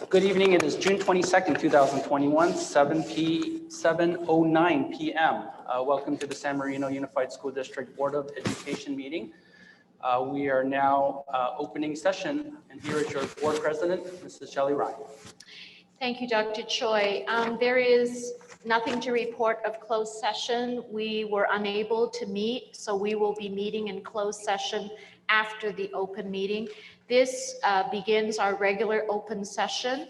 Good evening. It is June 22nd, 2021, 7:09 p.m. Welcome to the San Marino Unified School District Board of Education meeting. We are now opening session, and here is your board president, Mrs. Shelley Ryan. Thank you, Dr. Choi. There is nothing to report of closed session. We were unable to meet, so we will be meeting in closed session after the open meeting. This begins our regular open session.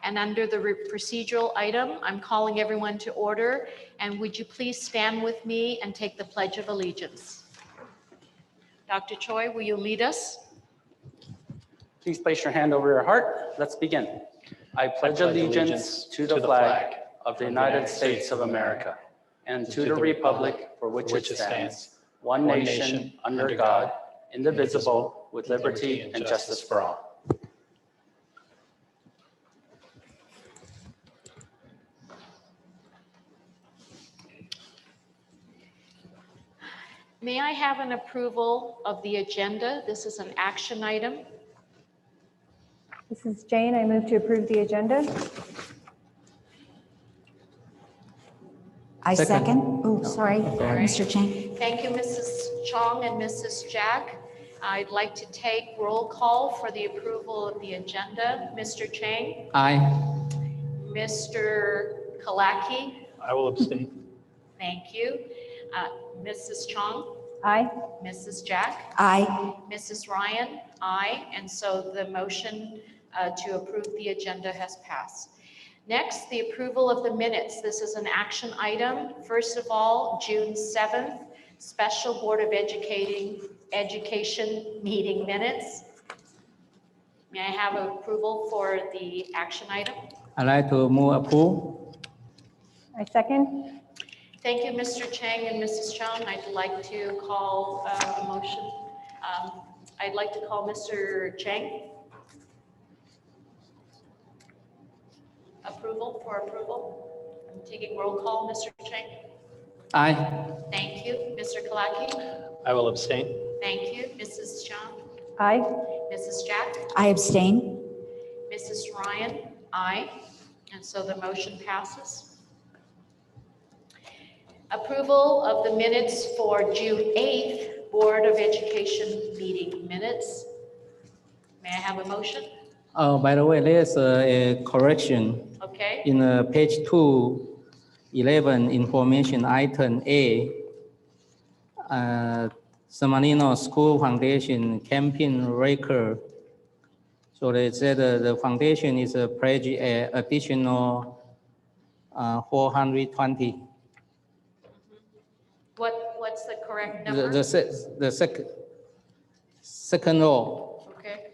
And under the procedural item, I'm calling everyone to order. And would you please stand with me and take the Pledge of Allegiance? Dr. Choi, will you lead us? Please place your hand over your heart. Let's begin. I pledge allegiance to the flag of the United States of America and to the republic for which it stands, one nation, under God, indivisible, with liberty and justice for all. May I have an approval of the agenda? This is an action item. This is Jane. I move to approve the agenda. I second. Oh, sorry, right. Mr. Chang. Thank you, Mrs. Chang and Mrs. Jack. I'd like to take roll call for the approval of the agenda. Mr. Chang? Aye. Mr. Kalaki? I will abstain. Thank you. Mrs. Chang? Aye. Mrs. Jack? Aye. Mrs. Ryan? Aye. And so the motion to approve the agenda has passed. Next, the approval of the minutes. This is an action item. First of all, June 7th, Special Board of Education meeting minutes. May I have approval for the action item? I'd like to move approve. I second. Thank you, Mr. Chang and Mrs. Chang. I'd like to call a motion. I'd like to call Mr. Chang. Approval for approval. I'm taking roll call. Mr. Chang. Aye. Thank you. Mr. Kalaki. I will abstain. Thank you. Mrs. Chang. Aye. Mrs. Jack. I abstain. Mrs. Ryan. Aye. And so the motion passes. Approval of the minutes for June 8th, Board of Education meeting minutes. May I have a motion? Oh, by the way, there's a correction Okay. in page 211 information item A. San Marino School Foundation campaign record. So they said the foundation is a pledge additional 420. What's the correct number? The second row. Okay.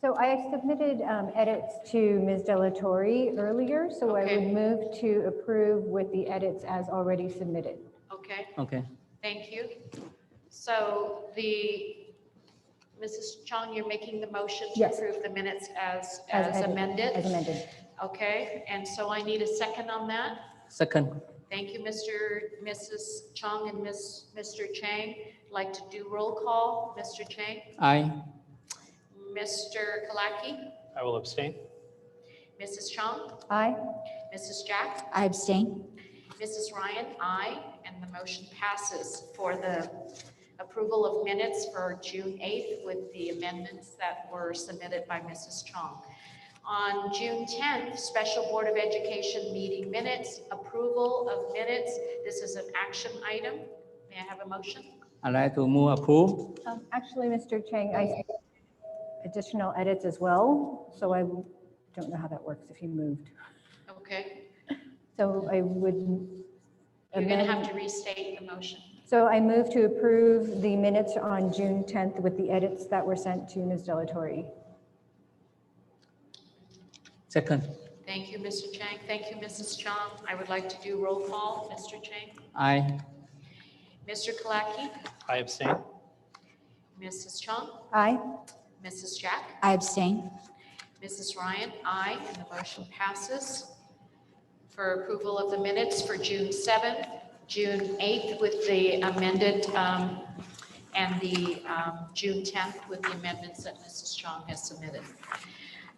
So I submitted edits to Ms. Delatorre earlier, so I Okay. would move to approve with the edits as already submitted. Okay. Okay. Thank you. So Mrs. Chang, you're making the motion to Yes. approve the minutes as edited, amended? As amended. Okay, and so I need a second on that. Second. Thank you, Mrs. Chang and Mr. Chang. I'd like to do roll call. Mr. Chang, Aye. Mr. Kalaki, I will abstain. Mrs. Chang, Aye. Mrs. Jack, I abstain. Mrs. Ryan, aye, and the motion passes for the approval of minutes for June 8th with the amendments that were submitted by Mrs. Chang. On June 10th, Special Board of Education meeting minutes, approval of minutes. This is an action item. May I have a motion? I'd like to move approve. Actually, Mr. Chang, I additional edits as well, so I don't know how that works if you moved. Okay, So I would. you're going to amend- have to restate the motion. So I move to approve the minutes on June 10th with the edits that were sent to Ms. Delatorre. Second. Thank you, Mr. Chang. Thank you, Mrs. Chang. I would like to do roll call. Mr. Chang, Aye. Mr. Kalaki, I abstain. Mrs. Chang, Aye. Mrs. Jack, I abstain. Mrs. Ryan, aye, and the motion passes for approval of the minutes for June 7th, June 8th with the amended and the June 10th with the amendments that Mrs. Chang has submitted.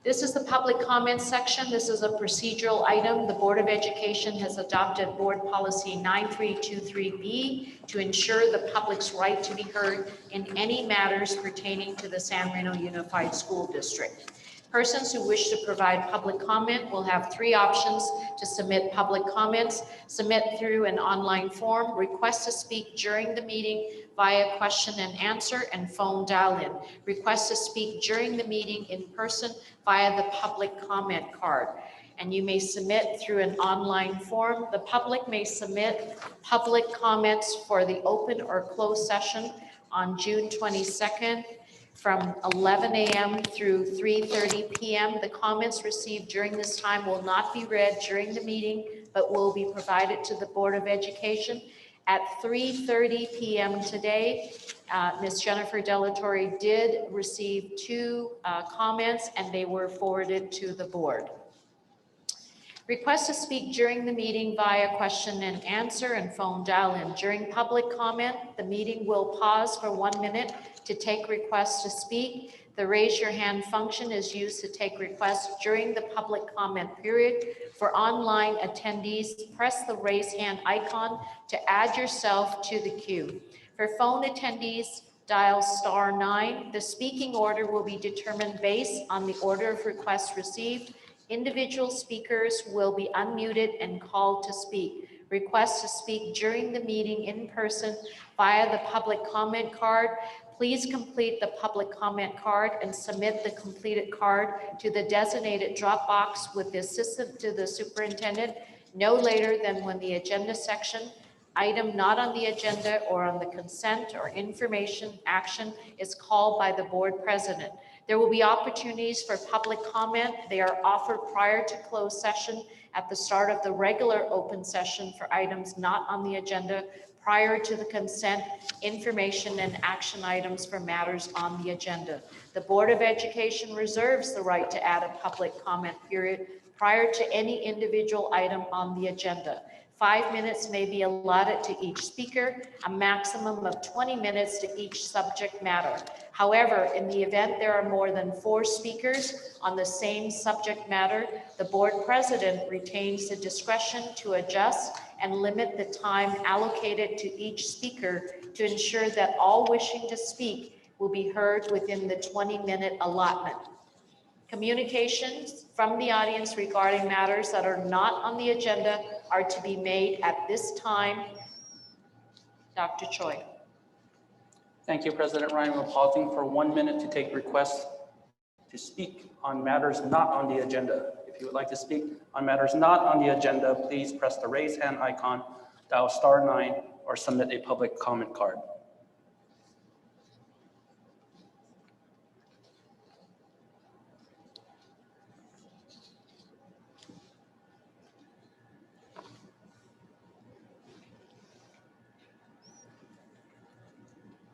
This is the public comment section. This is a procedural item. The Board of Education has adopted Board Policy 9323B to ensure the public's right to be heard in any matters pertaining to the San Marino Unified School District. Persons who wish to provide public comment will have three options to submit public comments: submit through an online form, request to speak during the meeting via question and answer, and phone dial-in. Request to speak during the meeting in person via the public comment card. And you may submit through an online form. The public may submit public comments for the open or closed session on June 22nd from 11 a.m. through 3:30 p.m. The comments received during this time will not be read during the meeting, but will be provided to the Board of Education. At 3:30 p.m. today, Ms. Jennifer Delatorre did receive two comments, and they were forwarded to the board. Request to speak during the meeting via question and answer and phone dial-in. During public comment, the meeting will pause for 1 minute to take requests to speak. The raise your hand function is used to take requests during the public comment period. For online attendees, press the raise hand icon to add yourself to the queue. For phone attendees, dial *9. The speaking order will be determined based on the order of requests received. Individual speakers will be unmuted and called to speak. Requests to speak during the meeting in person via the public comment card. Please complete the public comment card and submit the completed card to the designated drop box with the assistant to the superintendent no later than when the agenda section item not on the agenda or on the consent or information action is called by the board president. There will be opportunities for public comment. They are offered prior to closed session at the start of the regular open session for items not on the agenda, prior to the consent, information, and action items for matters on the agenda. The Board of Education reserves the right to add a public comment period prior to any individual item on the agenda. 5 minutes may be allotted to each speaker, a maximum of 20 minutes to each subject matter. However, in the event there are more than 4 speakers on the same subject matter, the board president retains the discretion to adjust and limit the time allocated to each speaker to ensure that all wishing to speak will be heard within the 20-minute allotment. Communications from the audience regarding matters that are not on the agenda are to be made at this time. Dr. Choi. Thank you, President Ryan. We're pausing for 1 minute to take requests to speak on matters not on the agenda. If you would like to speak on matters not on the agenda, please press the raise hand icon, dial *9, or submit a public comment card.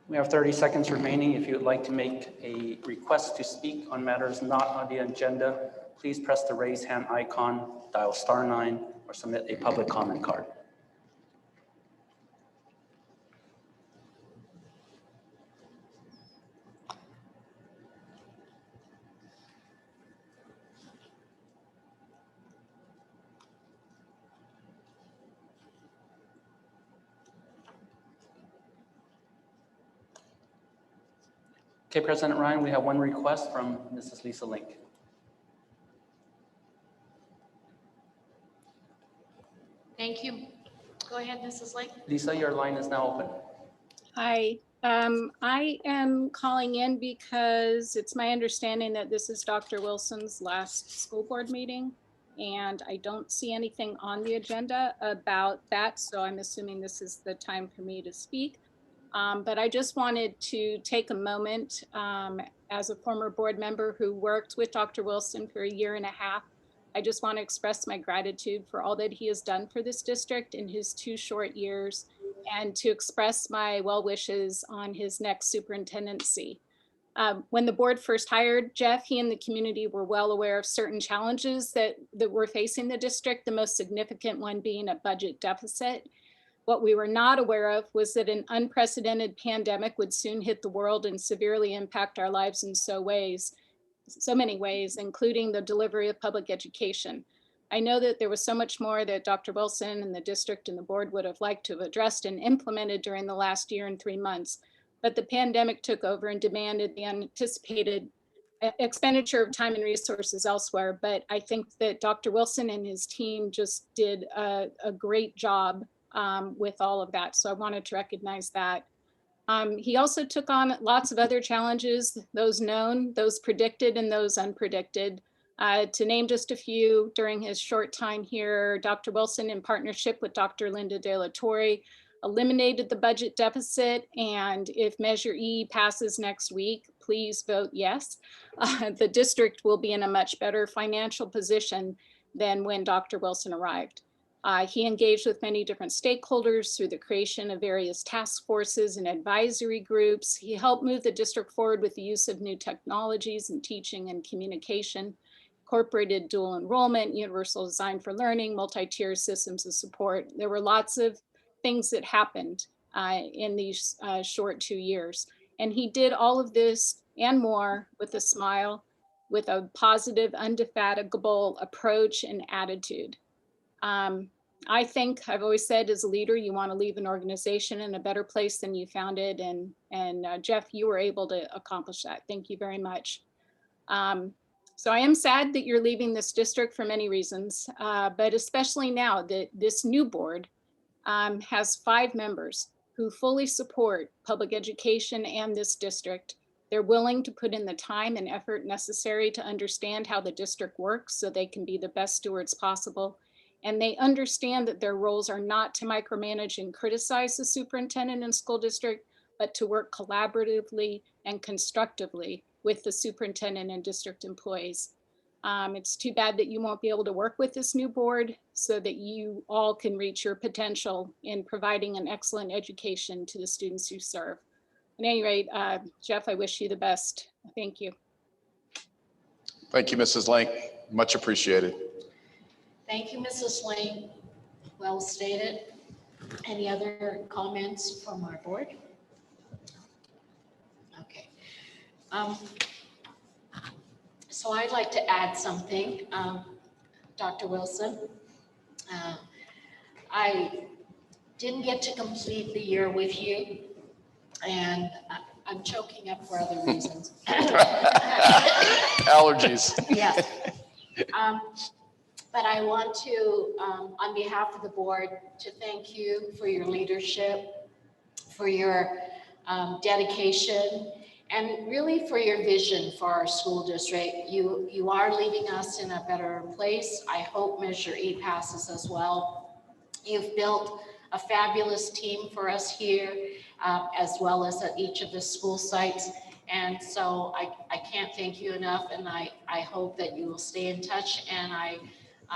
We have 30 seconds remaining. If you would like to make a request to speak on matters not on the agenda, please press the raise hand icon, dial *9, or submit a public comment card. Okay, President Ryan, we have one request from Mrs. Lisa Link. Thank you. Go ahead, Mrs. Lake. Lisa, your line is now open. Hi, I am calling in because it's my understanding that this is Dr. Wilson's last school board meeting, and I don't see anything on the agenda about that, so I'm assuming this is the time for me to speak. But I just wanted to take a moment as a former board member who worked with Dr. Wilson for 1.5 years. I just want to express my gratitude for all that he has done for this district in his 2 short years, and to express my well wishes on his next superintendency. When the board first hired Jeff, he and the community were well aware of certain challenges that were facing the district, the most significant one being a budget deficit. What we were not aware of was that an unprecedented pandemic would soon hit the world and severely impact our lives in so ways so many ways, including the delivery of public education. I know that there was so much more that Dr. Wilson and the district and the board would have liked to have addressed and implemented during the last year and 3 months, but the pandemic took over and demanded the unanticipated expenditure of time and resources elsewhere. But I think that Dr. Wilson and his team just did a great job with all of that. So I wanted to recognize that. He also took on lots of other challenges, those known, those predicted, and those unpredicted. To name just a few, during his short time here, Dr. Wilson, in partnership with Dr. Linda De La Torre, eliminated the budget deficit. And if Measure E passes next week, please vote yes. The district will be in a much better financial position than when Dr. Wilson arrived. He engaged with many different stakeholders through the creation of various task forces and advisory groups. He helped move the district forward with the use of new technologies in teaching and communication, incorporated dual enrollment, universal design for learning, multi-tier systems of support. There were lots of things that happened in these short 2 years. And he did all of this and more with a smile, with a positive, indefatigable approach and attitude. I think I've always said, as a leader, you want to leave an organization in a better place than you found it. And Jeff, you were able to accomplish that. Thank you very much. So I am sad that you're leaving this district for many reasons, but especially now that this new board has 5 members who fully support public education and this district. They're willing to put in the time and effort necessary to understand how the district works so they can be the best stewards possible. And they understand that their roles are not to micromanage and criticize the superintendent and school district, but to work collaboratively and constructively with the superintendent and district employees. It's too bad that you won't be able to work with this new board so that you all can reach your potential in providing an excellent education to the students you serve. At any rate, Jeff, I wish you the best. Thank you. Thank you, Mrs. Link. Much appreciated. Thank you, Mrs. Lane. Well stated. Any other comments from our board? Okay. So I'd like to add something, Dr. Wilson. I didn't get to complete the year with you, and I'm choking up for other reasons. Allergies. Yes. But I want to, on behalf of the board, to thank you for your leadership, for your dedication, and really for your vision for our school district. You are leaving us in a better place. I hope Measure E passes as well. You've built a fabulous team for us here, as well as at each of the school sites. And so I can't thank you enough, and I hope that you will stay in touch, and I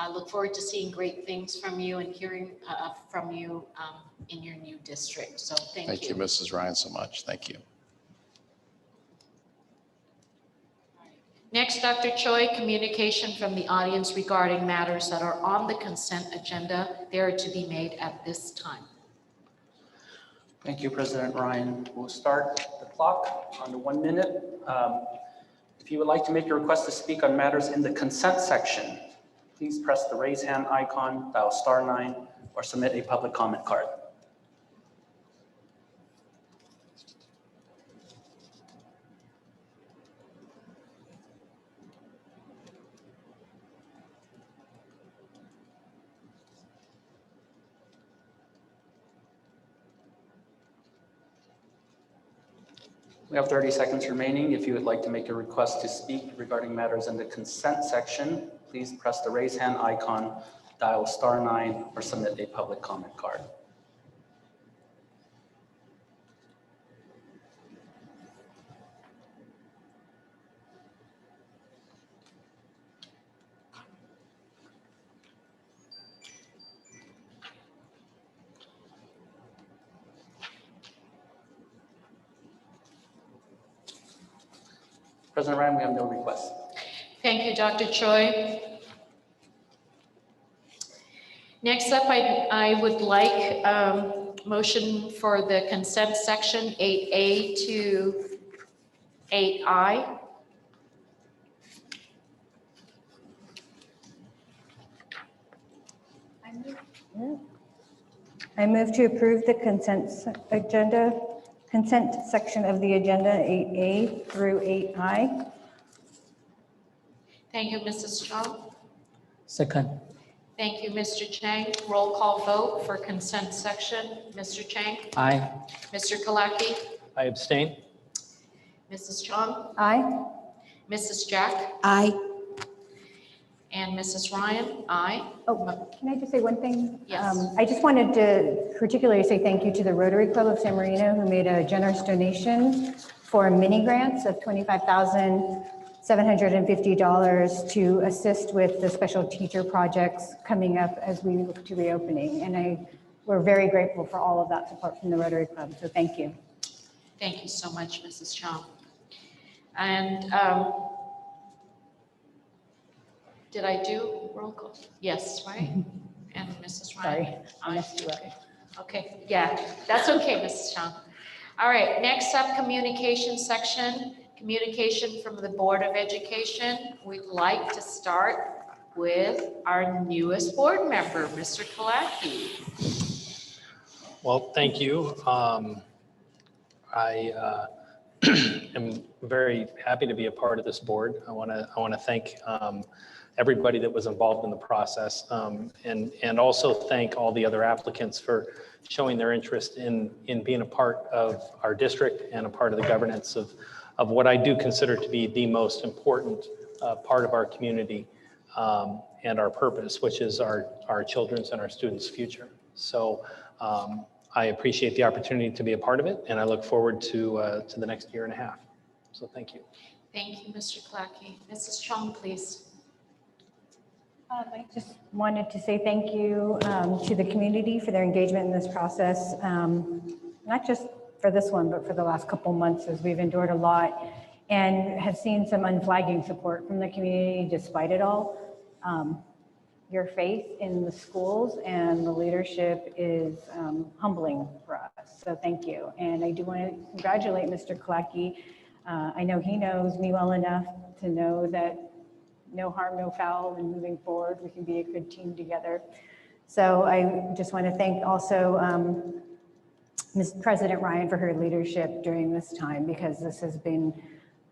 look forward to seeing great things from you and hearing from you in your new district. So thank you. Thank you, Mrs. Ryan, so much. Thank you. Next, Dr. Choi, communication from the audience regarding matters that are on the consent agenda. They are to be made at this time. Thank you, President Ryan. We'll start the clock on the 1 minute. If you would like to make a request to speak on matters in the consent section, please press the raise hand icon, dial *9, or submit a public comment card. We have 30 seconds remaining. If you would like to make a request to speak regarding matters in the consent section, please press the raise hand icon, dial *9, or submit a public comment card. President Ryan, we have no requests. Thank you, Dr. Choi. Next up, I would like motion for the consent section 8A to 8I. I move to approve the consent section of the agenda 8A through 8I. Thank you, Mrs. Chang. Second. Thank you, Mr. Chang. Roll call vote for consent section. Mr. Chang, Aye. Mr. Kalaki, I abstain. Mrs. Chang, Aye. Mrs. Jack, Aye. and Mrs. Ryan. Aye. Oh, can I just say one thing? Yes. I just wanted to particularly say thank you to the Rotary Club of San Marino, who made a generous donation for mini grants of $25,750 to assist with the special teacher projects coming up as we look to reopening. And we're very grateful for all of that support from the Rotary Club, so thank you. Thank you so much, Mrs. Chang. And did I do roll call? Yes, right? And Mrs. Ryan? Sorry, I Aye. messed you up. Okay, yeah, that's okay, Mrs. Chang. All right, next up, communication section. Communication from the Board of Education. We'd like to start with our newest board member, Mr. Kalaki. Well, thank you. I am very happy to be a part of this board. I want to thank everybody that was involved in the process, and also thank all the other applicants for showing their interest in being a part of our district and a part of the governance of what I do consider to be the most important part of our community and our purpose, which is our children's and our students' future. So I appreciate the opportunity to be a part of it, and I look forward to the next year and a half. So thank you. Thank you, Mr. Kalaki. Mrs. Chong, please. I just wanted to say thank you to the community for their engagement in this process, not just for this one, but for the last couple months as we've endured a lot and have seen some unflagging support from the community despite it all. Your faith in the schools and the leadership is humbling for us, so thank you. And I do want to congratulate Mr. Kalaki. I know he knows me well enough to know that no harm, no foul, and moving forward, we can be a good team together. So I just want to thank also Ms. President Ryan for her leadership during this time, because this has been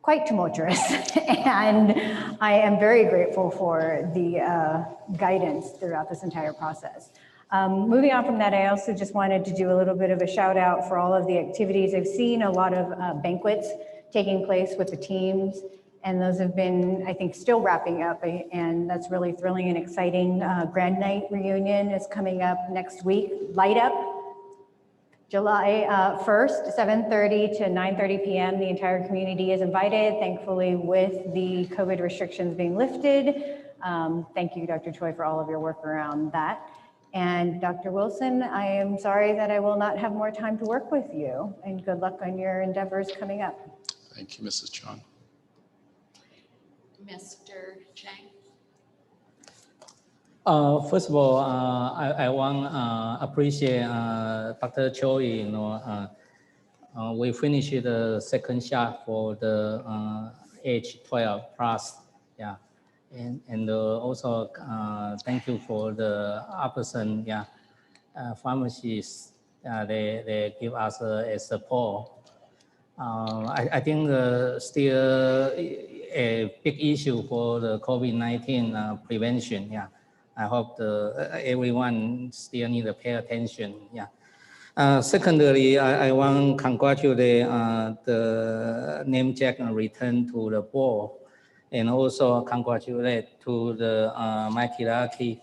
quite tumultuous. And I am very grateful for the guidance throughout this entire process. Moving on from that, I also just wanted to do a little bit of a shout out for all of the activities. I've seen a lot of banquets taking place with the teams, and those have been, I think, still wrapping up, and that's really thrilling and exciting. Grand Night reunion is coming up next week. Light Up, July 1st, 7:30 to 9:30 p.m. The entire community is invited, thankfully, with the COVID restrictions being lifted. Thank you, Dr. Choi, for all of your work around that. And Dr. Wilson, I am sorry that I will not have more time to work with you, and good luck on your endeavors coming up. Thank you, Mrs. Chang. Mr. Chang. First of all, I want appreciate Dr. Choi. We finished the second shot for the age 12 plus. Yeah, and also thank you for the Upperson pharmacists. They give us a support. I think still a big issue for the COVID-19 prevention. Yeah, I hope everyone still need to pay attention. Yeah. Secondly, I want to congratulate the name check and return to the board, and also congratulate to the Mike Kiraki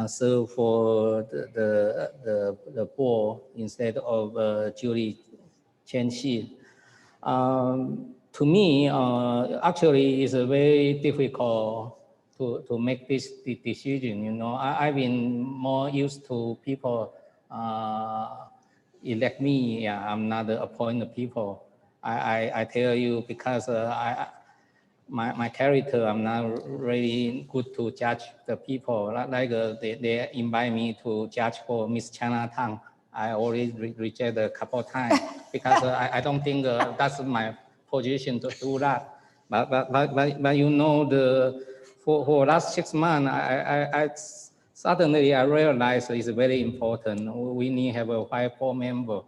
serve for the board instead of Julie Chen-Shi. To me, actually, it's a very difficult to make this decision. I've been more used to people elect me. Yeah, I'm not the appointed people. I tell you, because my character, I'm not really good to judge the people. Like they invite me to judge for Miss Chinatown. I already rejected a couple of times because I don't think that's my position to do that. But for last 6 months, I suddenly I realized it's very important. We need to have a 5-4 member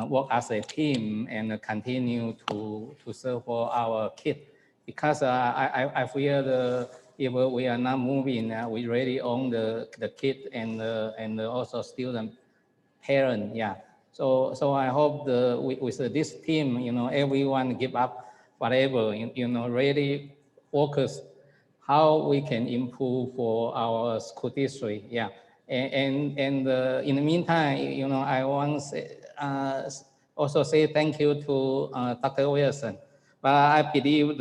work as a team and continue to serve for our kids. Because I feel if we are not moving, we really own the kid and also student parent. Yeah. So I hope with this team, everyone give up whatever, really focus how we can improve for our school district. Yeah. And in the meantime, I want to also say thank you to Dr. Wilson. But I believe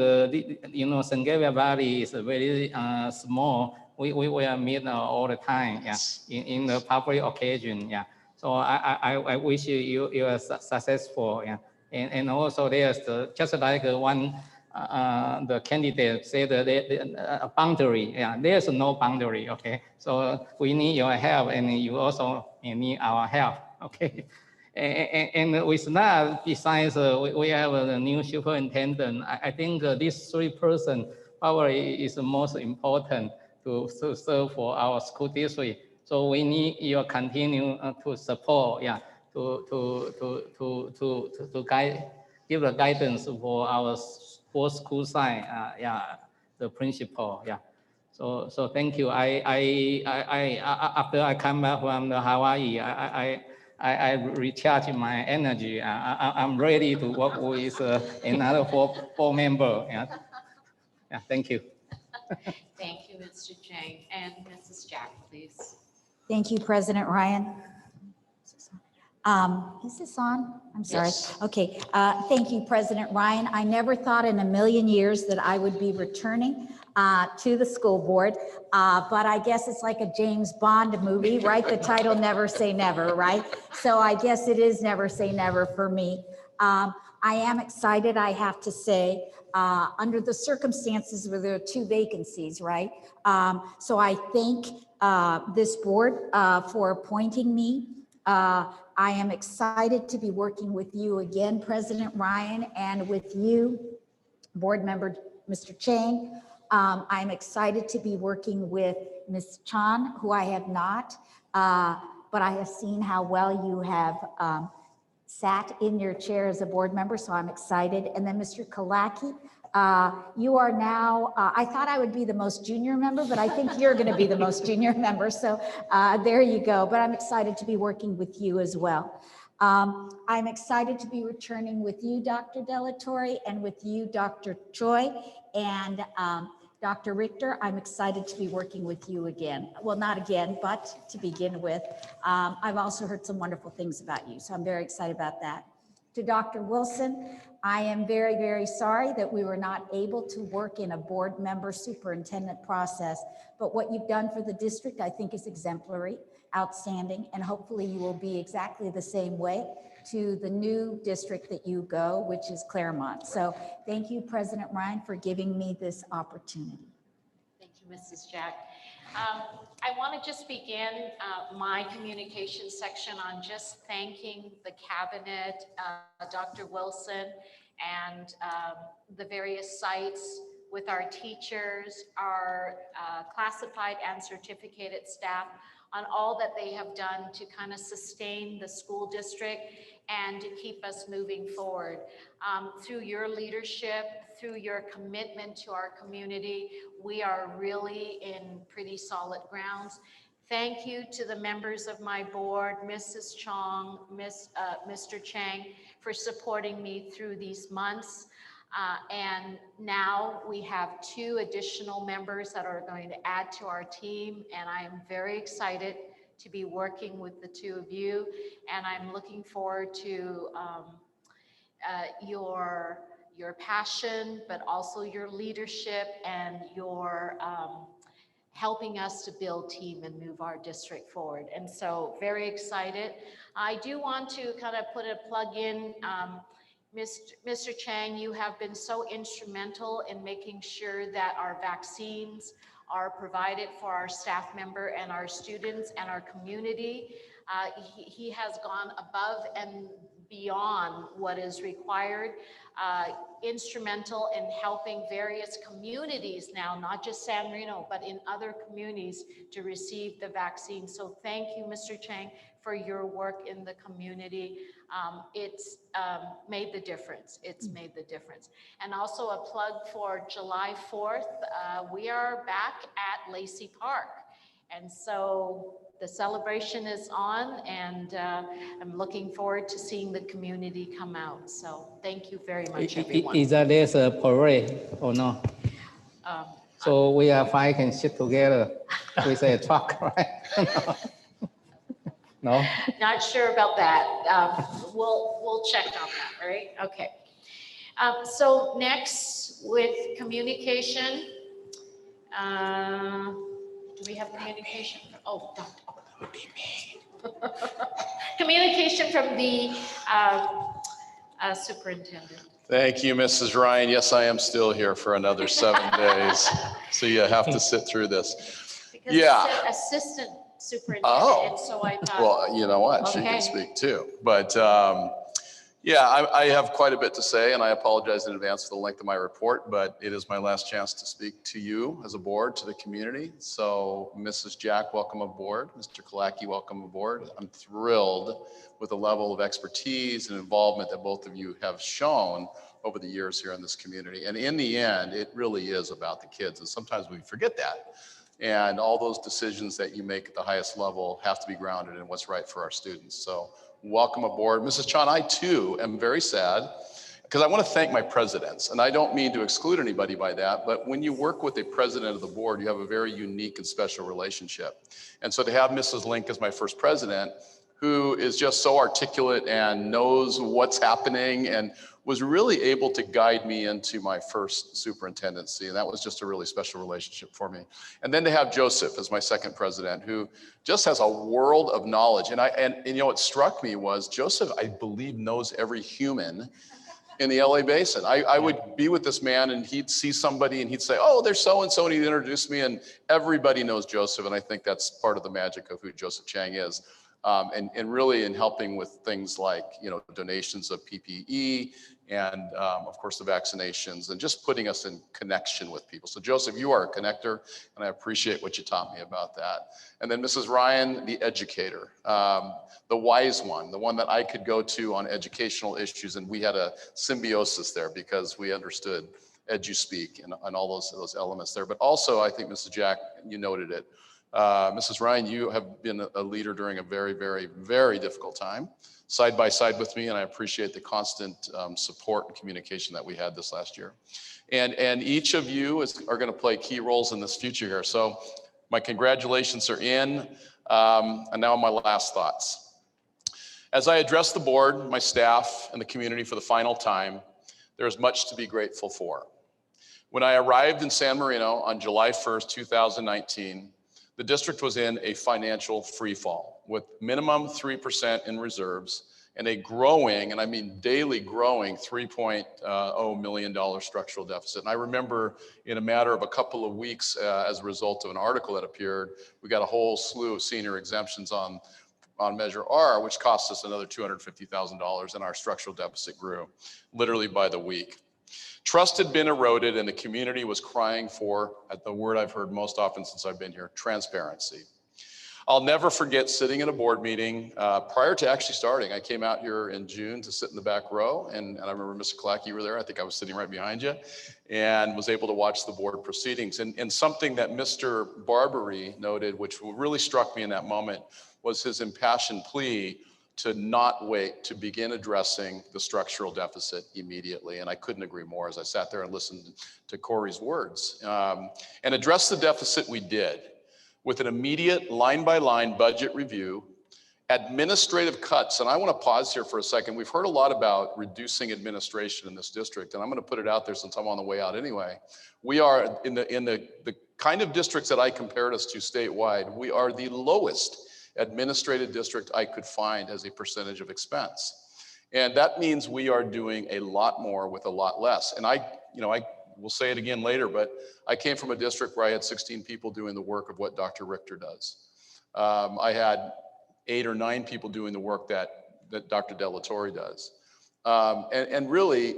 St. Gabriel Valley is very small. We will meet all the time, yeah, in the public occasion, yeah. So I wish you are successful, yeah. And also there's just like one the candidate said a boundary, yeah. There's no boundary, okay. So we need your help, and you also need our help, okay. And with that, besides we have a new superintendent, I think these 3 persons probably is the most important to serve for our school district. So we need your continue to support, yeah, to guide, give the guidance for our school side, yeah, the principal, yeah. So thank you. After I come back from the Hawaii, I recharge my energy. I'm ready to work with another four member. Yeah. Yeah. Thank you. Thank you, Mr. Chang. And Mrs. Jack, please. Thank you, President Ryan. Is this on? I'm sorry. Yes. Okay. Thank you, President Ryan. I never thought in a million years that I would be returning to the school board, but I guess it's like a James Bond movie, right? The title Never Say Never, right? So I guess it is Never Say Never for me. I am excited, I have to say, under the circumstances where there are 2 vacancies, right? So I thank this board for appointing me. I am excited to be working with you again, President Ryan, and with you, board member, Mr. Chang. I'm excited to be working with Ms. Chang, who I have not, but I have seen how well you have sat in your chair as a board member, so I'm excited. And then Mr. Kalaki, you are now, I thought I would be the most junior member, but I think you're going to be the most junior member. So there you go. But I'm excited to be working with you as well. I'm excited to be returning with you, Dr. Delatorre, and with you, Dr. Choi, and Dr. Richter. I'm excited to be working with you again. Well, not again, but to begin with. I've also heard some wonderful things about you, so I'm very excited about that. To Dr. Wilson, I am very, very sorry that we were not able to work in a board member superintendent process, but what you've done for the district, I think, is exemplary, outstanding, and hopefully you will be exactly the same way to the new district that you go, which is Claremont. So thank you, President Ryan, for giving me this opportunity. Thank you, Mrs. Jack. I want to just begin my communication section on just thanking the cabinet, Dr. Wilson, and the various sites with our teachers, our classified and certificated staff on all that they have done to kind of sustain the school district and to keep us moving forward. Through your leadership, through your commitment to our community, we are really in pretty solid grounds. Thank you to the members of my board, Mrs. Chang, Mr. Chang, for supporting me through these months. And now we have 2 additional members that are going to add to our team, and I am very excited to be working with the 2 of you, and I'm looking forward to your passion, but also your leadership and your helping us to build team and move our district forward. And so very excited. I do want to kind of put a plug in. Mr. Chang, you have been so instrumental in making sure that our vaccines are provided for our staff member and our students and our community. He has gone above and beyond what is required, instrumental in helping various communities now, not just San Marino, but in other communities to receive the vaccine. So thank you, Mr. Chang, for your work in the community. It's made the difference. It's made the difference. And also a plug for July 4th. We are back at Lacey Park. And so the celebration is on, and I'm looking forward to seeing the community come out. So thank you very much, everyone. Is that there's a parade or no? So we are five can sit together with a truck, right? No? Not sure about that. We'll check on that, right? Okay. So next with communication, do we have communication? Oh, communication from the superintendent. Thank you, Mrs. Ryan. Yes, I am still here for another 7 days. So you have to sit through this. Because Yeah. it said assistant superintendent, Oh. and so I thought. Well, you know what? She Okay. can speak too. But yeah, I have quite a bit to say, and I apologize in advance for the length of my report, but it is my last chance to speak to you as a board, to the community. So Mrs. Jack, welcome aboard. Mr. Kalaki, welcome aboard. I'm thrilled with the level of expertise and involvement that both of you have shown over the years here in this community. And in the end, it really is about the kids. And sometimes we forget that. And all those decisions that you make at the highest level have to be grounded in what's right for our students. So welcome aboard. Mrs. Chan, I too am very sad because I want to thank my presidents. And I don't mean to exclude anybody by that, but when you work with a president of the board, you have a very unique and special relationship. And so to have Mrs. Link as my first president, who is just so articulate and knows what's happening and was really able to guide me into my first superintendency. And that was just a really special relationship for me. And then to have Joseph as my second president, who just has a world of knowledge. And you know, what struck me was Joseph, I believe, knows every human in the LA basin. I would be with this man and he'd see somebody and he'd say, oh, there's so-and-so, and he'd introduce me, and everybody knows Joseph. And I think that's part of the magic of who Joseph Chang is. And really in helping with things like, you know, donations of PPE and of course the vaccinations, and just putting us in connection with people. So Joseph, you are a connector, and I appreciate what you taught me about that. And then Mrs. Ryan, the educator, the wise one, the one that I could go to on educational issues, and we had a symbiosis there because we understood EduSpeak and all those elements there. But also, I think Mrs. Jack, you noted it. Mrs. Ryan, you have been a leader during a very, very, very difficult time, side by side with me, and I appreciate the constant support and communication that we had this last year. And each of you are going to play key roles in this future here. So my congratulations are in, and now my last thoughts. As I address the board, my staff, and the community for the final time, there is much to be grateful for. When I arrived in San Marino on July 1st, 2019, the district was in a financial freefall with minimum 3% in reserves and a growing, and I mean daily growing, $3.0 million structural deficit. And I remember in a matter of a couple of weeks, as a result of an article that appeared, we got a whole slew of senior exemptions on Measure R, which cost us another $250,000, and our structural deficit grew literally by the week. Trust had been eroded, and the community was crying for, at the word I've heard most often since I've been here, transparency. I'll never forget sitting in a board meeting prior to actually starting. I came out here in June to sit in the back row, and I remember Mr. Kalaki, you were there. I think I was sitting right behind you, and was able to watch the board proceedings. And something that Mr. Barbary noted, which really struck me in that moment, was his impassioned plea to not wait to begin addressing the structural deficit immediately. And I couldn't agree more as I sat there and listened to Corey's words. And address the deficit we did with an immediate line-by-line budget review, administrative cuts. And I want to pause here for a second. We've heard a lot about reducing administration in this district, and I'm going to put it out there since I'm on the way out anyway. We are in the kind of districts that I compared us to statewide, we are the lowest administrative district I could find as a percentage of expense. And that means we are doing a lot more with a lot less. And I will say it again later, but I came from a district where I had 16 people doing the work of what Dr. Richter does. I had 8 or 9 people doing the work that that Dr. Delatorre does. And really,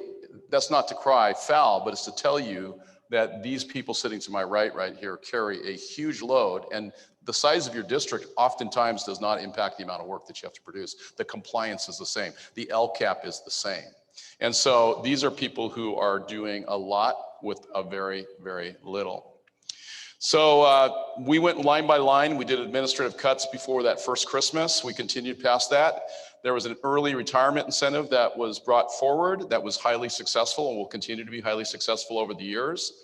that's not to cry foul, but it's to tell you that these people sitting to my right here carry a huge load, and the size of your district oftentimes does not impact the amount of work that you have to produce. The compliance is the same. The LCAP is the same. And so these are people who are doing a lot with a very, very little. So we went line by line. We did administrative cuts before that first Christmas. We continued past that. There was an early retirement incentive that was brought forward that was highly successful and will continue to be highly successful over the years.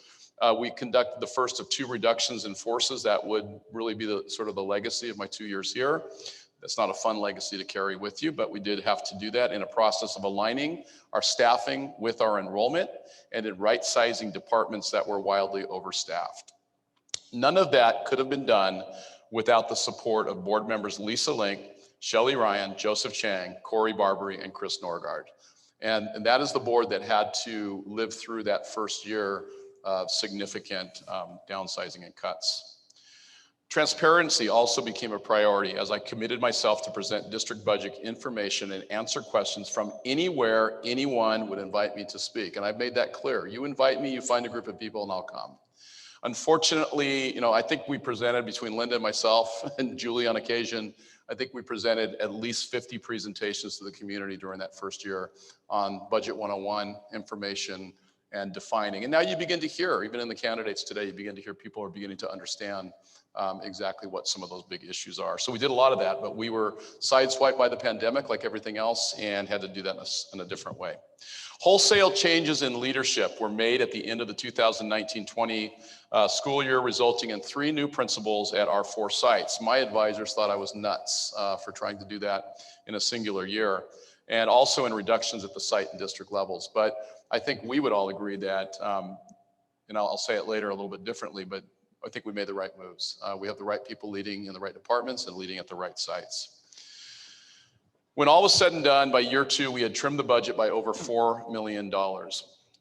We conducted the first of 2 reductions in forces that would really be the sort of the legacy of my 2 years here. That's not a fun legacy to carry with you, but we did have to do that in a process of aligning our staffing with our enrollment and in right-sizing departments that were wildly overstaffed. None of that could have been done without the support of board members Lisa Link, Shelley Ryan, Joseph Chang, Corey Barbary, and Chris Norgard. And that is the board that had to live through that first year of significant downsizing and cuts. Transparency also became a priority as I committed myself to present district budget information and answer questions from anywhere anyone would invite me to speak. And I've made that clear. You invite me, you find a group of people, and I'll come. Unfortunately, I think we presented, between Linda and myself and Julie on occasion, I think we presented at least 50 presentations to the community during that first year on Budget 101 information and defining. And now you begin to hear, even in the candidates today, you begin to hear people are beginning to understand exactly what some of those big issues are. So we did a lot of that, but we were sideswiped by the pandemic like everything else and had to do that in a different way. Wholesale changes in leadership were made at the end of the 2019-20 school year, resulting in 3 new principals at our 4 sites. My advisors thought I was nuts for trying to do that in a singular year, and also in reductions at the site and district levels. But I think we would all agree that, and I'll say it later a little bit differently, but I think we made the right moves. We have the right people leading in the right departments and leading at the right sites. When all was said and done, by year 2, we had trimmed the budget by over $4 million.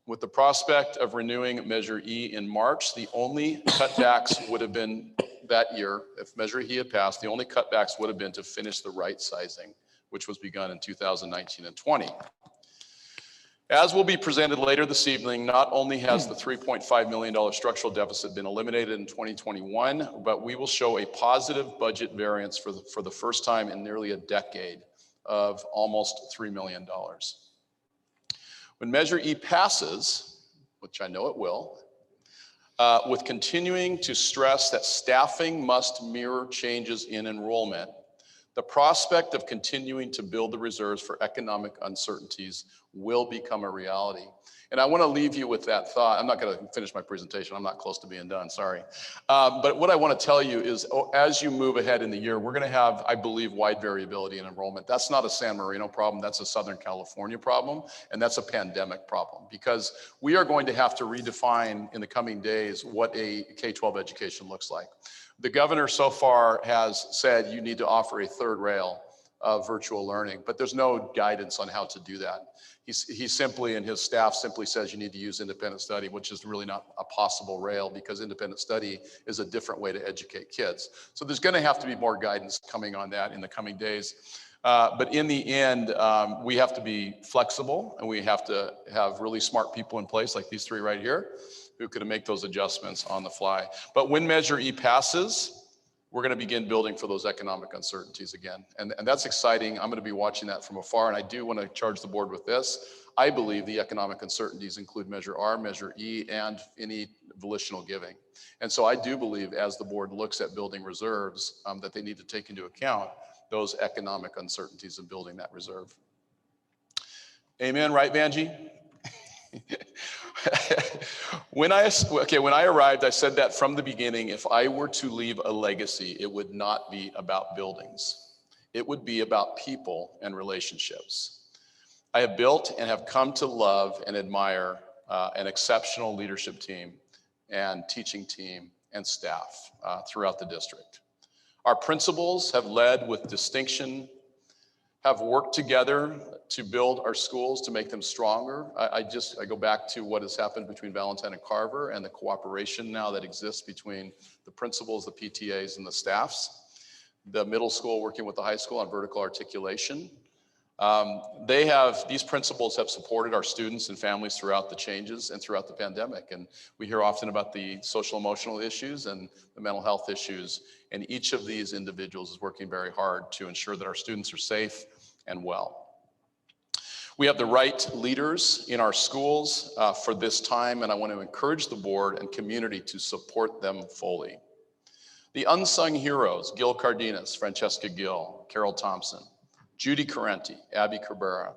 With the prospect of renewing Measure E in March, the only cutbacks would have been that year, if Measure E had passed, the only cutbacks would have been to finish the right sizing, which was begun in 2019 and 20. As will be presented later this evening, not only has the $3.5 million structural deficit been eliminated in 2021, but we will show a positive budget variance for the first time in nearly a decade of almost $3 million. When Measure E passes, which I know it will, with continuing to stress that staffing must mirror changes in enrollment, the prospect of continuing to build the reserves for economic uncertainties will become a reality. And I want to leave you with that thought. I'm not going to finish my presentation. I'm not close to being done, sorry. But what I want to tell you is, as you move ahead in the year, we're going to have, I believe, wide variability in enrollment. That's not a San Marino problem. That's a Southern California problem. And that's a pandemic problem, because we are going to have to redefine in the coming days what a K-12 education looks like. The governor so far has said you need to offer a third rail of virtual learning, but there's no guidance on how to do that. He simply, and his staff simply says you need to use independent study, which is really not a possible rail, because independent study is a different way to educate kids. So there's going to have to be more guidance coming on that in the coming days. But in the end, we have to be flexible, and we have to have really smart people in place like these 3 right here who could make those adjustments on the fly. But when Measure E passes, we're going to begin building for those economic uncertainties again. And that's exciting. I'm going to be watching that from afar. And I do want to charge the board with this. I believe the economic uncertainties include Measure R, Measure E, and any volitional giving. And so I do believe, as the board looks at building reserves, that they need to take into account those economic uncertainties of building that reserve. Amen, right, Vanjie? When I arrived, I said that from the beginning, if I were to leave a legacy, it would not be about buildings. It would be about people and relationships. I have built and have come to love and admire an exceptional leadership team and teaching team and staff throughout the district. Our principals have led with distinction, have worked together to build our schools, to make them stronger. I go back to what has happened between Valentine and Carver, and the cooperation now that exists between the principals, the PTAs, and the staffs. The middle school working with the high school on vertical articulation. These principals have supported our students and families throughout the changes and throughout the pandemic. And we hear often about the social emotional issues and the mental health issues. And each of these individuals is working very hard to ensure that our students are safe and well. We have the right leaders in our schools for this time, and I want to encourage the board and community to support them fully. The unsung heroes, Gil Cardenas, Francesca Gill, Carol Thompson, Judy Carenti, Abby Cabrera,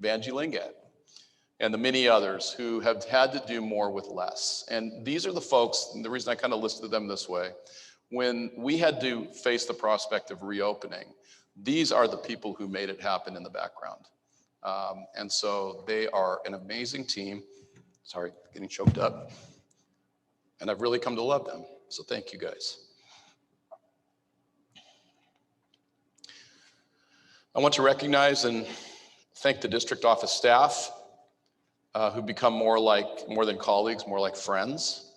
Vanjie Lingat, and the many others who have had to do more with less. And these are the folks, and the reason I kind of listed them this way, when we had to face the prospect of reopening, these are the people who made it happen in the background. And so they are an amazing team. Sorry, getting choked up. And I've really come to love them. So thank you guys. I want to recognize and thank the district office staff who become more than colleagues, more like friends.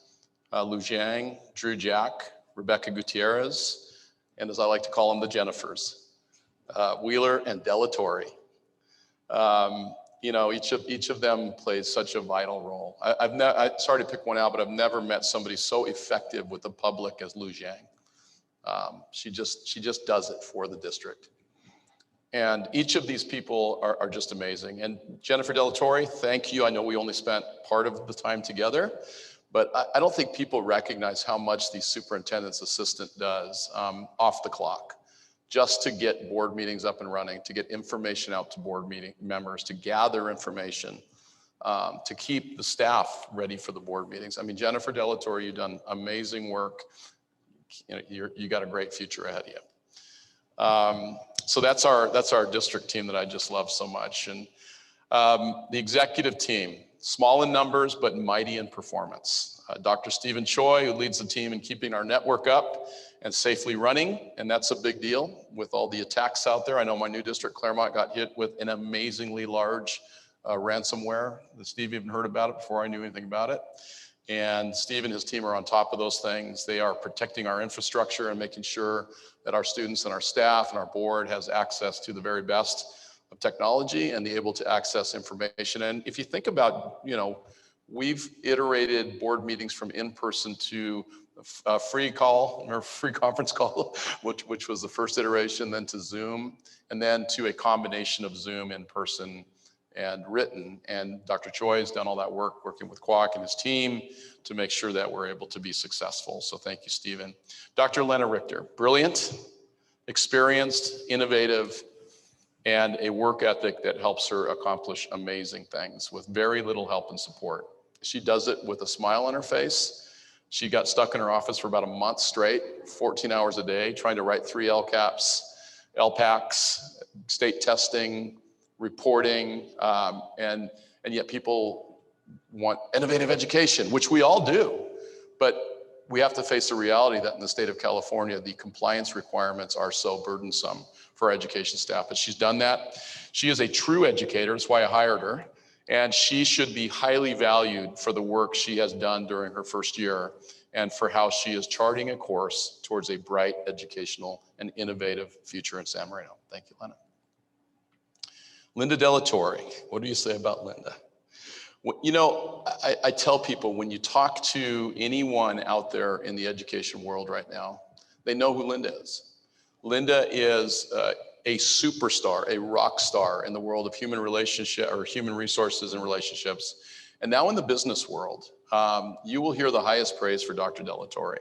Lou Zhang, Drew Jack, Rebecca Gutierrez, and as I like to call them, the Jennifers, Wheeler and Delatorre. You know, each of them plays such a vital role. I'm sorry to pick one out, but I've never met somebody so effective with the public as Lou Zhang. She just does it for the district. And each of these people are just amazing. And Jennifer Delatorre, thank you. I know we only spent part of the time together, but I don't think people recognize how much the superintendent's assistant does off the clock, just to get board meetings up and running, to get information out to board meeting members, to gather information, to keep the staff ready for the board meetings. I mean, Jennifer Delatorre, you've done amazing work. You know, you got a great future ahead of you. So that's our district team that I just love so much. And the executive team, small in numbers, but mighty in performance. Dr. Stephen Choi, who leads the team in keeping our network up and safely running. And that's a big deal with all the attacks out there. I know my new district, Claremont, got hit with an amazingly large ransomware. Steve even heard about it before I knew anything about it. And Steve and his team are on top of those things. They are protecting our infrastructure and making sure that our students and our staff and our board has access to the very best of technology and be able to access information. And if you think about, you know, we've iterated board meetings from in-person to a free call or free conference call, which was the first iteration, then to Zoom, and then to a combination of Zoom, in-person, and written. And Dr. Choi has done all that work working with Kwok and his team to make sure that we're able to be successful. So thank you, Stephen. Dr. Lena Richter, brilliant, experienced, innovative, and a work ethic that helps her accomplish amazing things with very little help and support. She does it with a smile on her face. She got stuck in her office for about a month straight, 14 hours a day, trying to write 3 LCAPs, LPACs, state testing, reporting, and yet people want innovative education, which we all do. But we have to face the reality that in the state of California, the compliance requirements are so burdensome for our education staff. But she's done that. She is a true educator. That's why I hired her. And she should be highly valued for the work she has done during her first year and for how she is charting a course towards a bright educational and innovative future in San Marino. Thank you, Lena. Linda Delatorre, what do you say about Linda? You know, I tell people when you talk to anyone out there in the education world right now, they know who Linda is. Linda is a superstar, a rock star in the world of human resources and relationships. And now in the business world, you will hear the highest praise for Dr. Delatorre.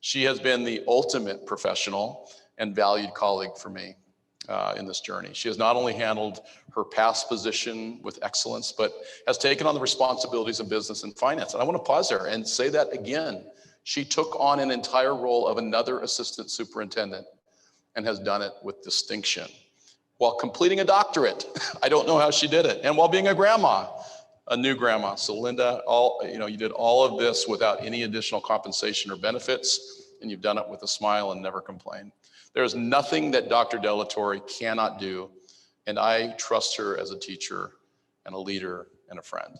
She has been the ultimate professional and valued colleague for me in this journey. She has not only handled her past position with excellence, but has taken on the responsibilities of business and finance. And I want to pause there and say that again. She took on an entire role of another assistant superintendent and has done it with distinction while completing a doctorate. I don't know how she did it. And while being a grandma, a new grandma. So Linda, you did all of this without any additional compensation or benefits, and you've done it with a smile and never complained. There's nothing that Dr. Delatorre cannot do, and I trust her as a teacher and a leader and a friend.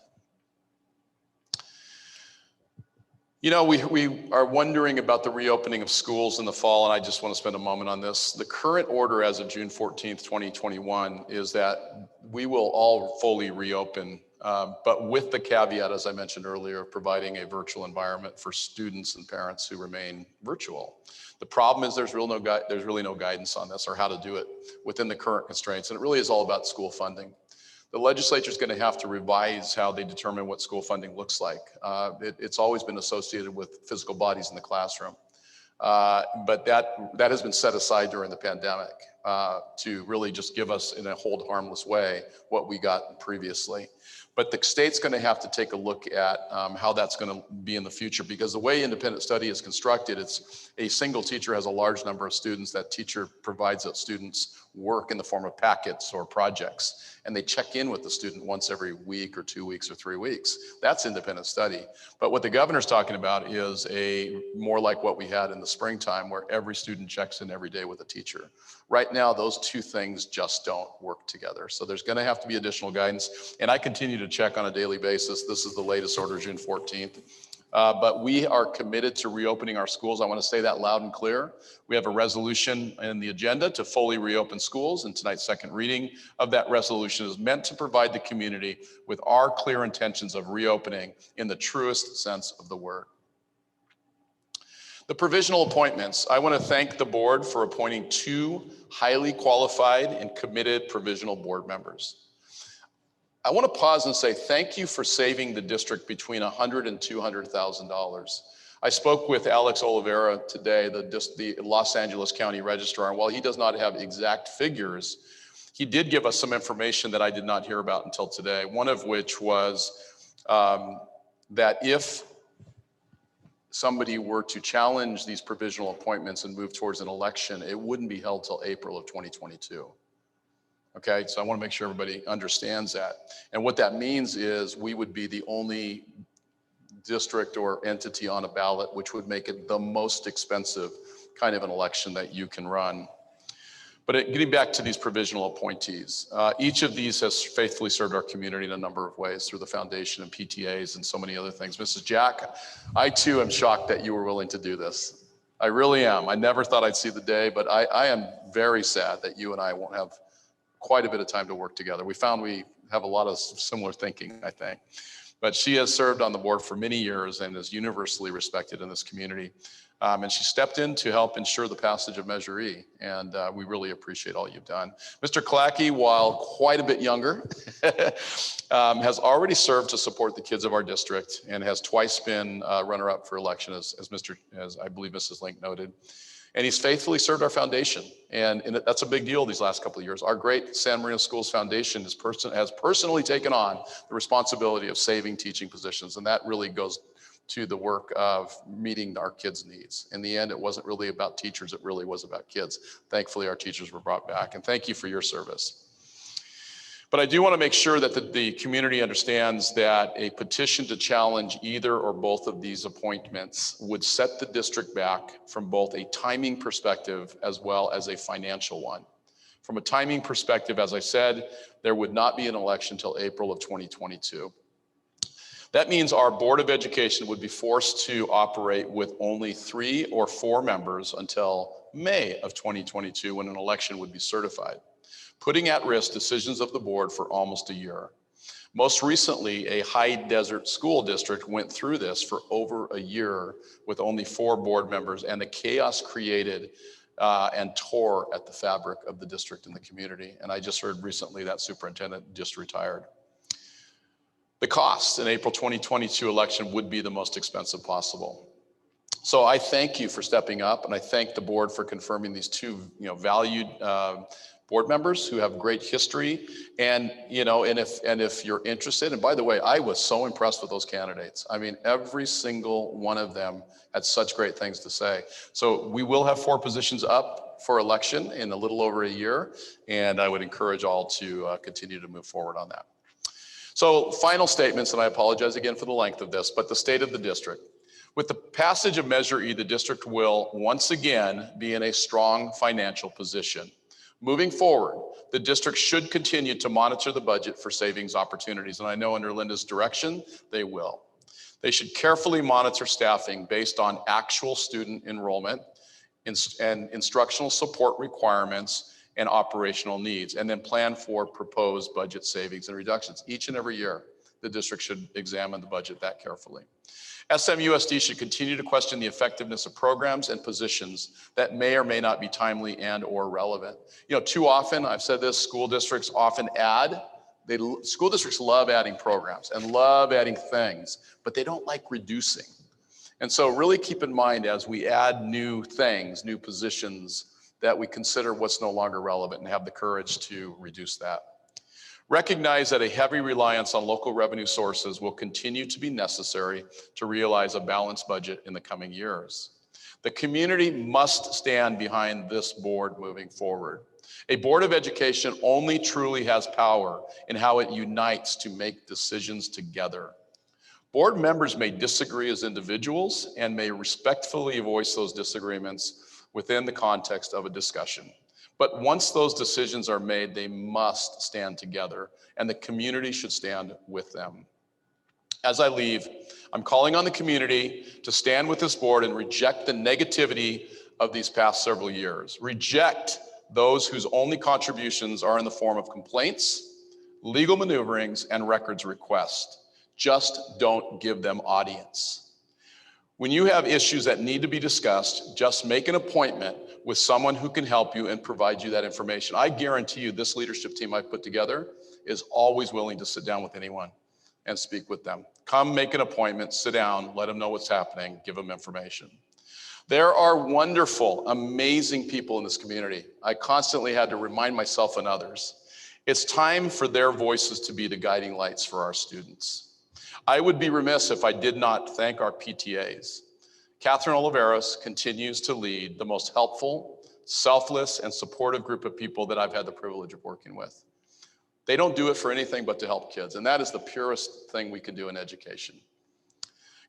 You know, we are wondering about the reopening of schools in the fall, and I just want to spend a moment on this. The current order as of June 14th, 2021 is that we will all fully reopen, but with the caveat, as I mentioned earlier, of providing a virtual environment for students and parents who remain virtual. The problem is there's really no guidance on this or how to do it within the current constraints, and it really is all about school funding. The legislature is going to have to revise how they determine what school funding looks like. It's always been associated with physical bodies in the classroom. But that has been set aside during the pandemic to really just give us in a hold harmless way what we got previously. But the state's going to have to take a look at how that's going to be in the future, because the way independent study is constructed, it's a single teacher has a large number of students. That teacher provides those students work in the form of packets or projects, and they check in with the student once every week or 2 weeks or 3 weeks. That's independent study. But what the governor's talking about is more like what we had in the springtime, where every student checks in every day with a teacher. Right now, those two things just don't work together. So there's going to have to be additional guidance, and I continue to check on a daily basis. This is the latest order, June 14th. But we are committed to reopening our schools. I want to say that loud and clear. We have a resolution in the agenda to fully reopen schools, and tonight's second reading of that resolution is meant to provide the community with our clear intentions of reopening in the truest sense of the word. The provisional appointments. I want to thank the board for appointing 2 highly qualified and committed provisional board members. I want to pause and say thank you for saving the district between $100,000 and $200,000. I spoke with Alex Oliveira today, the Los Angeles County Registrar, and while he does not have exact figures, he did give us some information that I did not hear about until today. One of which was that if somebody were to challenge these provisional appointments and move towards an election, it wouldn't be held till April of 2022. Okay, so I want to make sure everybody understands that. And what that means is we would be the only district or entity on a ballot, which would make it the most expensive kind of an election that you can run. But getting back to these provisional appointees, each of these has faithfully served our community in a number of ways through the foundation and PTAs and so many other things. Mrs. Jack, I too am shocked that you were willing to do this. I really am. I never thought I'd see the day, but I am very sad that you and I won't have quite a bit of time to work together. We found we have a lot of similar thinking, I think. But she has served on the board for many years and is universally respected in this community. And she stepped in to help ensure the passage of Measure E. And we really appreciate all you've done. Mr. Klacky, while quite a bit younger, has already served to support the kids of our district and has twice been runner-up for election, as I believe Mrs. Link noted. And he's faithfully served our foundation. And that's a big deal these last couple of years. Our great San Marino Schools Foundation has personally taken on the responsibility of saving teaching positions. And that really goes to the work of meeting our kids' needs. In the end, it wasn't really about teachers, it really was about kids. Thankfully, our teachers were brought back. And thank you for your service. But I do want to make sure that the community understands that a petition to challenge either or both of these appointments would set the district back from both a timing perspective as well as a financial one. From a timing perspective, as I said, there would not be an election until April of 2022. That means our Board of Education would be forced to operate with only 3 or 4 members until May of 2022, when an election would be certified, putting at risk decisions of the board for almost a year. Most recently, a high desert school district went through this for over a year with only 4 board members, and the chaos created and tore at the fabric of the district and the community. And I just heard recently that superintendent just retired. The cost in April 2022 election would be the most expensive possible. So I thank you for stepping up, and I thank the board for confirming these 2 valued board members who have great history. And if you're interested, and by the way, I was so impressed with those candidates. I mean, every single one of them had such great things to say. So we will have 4 positions up for election in a little over a year, and I would encourage all to continue to move forward on that. So final statements, and I apologize again for the length of this, but the state of the district. With the passage of Measure E, the district will once again be in a strong financial position. Moving forward, the district should continue to monitor the budget for savings opportunities, and I know under Linda's direction, they will. They should carefully monitor staffing based on actual student enrollment and instructional support requirements and operational needs, and then plan for proposed budget savings and reductions. Each and every year, the district should examine the budget that carefully. SMUSD should continue to question the effectiveness of programs and positions that may or may not be timely and or relevant. You know, too often, I've said this, school districts often add, school districts love adding programs and love adding things, but they don't like reducing. And so really keep in mind as we add new things, new positions, that we consider what's no longer relevant and have the courage to reduce that. Recognize that a heavy reliance on local revenue sources will continue to be necessary to realize a balanced budget in the coming years. The community must stand behind this board moving forward. A board of education only truly has power in how it unites to make decisions together. Board members may disagree as individuals and may respectfully voice those disagreements within the context of a discussion. But once those decisions are made, they must stand together, and the community should stand with them. As I leave, I'm calling on the community to stand with this board and reject the negativity of these past several years. Reject those whose only contributions are in the form of complaints, legal maneuverings, and records requests. Just don't give them audience. When you have issues that need to be discussed, just make an appointment with someone who can help you and provide you that information. I guarantee you this leadership team I've put together is always willing to sit down with anyone and speak with them. Come make an appointment, sit down, let them know what's happening, give them information. There are wonderful, amazing people in this community. I constantly had to remind myself and others. It's time for their voices to be the guiding lights for our students. I would be remiss if I did not thank our PTAs. Catherine Oliveros continues to lead the most helpful, selfless, and supportive group of people that I've had the privilege of working with. They don't do it for anything but to help kids, and that is the purest thing we can do in education.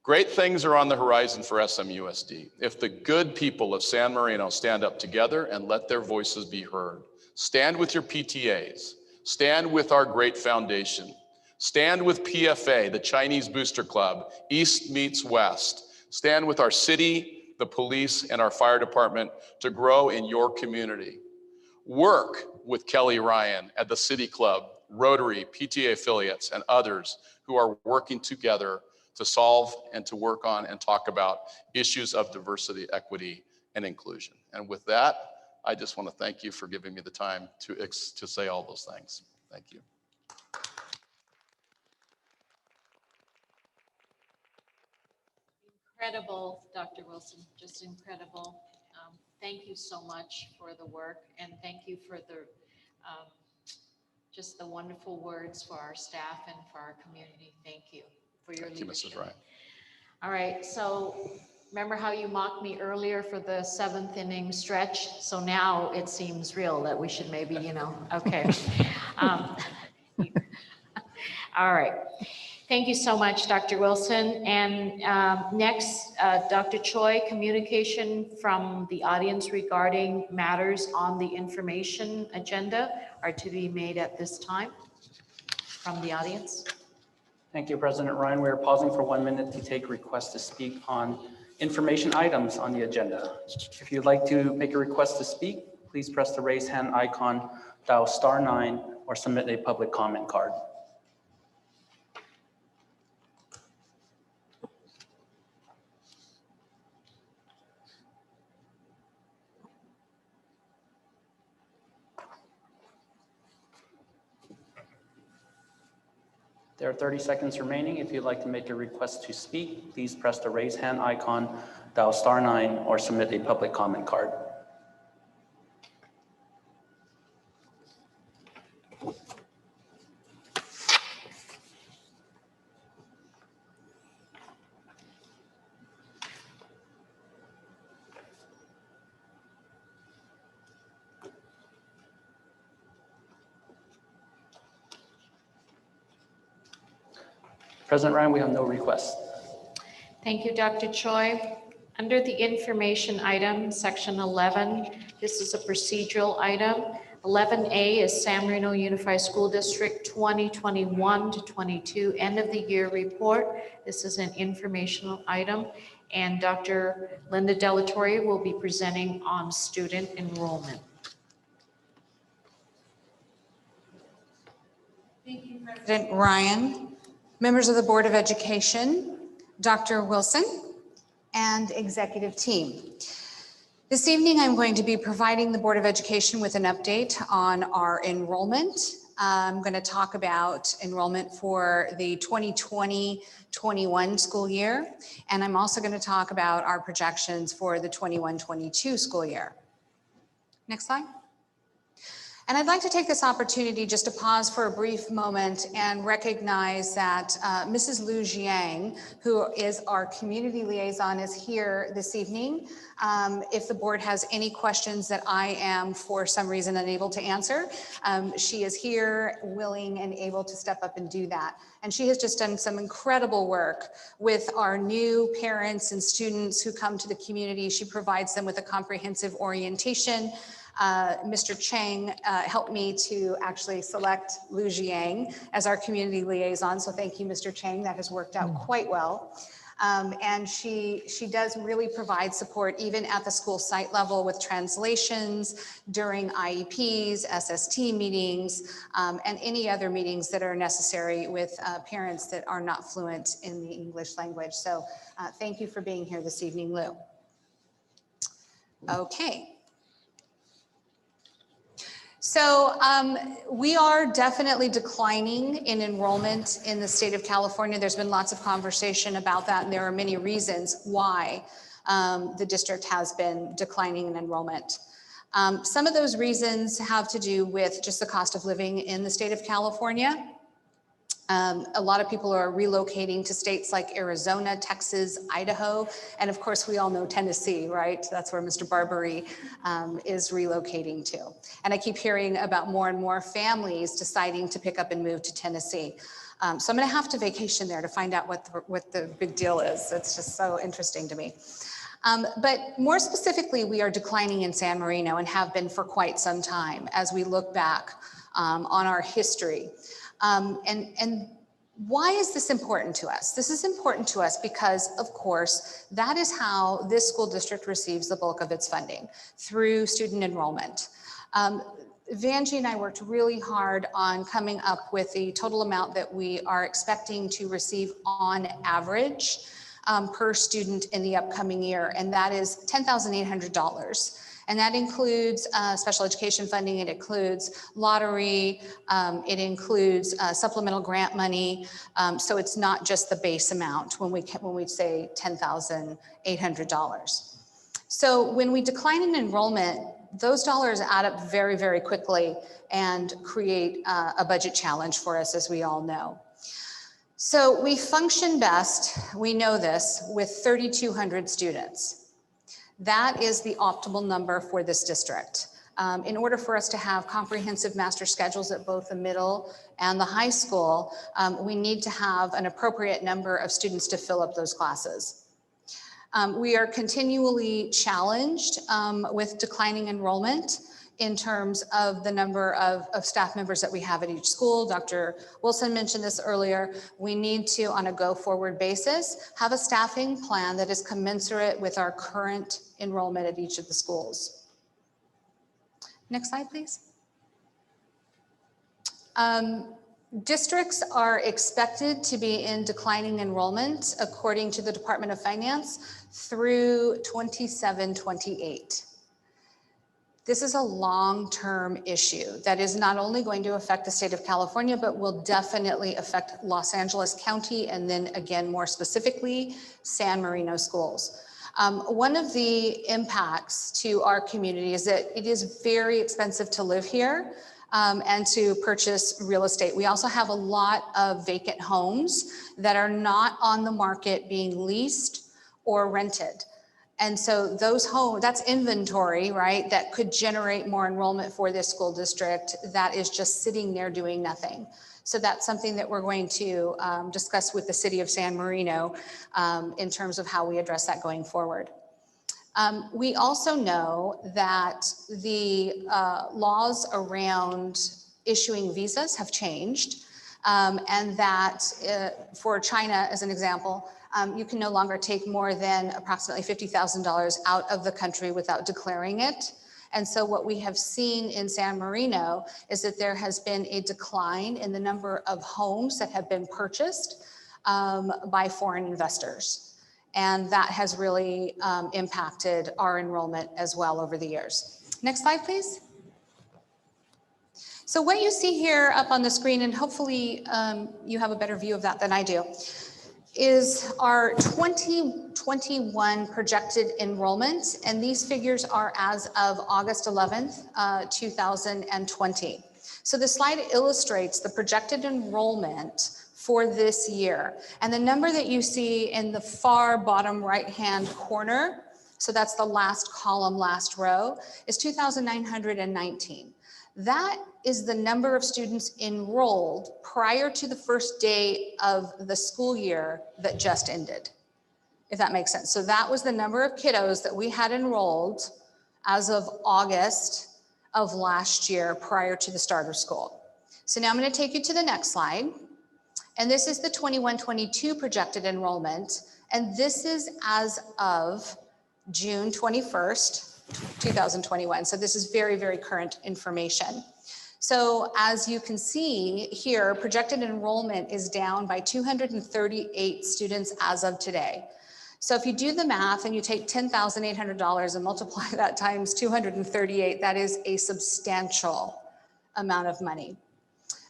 Great things are on the horizon for SMUSD. If the good people of San Marino stand up together and let their voices be heard, stand with your PTAs, stand with our great foundation, stand with PFA, the Chinese Booster Club, East Meets West. Stand with our city, the police, and our fire department to grow in your community. Work with Kelly Ryan at the City Club, Rotary, PTA affiliates, and others who are working together to solve and to work on and talk about issues of diversity, equity, and inclusion. And with that, I just want to thank you for giving me the time to say all those things. Thank you. Incredible, Dr. Wilson, just incredible. Thank you so much for the work, and thank you for the just the wonderful words for our staff and for our community. Thank you for your leadership. Thank you, Mrs. Ryan. All right, so remember how you mocked me earlier for the 7th inning stretch? So now it seems real that we should maybe, okay. All right. Thank you so much, Dr. Wilson. And next, Dr. Choi, communication from the audience regarding matters on the information agenda are to be made at this time from the audience. Thank you, President Ryan. We are pausing for 1 minute to take requests to speak on information items on the agenda. If you'd like to make a request to speak, please press the raise hand icon, dial *9, or submit a public comment card. There are 30 seconds remaining. If you'd like to make a request to speak, please press the raise hand icon, dial *9, or submit a public comment card. President Ryan, we have no requests. Thank you, Dr. Choi. Under the information item, section 11, this is a procedural item. 11A is San Marino Unified School District 2021 to 22 end of the year report. This is an informational item, and Dr. Linda Delatorre will be presenting on student enrollment. Thank you, President Ryan, members of the Board of Education, Dr. Wilson, and executive team. This evening, I'm going to be providing the Board of Education with an update on our enrollment. I'm going to talk about enrollment for the 2020-21 school year, and I'm also going to talk about our projections for the 21-22 school year. Next slide. And I'd like to take this opportunity just to pause for a brief moment and recognize that Mrs. Lu Jiang, who is our community liaison, is here this evening. If the board has any questions that I am for some reason unable to answer, she is here, willing and able to step up and do that. And she has just done some incredible work with our new parents and students who come to the community. She provides them with a comprehensive orientation. Mr. Chang helped me to actually select Lu Jiang as our community liaison. So thank you, Mr. Chang. That has worked out quite well. And she does really provide support even at the school site level with translations during IEPs, SST meetings, and any other meetings that are necessary with parents that are not fluent in the English language. So thank you for being here this evening, Lou. Okay. So we are definitely declining in enrollment in the state of California. There's been lots of conversation about that, and there are many reasons why the district has been declining in enrollment. Some of those reasons have to do with just the cost of living in the state of California. A lot of people are relocating to states like Arizona, Texas, Idaho, and of course we all know Tennessee, right? That's where Mr. Barbary is relocating to. And I keep hearing about more and more families deciding to pick up and move to Tennessee. So I'm gonna have to vacation there to find out what the big deal is. It's just so interesting to me. But more specifically, we are declining in San Marino and have been for quite some time as we look back on our history. And why is this important to us? This is important to us because, of course, that is how this school district receives the bulk of its funding, through student enrollment. Vanjie and I worked really hard on coming up with the total amount that we are expecting to receive on average per student in the upcoming year, and that is $10,800. And that includes special education funding, it includes lottery, it includes supplemental grant money. So it's not just the base amount when we say $10,800. So when we decline in enrollment, those dollars add up very, very quickly and create a budget challenge for us, as we all know. So we function best, we know this, with 3,200 students. That is the optimal number for this district. In order for us to have comprehensive master schedules at both the middle and the high school, we need to have an appropriate number of students to fill up those classes. We are continually challenged with declining enrollment in terms of the number of staff members that we have at each school. Dr. Wilson mentioned this earlier. We need to, on a go-forward basis, have a staffing plan that is commensurate with our current enrollment at each of the schools. Next slide, please. Districts are expected to be in declining enrollment, according to the Department of Finance, through 27-28. This is a long-term issue that is not only going to affect the state of California, but will definitely affect Los Angeles County, and then again, more specifically, San Marino schools. One of the impacts to our community is that it is very expensive to live here and to purchase real estate. We also have a lot of vacant homes that are not on the market being leased or rented. And so those homes, that's inventory, right, that could generate more enrollment for this school district that is just sitting there doing nothing. So that's something that we're going to discuss with the city of San Marino in terms of how we address that going forward. We also know that the laws around issuing visas have changed, and that for China, as an example, you can no longer take more than approximately $50,000 out of the country without declaring it. And so what we have seen in San Marino is that there has been a decline in the number of homes that have been purchased by foreign investors. And that has really impacted our enrollment as well over the years. Next slide, please. So what you see here up on the screen, and hopefully you have a better view of that than I do, is our 2021 projected enrollment. And these figures are as of August 11th, 2020. So the slide illustrates the projected enrollment for this year. And the number that you see in the far bottom right-hand corner, so that's the last column, last row, is 2,919. That is the number of students enrolled prior to the first day of the school year that just ended, if that makes sense. So that was the number of kiddos that we had enrolled as of August of last year prior to the start of school. So now I'm going to take you to the next slide. And this is the 21-22 projected enrollment. And this is as of June 21st, 2021. So this is very, very current information. So as you can see here, projected enrollment is down by 238 students as of today. So if you do the math and you take $10,800 and multiply that times 238, that is a substantial amount of money.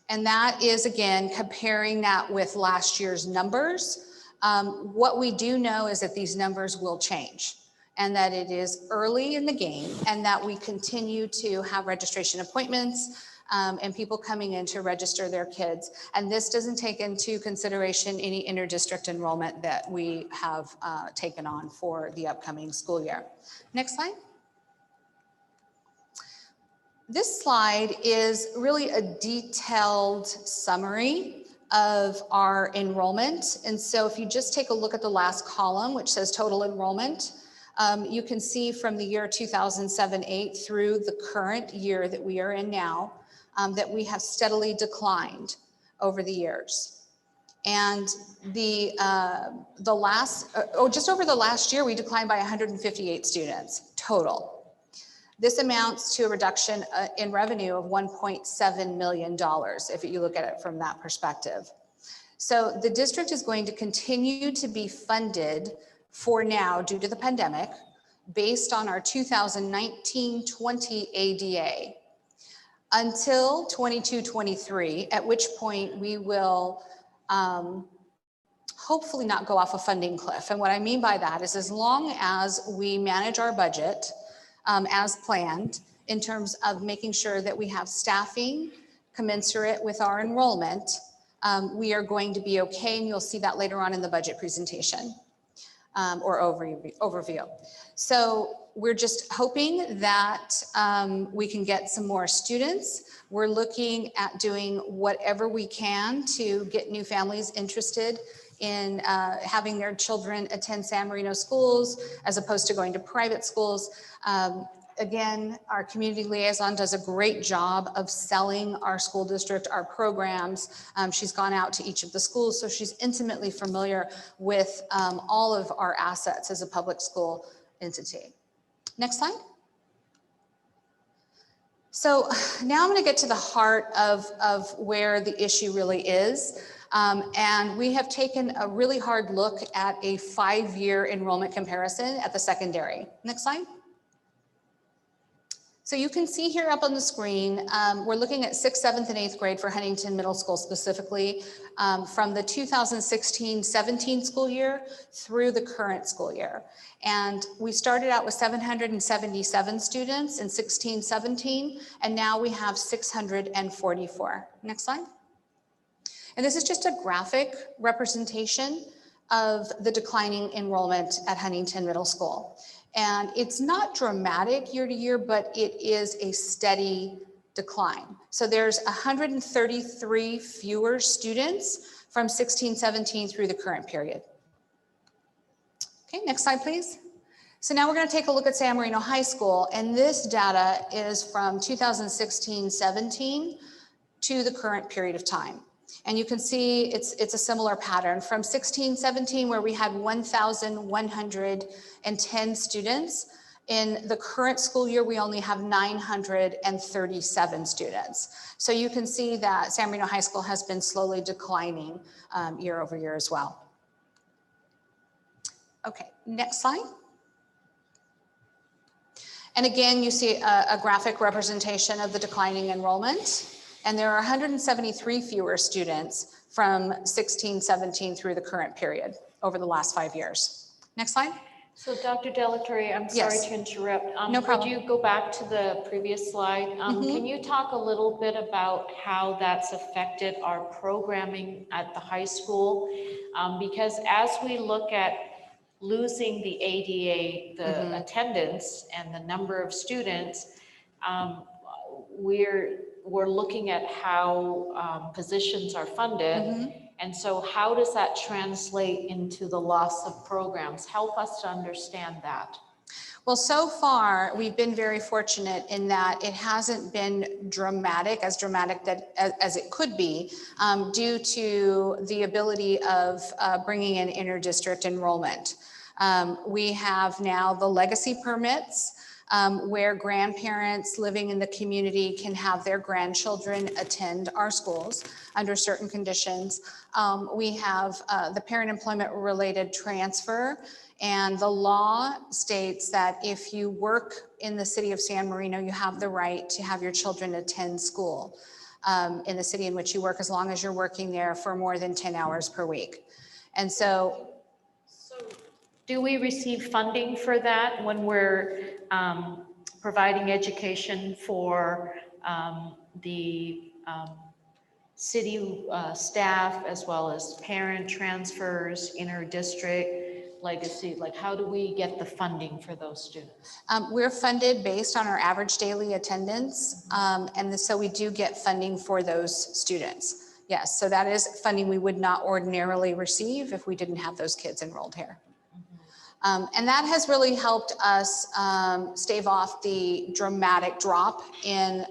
And that is, again, comparing that with last year's numbers. What we do know is that these numbers will change, and that it is early in the game, and that we continue to have registration appointments and people coming in to register their kids. And this doesn't take into consideration any interdistrict enrollment that we have taken on for the upcoming school year. Next slide. This slide is really a detailed summary of our enrollment. And so if you just take a look at the last column, which says total enrollment, you can see from the year 2007-8 through the current year that we are in now, that we have steadily declined over the years. And just over the last year, we declined by 158 students total. This amounts to a reduction in revenue of $1.7 million, if you look at it from that perspective. So the district is going to continue to be funded for now due to the pandemic based on our 2019-20 ADA until 22-23, at which point we will hopefully not go off a funding cliff. And what I mean by that is as long as we manage our budget as planned in terms of making sure that we have staffing commensurate with our enrollment, we are going to be okay, and you'll see that later on in the budget presentation or overview. So we're just hoping that we can get some more students. We're looking at doing whatever we can to get new families interested in having their children attend San Marino schools as opposed to going to private schools. Again, our community liaison does a great job of selling our school district, our programs. She's gone out to each of the schools, so she's intimately familiar with all of our assets as a public school entity. Next slide. So now I'm going to get to the heart of where the issue really is. And we have taken a really hard look at a 5-year enrollment comparison at the secondary. Next slide. So you can see here up on the screen, we're looking at 6th, 7th, and 8th grade for Huntington Middle School specifically, from the 2016-17 school year through the current school year. And we started out with 777 students in 16-17, and now we have 644. Next slide. And this is just a graphic representation of the declining enrollment at Huntington Middle School. And it's not dramatic year to year, but it is a steady decline. So there's 133 fewer students from 16-17 through the current period. Okay, next slide, please. So now we're going to take a look at San Marino High School, and this data is from 2016-17 to the current period of time. And you can see it's a similar pattern from 16-17, where we had 1,110 students. In the current school year, we only have 937 students. So you can see that San Marino High School has been slowly declining year over year as well. Okay, next slide. And again, you see a graphic representation of the declining enrollment. And there are 173 fewer students from 16-17 through the current period over the last 5 years. Next slide. So Dr. Delatorre, I'm sorry Yes. to interrupt. No problem. Could you go back to the previous slide? Can you talk a little bit about how that's affected our programming at the high school? Because as we look at losing the ADA, the attendance and the number of students, we're looking at how positions are funded. And so how does that translate into the loss of programs? Help us to understand that. Well, so far, we've been very fortunate in that it hasn't been dramatic as it could be, due to the ability of bringing in inter-district enrollment. We have now the legacy permits, where grandparents living in the community can have their grandchildren attend our schools under certain conditions. We have the parent employment related transfer, and the law states that if you work in the city of San Marino, you have the right to have your children attend school in the city in which you work, as long as you're working there for more than 10 hours per week. And so do we receive funding for that when we're providing education for the city staff, as well as parent transfers, inter-district, legacy? Like, how do we get the funding for those students? We're funded based on our average daily attendance, and so we do get funding for those students. Yes, so that is funding we would not ordinarily receive if we didn't have those kids enrolled here. And that has really helped us stave off the dramatic drop in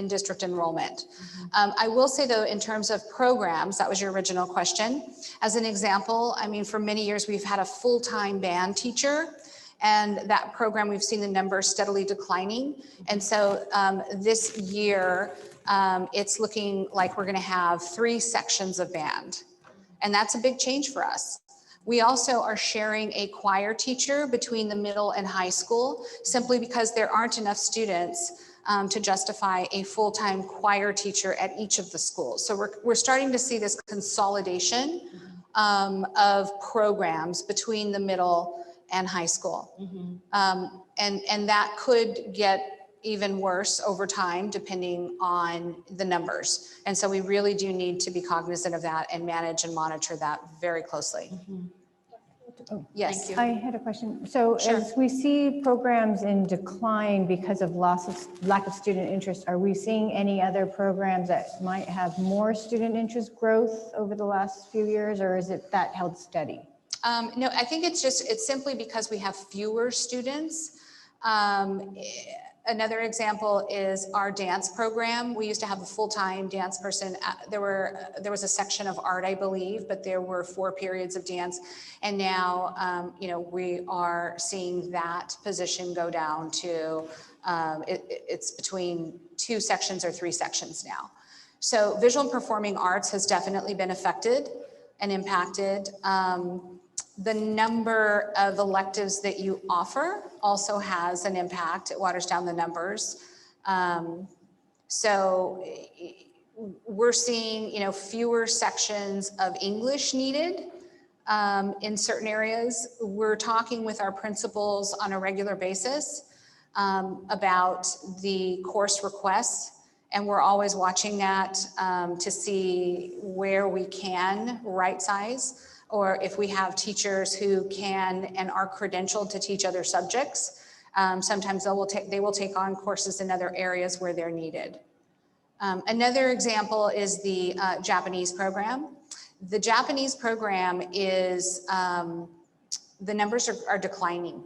district enrollment. I will say though, in terms of programs, that was your original question. As an example, I mean, for many years, we've had a full-time band teacher, and that program, we've seen the numbers steadily declining. And so this year, it's looking like we're gonna have 3 sections of band. And that's a big change for us. We also are sharing a choir teacher between the middle and high school, simply because there aren't enough students to justify a full-time choir teacher at each of the schools. So we're starting to see this consolidation of programs between the middle and high school. And that could get even worse over time, depending on the numbers. And so we really do need to be cognizant of that and manage and monitor that very closely. Oh, Yes. Thank you. I had a question. So Sure. as we see programs in decline because of lack of student interest, are we seeing any other programs that might have more student interest growth over the last few years, or is it that held steady? No, I think it's simply because we have fewer students. Another example is our dance program. We used to have a full-time dance person. There was a section of art, I believe, but there were 4 periods of dance. And now, we are seeing that position go down to, it's between 2 sections or 3 sections now. So visual and performing arts has definitely been affected and impacted. The number of electives that you offer also has an impact. It waters down the numbers. So we're seeing, fewer sections of English needed in certain areas. We're talking with our principals on a regular basis about the course requests, and we're always watching that to see where we can right size, or if we have teachers who can and are credentialed to teach other subjects. Sometimes they will take on courses in other areas where they're needed. Another example is the Japanese program. The Japanese program is the numbers are declining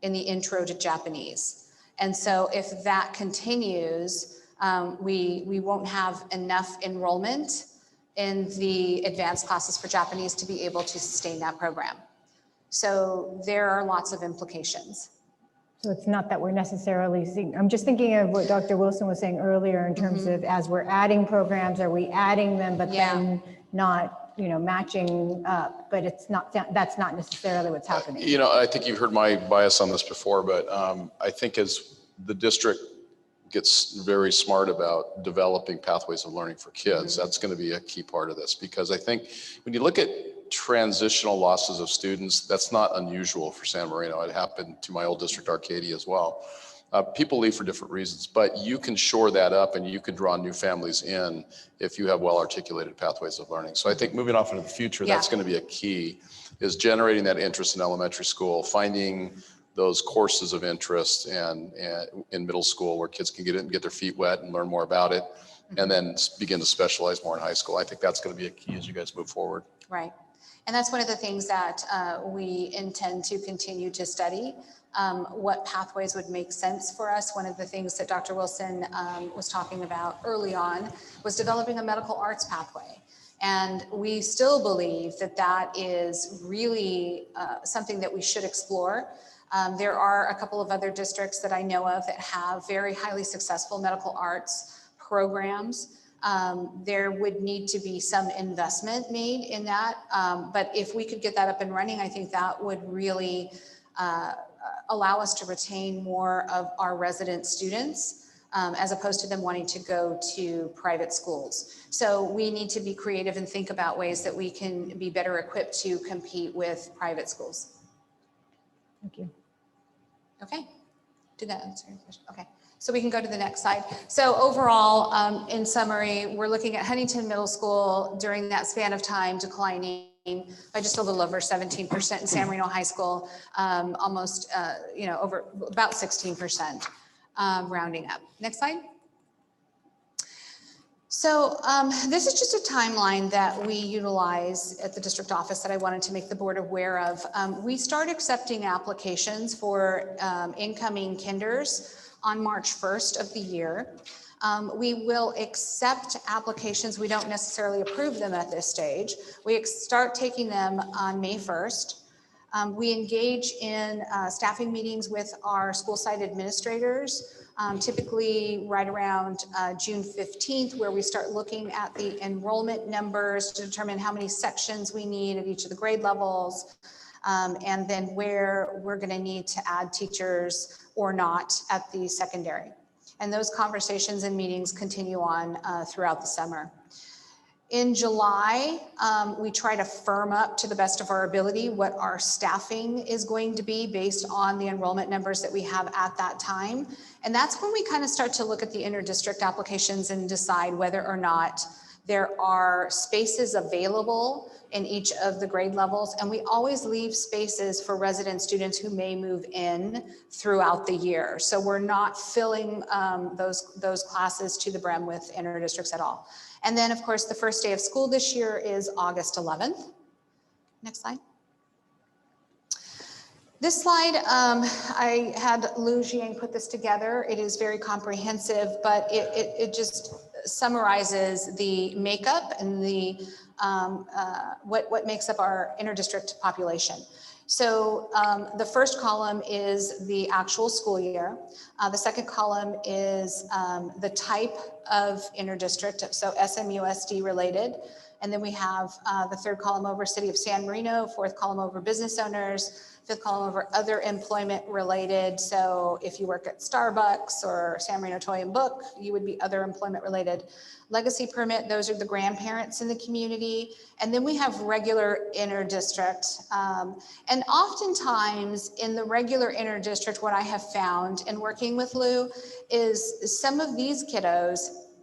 in the intro to Japanese. And so if that continues, we won't have enough enrollment in the advanced classes for Japanese to be able to sustain that program. So there are lots of implications. So it's not that we're necessarily seeing, I'm just thinking of what Dr. Wilson was saying earlier in terms of as we're adding programs, are we adding them, but then not, you know, matching up, but it's not, that's not necessarily what's happening. You know, I think you've heard my bias on this before, but I think as the district gets very smart about developing pathways of learning for kids, that's going to be a key part of this, because I think when you look at transitional losses of students, that's not unusual for San Marino. It happened to my old district, Arcadia, as well. People leave for different reasons, but you can shore that up and you can draw new families in if you have well-articulated pathways of learning. So I think moving off into the future, that's going to be a key, is generating that interest in elementary school, finding those courses of interest and in middle school where kids can get in and get their feet wet and learn more about it, and then begin to specialize more in high school. I think that's going to be a key as you guys move forward. Right. And that's one of the things that we intend to continue to study, what pathways would make sense for us. One of the things that Dr. Wilson was talking about early on was developing a medical arts pathway. And we still believe that that is really something that we should explore. There are a couple of other districts that I know of that have very highly successful medical arts programs. There would need to be some investment made in that. But if we could get that up and running, I think that would really allow us to retain more of our resident students, as opposed to them wanting to go to private schools. So we need to be creative and think about ways that we can be better equipped to compete with private schools. Thank you. Okay, did that answer your question? Okay. So we can go to the next slide. So overall, in summary, we're looking at Huntington Middle School during that span of time declining by just a little over 17%, in San Marino High School, almost, over about 16%, rounding up. Next slide. So this is just a timeline that we utilize at the district office that I wanted to make the board aware of. We start accepting applications for incoming kinders on March 1st of the year. We will accept applications. We don't necessarily approve them at this stage. We start taking them on May 1st. We engage in staffing meetings with our school site administrators, typically right around June 15th, where we start looking at the enrollment numbers to determine how many sections we need at each of the grade levels, and then where we're going to need to add teachers or not at the secondary. And those conversations and meetings continue on throughout the summer. In July, we try to firm up to the best of our ability what our staffing is going to be based on the enrollment numbers that we have at that time. And that's when we kind of start to look at the inter-district applications and decide whether or not there are spaces available in each of the grade levels. And we always leave spaces for resident students who may move in throughout the year. So we're not filling those classes to the brim with inter-districts at all. And then, of course, the first day of school this year is August 11th. Next slide. This slide, I had Lou Jiang put this together. It is very comprehensive, but it just summarizes the makeup and the what makes up our inter-district population. So the first column is the actual school year. The second column is the type of inter-district, so SMUSD related. And then we have the third column over City of San Marino, fourth column over business owners, fifth column over other employment related. So if you work at Starbucks or San Marino Toy and Book, you would be other employment related. Legacy permit, those are the grandparents in the community. And then we have regular inter-district. And oftentimes in the regular inter-district, what I have found in working with Lou is some of these kiddos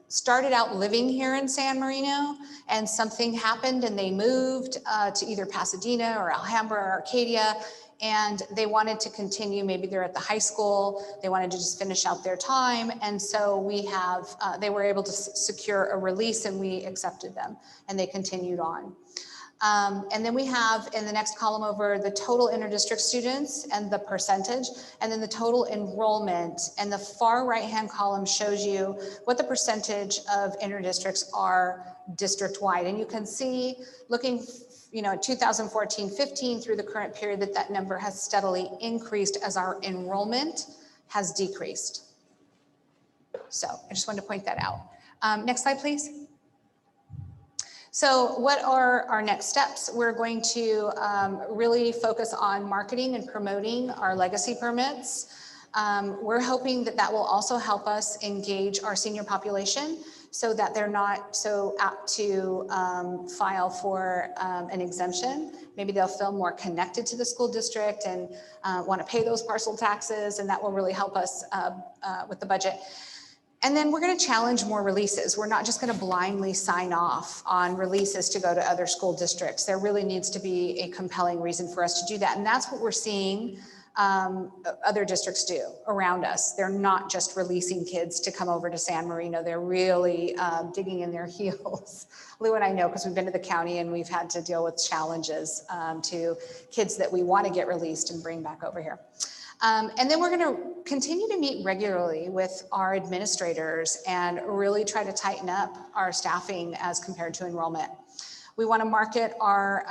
started out living here in San Marino and something happened and they moved to either Pasadena or Alhambra or Arcadia, and they wanted to continue. Maybe they're at the high school, they wanted to just finish out their time. And so we have, they were able to secure a release and we accepted them and they continued on. And then we have in the next column over the total interdistrict students and the percentage, and then the total enrollment. And the far right-hand column shows you what the percentage of interdistricts are district-wide. And you can see, looking, 2014-15 through the current period, that number has steadily increased as our enrollment has decreased. So I just wanted to point that out. Next slide, please. So what are our next steps? We're going to really focus on marketing and promoting our legacy permits. We're hoping that will also help us engage our senior population so that they're not so apt to file for an exemption. Maybe they'll feel more connected to the school district and want to pay those parcel taxes, and that will really help us with the budget. And then we're going to challenge more releases. We're not just going to blindly sign off on releases to go to other school districts. There really needs to be a compelling reason for us to do that. And that's what we're seeing other districts do around us. They're not just releasing kids to come over to San Marino. They're really digging in their heels. Lou and I know, because we've been to the county and we've had to deal with challenges to kids that we want to get released and bring back over here. And then we're going to continue to meet regularly with our administrators and really try to tighten up our staffing as compared to enrollment. We want to market our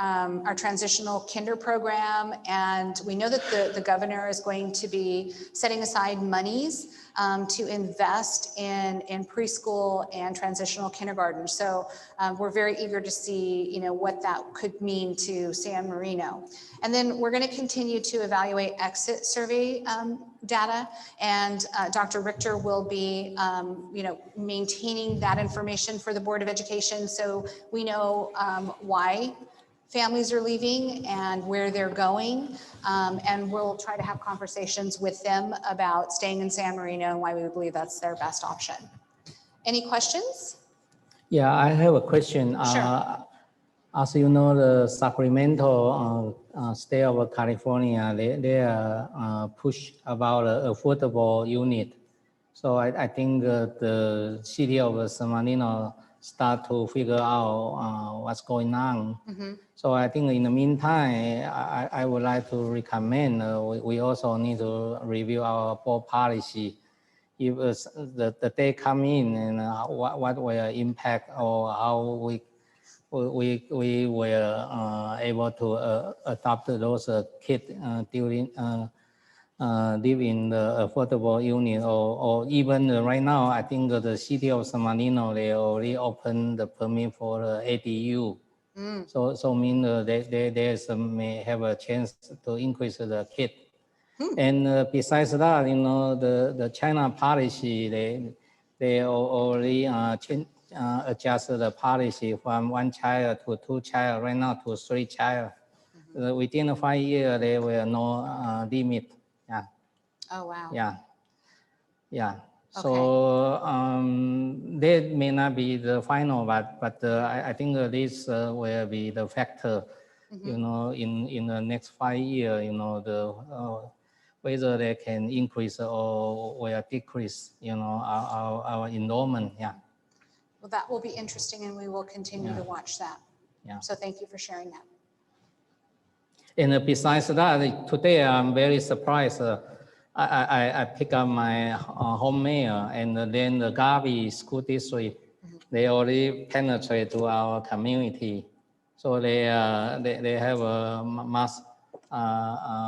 transitional kinder program, and we know that the governor is going to be setting aside monies to invest in preschool and transitional kindergarten. So we're very eager to see, what that could mean to San Marino. And then we're going to continue to evaluate exit survey data, and Dr. Richter will be, maintaining that information for the Board of Education, so we know why families are leaving and where they're going, and we'll try to have conversations with them about staying in San Marino and why we believe that's their best option. Any questions? Yeah, I have a question. Sure. As you know, the Sacramento state of California, they push about affordable unit. So I think the city of San Marino start to figure out what's going on. Mm-hmm. So I think in the meantime, I would like to recommend we also need to review our board policy. If the day come in and what will impact or how we were able to adopt those kids during live in the affordable unit, or even right now, I think the city of San Marino, they already opened the permit for the ADU. Mm. So mean they may have a chance to increase the kid. And besides that, the China policy, they already adjusted the policy from 1 child to 2 child, right now to 3 child. Mm-hmm. Within 5 years, there were no limit. Yeah. Oh, wow. Yeah. Yeah. Okay. So that may not be the final, but I think this will be the factor, Mm-hmm. in the next 5 years, whether they can increase or will decrease, our enrollment. Yeah. Well, that will be interesting, and we will continue to watch that. Yeah. So thank you for sharing that. And besides that, today I'm very surprised. I pick up my home mail, and then the Garvey School District, they already penetrate to our community. So they have a mass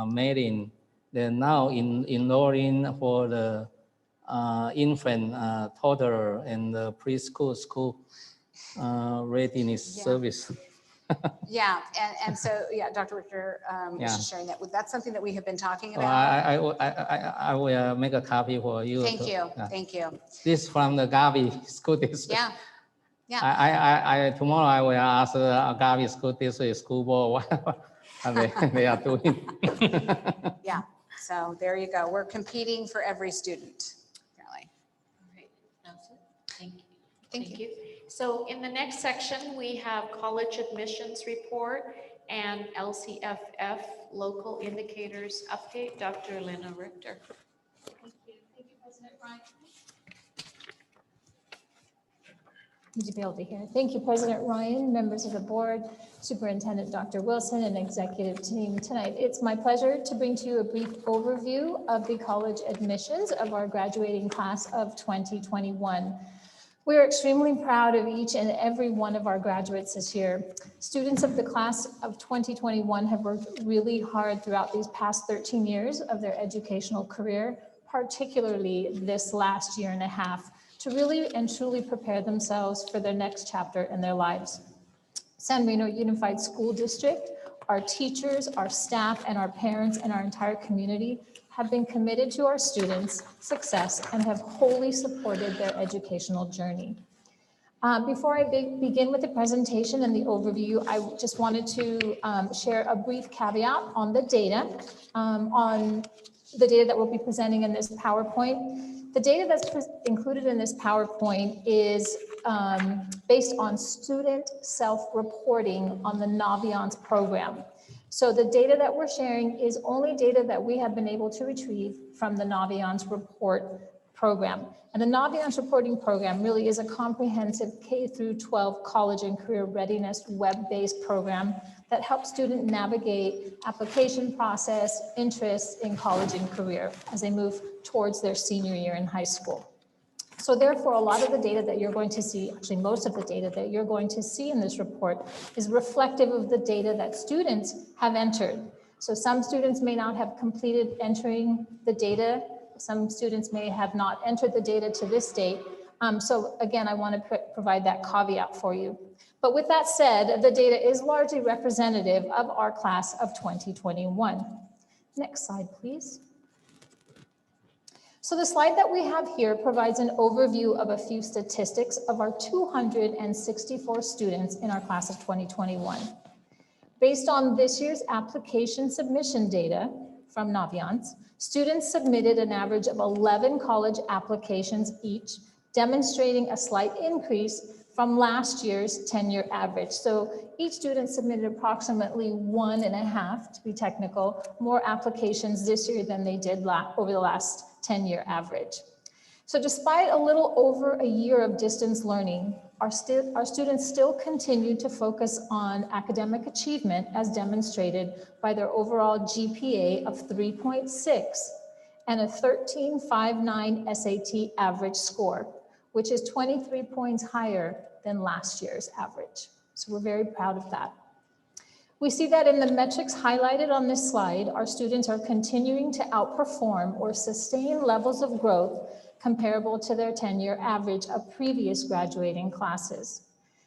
mailing. They're now enrolling for the infant, toddler, and the preschool school readiness service. Yeah, and so, Dr. Richter was just sharing that. That's something that we have been talking So about. I will make a copy for you. Thank you, thank you. This from the Garvey School District. Yeah. I tomorrow I will ask the Garvey School District School Board what they are doing. Yeah, so there you go. We're competing for every student, apparently. All right, that's it. Thank you. Thank you. So in the next section, we have college admissions report and LCFF local indicators update. Dr. Elena Richter. Thank you, President Ryan. Need to be able to hear. Thank you, President Ryan, members of the board, Superintendent Dr. Wilson, and executive team tonight. It's my pleasure to bring to you a brief overview of the college admissions of our graduating class of 2021. We are extremely proud of each and every one of our graduates this year. Students of the class of 2021 have worked really hard throughout these past 13 years of their educational career, particularly this last year and a half, to really and truly prepare themselves for their next chapter in their lives. San Marino Unified School District, our teachers, our staff, and our parents and our entire community have been committed to our students' success and have wholly supported their educational journey. Before I begin with the presentation and the overview, I just wanted to share a brief caveat on the data that we'll be presenting in this PowerPoint. The data that's included in this PowerPoint is based on student self-reporting on the Naviance program. So the data that we're sharing is only data that we have been able to retrieve from the Naviance report program. And the Naviance reporting program really is a comprehensive K through 12 college and career readiness web-based program that helps students navigate application process, interests in college and career as they move towards their senior year in high school. So therefore, a lot of the data that you're going to see, actually most of the data that you're going to see in this report is reflective of the data that students have entered. So some students may not have completed entering the data. Some students may have not entered the data to this date. So again, I want to provide that caveat for you. But with that said, the data is largely representative of our class of 2021. Next slide, please. So the slide that we have here provides an overview of a few statistics of our 264 students in our class of 2021. Based on this year's application submission data from Naviance, students submitted an average of 11 college applications each, demonstrating a slight increase from last year's 10-year average. So each student submitted approximately 1.5, to be technical, more applications this year than they did over the last 10-year average. So despite a little over a year of distance learning, our students still continue to focus on academic achievement as demonstrated by their overall GPA of 3.6 and a 13.59 SAT average score, which is 23 points higher than last year's average. So we're very proud of that. We see that in the metrics highlighted on this slide, our students are continuing to outperform or sustain levels of growth comparable to their 10-year average of previous graduating classes.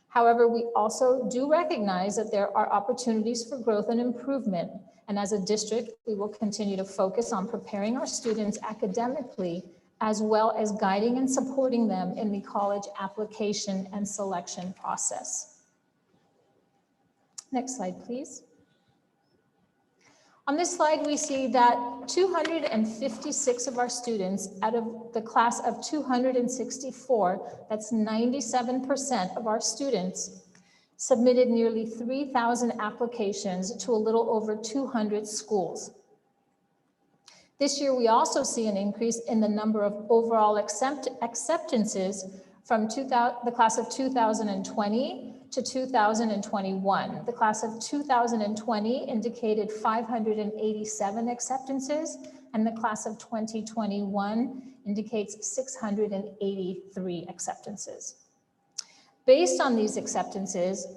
However, we also do recognize that there are opportunities for growth and improvement. And as a district, we will continue to focus on preparing our students academically, as well as guiding and supporting them in the college application and selection process. Next slide, please. On this slide, we see that 256 of our students out of the class of 264, that's 97% of our students, submitted nearly 3,000 applications to a little over 200 schools. This year, we also see an increase in the number of overall acceptances from the class of 2020 to 2021. The class of 2020 indicated 587 acceptances, and the class of 2021 indicates 683 acceptances. Based on these acceptances,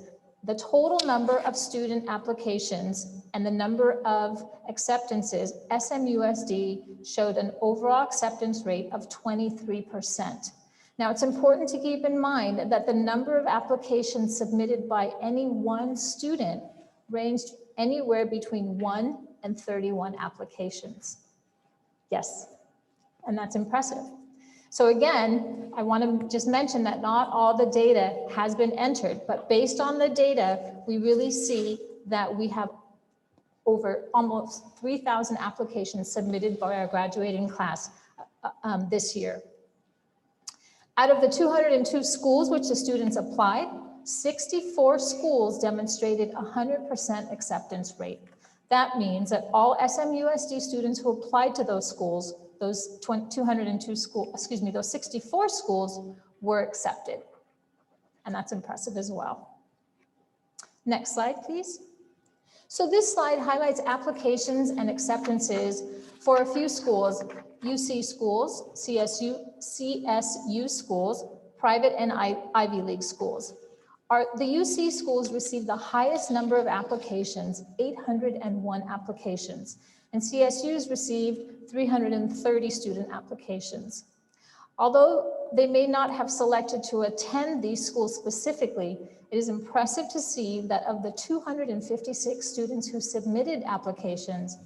the total number of student applications and the number of acceptances, SMUSD showed an overall acceptance rate of 23%. Now, it's important to keep in mind that the number of applications submitted by any one student ranged anywhere between 1 and 31 applications. Yes, and that's impressive. So again, I want to just mention that not all the data has been entered, but based on the data, we really see that we have over almost 3,000 applications submitted by our graduating class this year. Out of the 202 schools which the students applied, 64 schools demonstrated 100% acceptance rate. That means that all SMUSD students who applied to those schools, those 202 schools, those 64 schools were accepted. and that's impressive as well. Next slide, please. So this slide highlights applications and acceptances for a few schools: UC schools, CSU schools, private and Ivy League schools. The UC schools received the highest number of applications, 801 applications, and CSUs received 330 student applications. Although they may not have selected to attend these schools specifically, it is impressive to see that of the 256 students who submitted applications,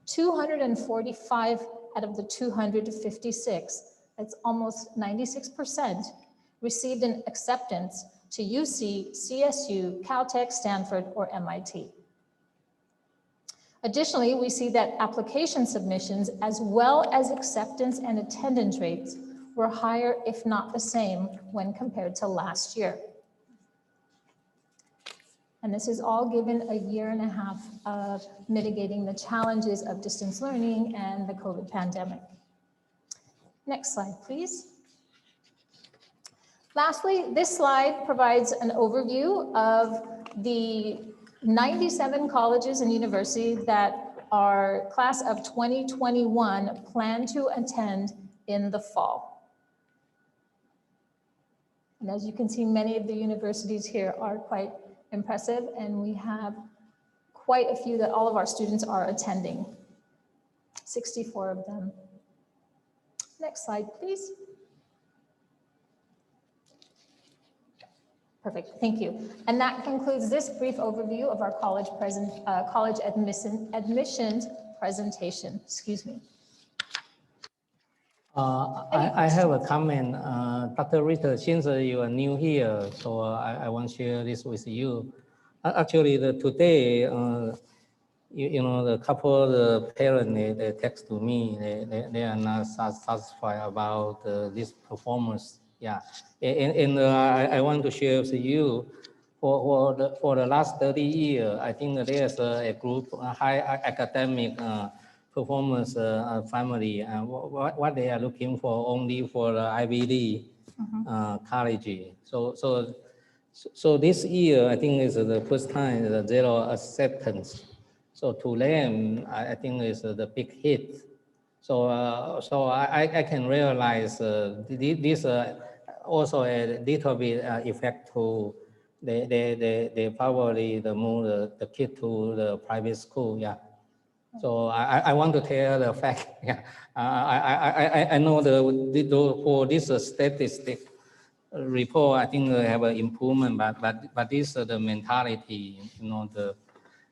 245 out of the 256, that's almost 96%, received an acceptance to UC, CSU, Caltech, Stanford, or MIT. Additionally, we see that application submissions as well as acceptance and attendance rates were higher, if not the same, when compared to last year. And this is all given a year and a half of mitigating the challenges of distance learning and the COVID pandemic. Next slide, please. Lastly, this slide provides an overview of the 97 colleges and universities that our class of 2021 plan to attend in the fall. And as you can see, many of the universities here are quite impressive, and we have quite a few that all of our students are attending, 64 of them. Next slide, please. Perfect, thank you. And that concludes this brief overview of our college admissions presentation. Excuse me. I have a comment. Dr. Ritter, since you are new here, so I want to share this with you. Actually, today, you know, the couple of the parents, they text to me, they are not satisfied about this performance. Yeah, and I want to share with you, for the last 30 years, I think there's a group, high academic performance family, what they are looking for only for the Ivy League college. So this year, I think is the first time the zero acceptance. So to them, I think is the big hit. So I can realize this also a little bit effect to they probably move the kid to the private school. Yeah. So I want to tell the fact. Yeah. I know for this statistic report, I think they have an improvement, but this the mentality, you know,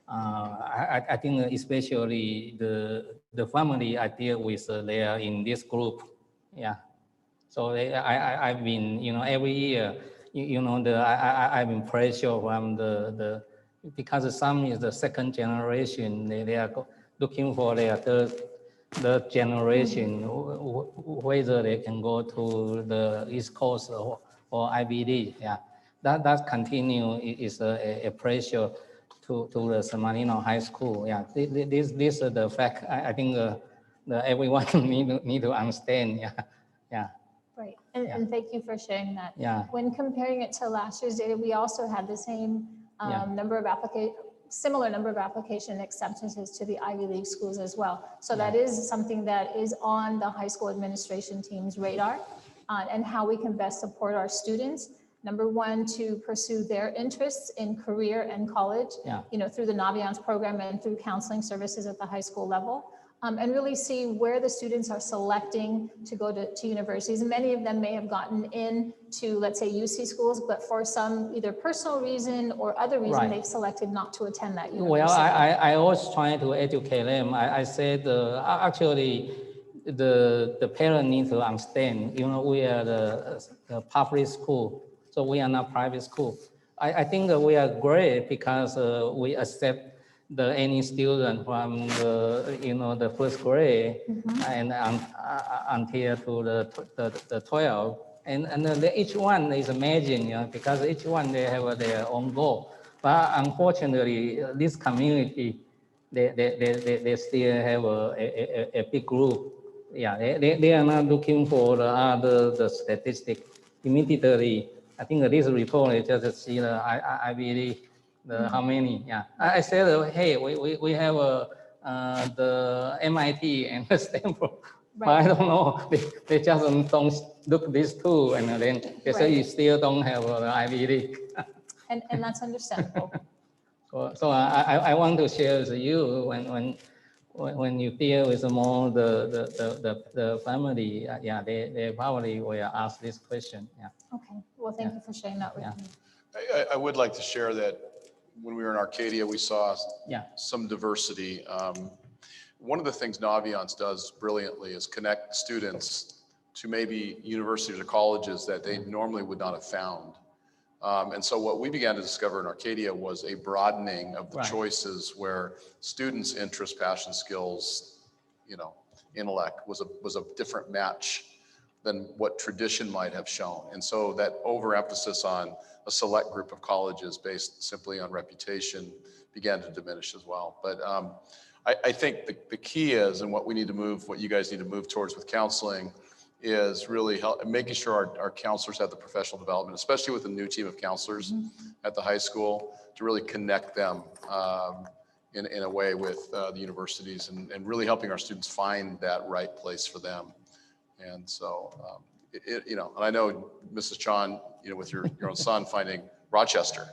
I think especially the family I deal with, they are in this group. Yeah. So I've been, you know, every year, you know, I've been pressure from because some is the second generation, they are looking for their third generation, whether they can go to the East Coast or Ivy League. Yeah, that continue is a pressure to the San Marino High School. Yeah, this is the fact. I think everyone need to understand. Yeah, yeah. Right, and thank you for sharing that. Yeah. When comparing it to last year's data, we also had the same similar number of application acceptances to the Ivy League schools as well. So that is something that is on the high school administration team's radar, and how we can best support our students. Number one, to pursue their interests in career and college, you know, through the Naviance program and through counseling services at the high school level. And really see where the students are selecting to go to universities. Many of them may have gotten in to, let's say, UC schools, but for some either personal reason or other reason, they've selected not to attend that university. Well, I always try to educate them. I said, actually, the parent needs to understand, you know, we are the public school, so we are not private school. I think that we are great because we accept any student from the first grade and until to the 12, and each one is amazing, you know, because each one they have their own goal. But unfortunately, this community they still have a big group. Yeah, they are not looking for the statistic immediately. I think this report is just see the IBD, how many, yeah. I said, hey, we have the MIT and the Stanford. But I don't know, they just don't look these two, and then they say you still don't have the IBD. And that's understandable. So I want to share with you when you deal with more the family, yeah, they probably will ask this question. Yeah. Okay, well, thank you for sharing that with me. I would like to share that when we were in Arcadia, we saw some diversity. One of the things Naviance does brilliantly is connect students to maybe universities or colleges that they normally would not have found. And so what we began to discover in Arcadia was a broadening of the choices where students' interest, passion, skills, intellect was a different match than what tradition might have shown. And so that overemphasis on a select group of colleges based simply on reputation began to diminish as well. But I think the key is, and what you guys need to move towards with counseling is really making sure our counselors have the professional development, especially with the new team of counselors at the high school, to really connect them in a way with the universities and really helping our students find that right place for them. And so, and I know Mrs. Chang, with your own son finding Rochester.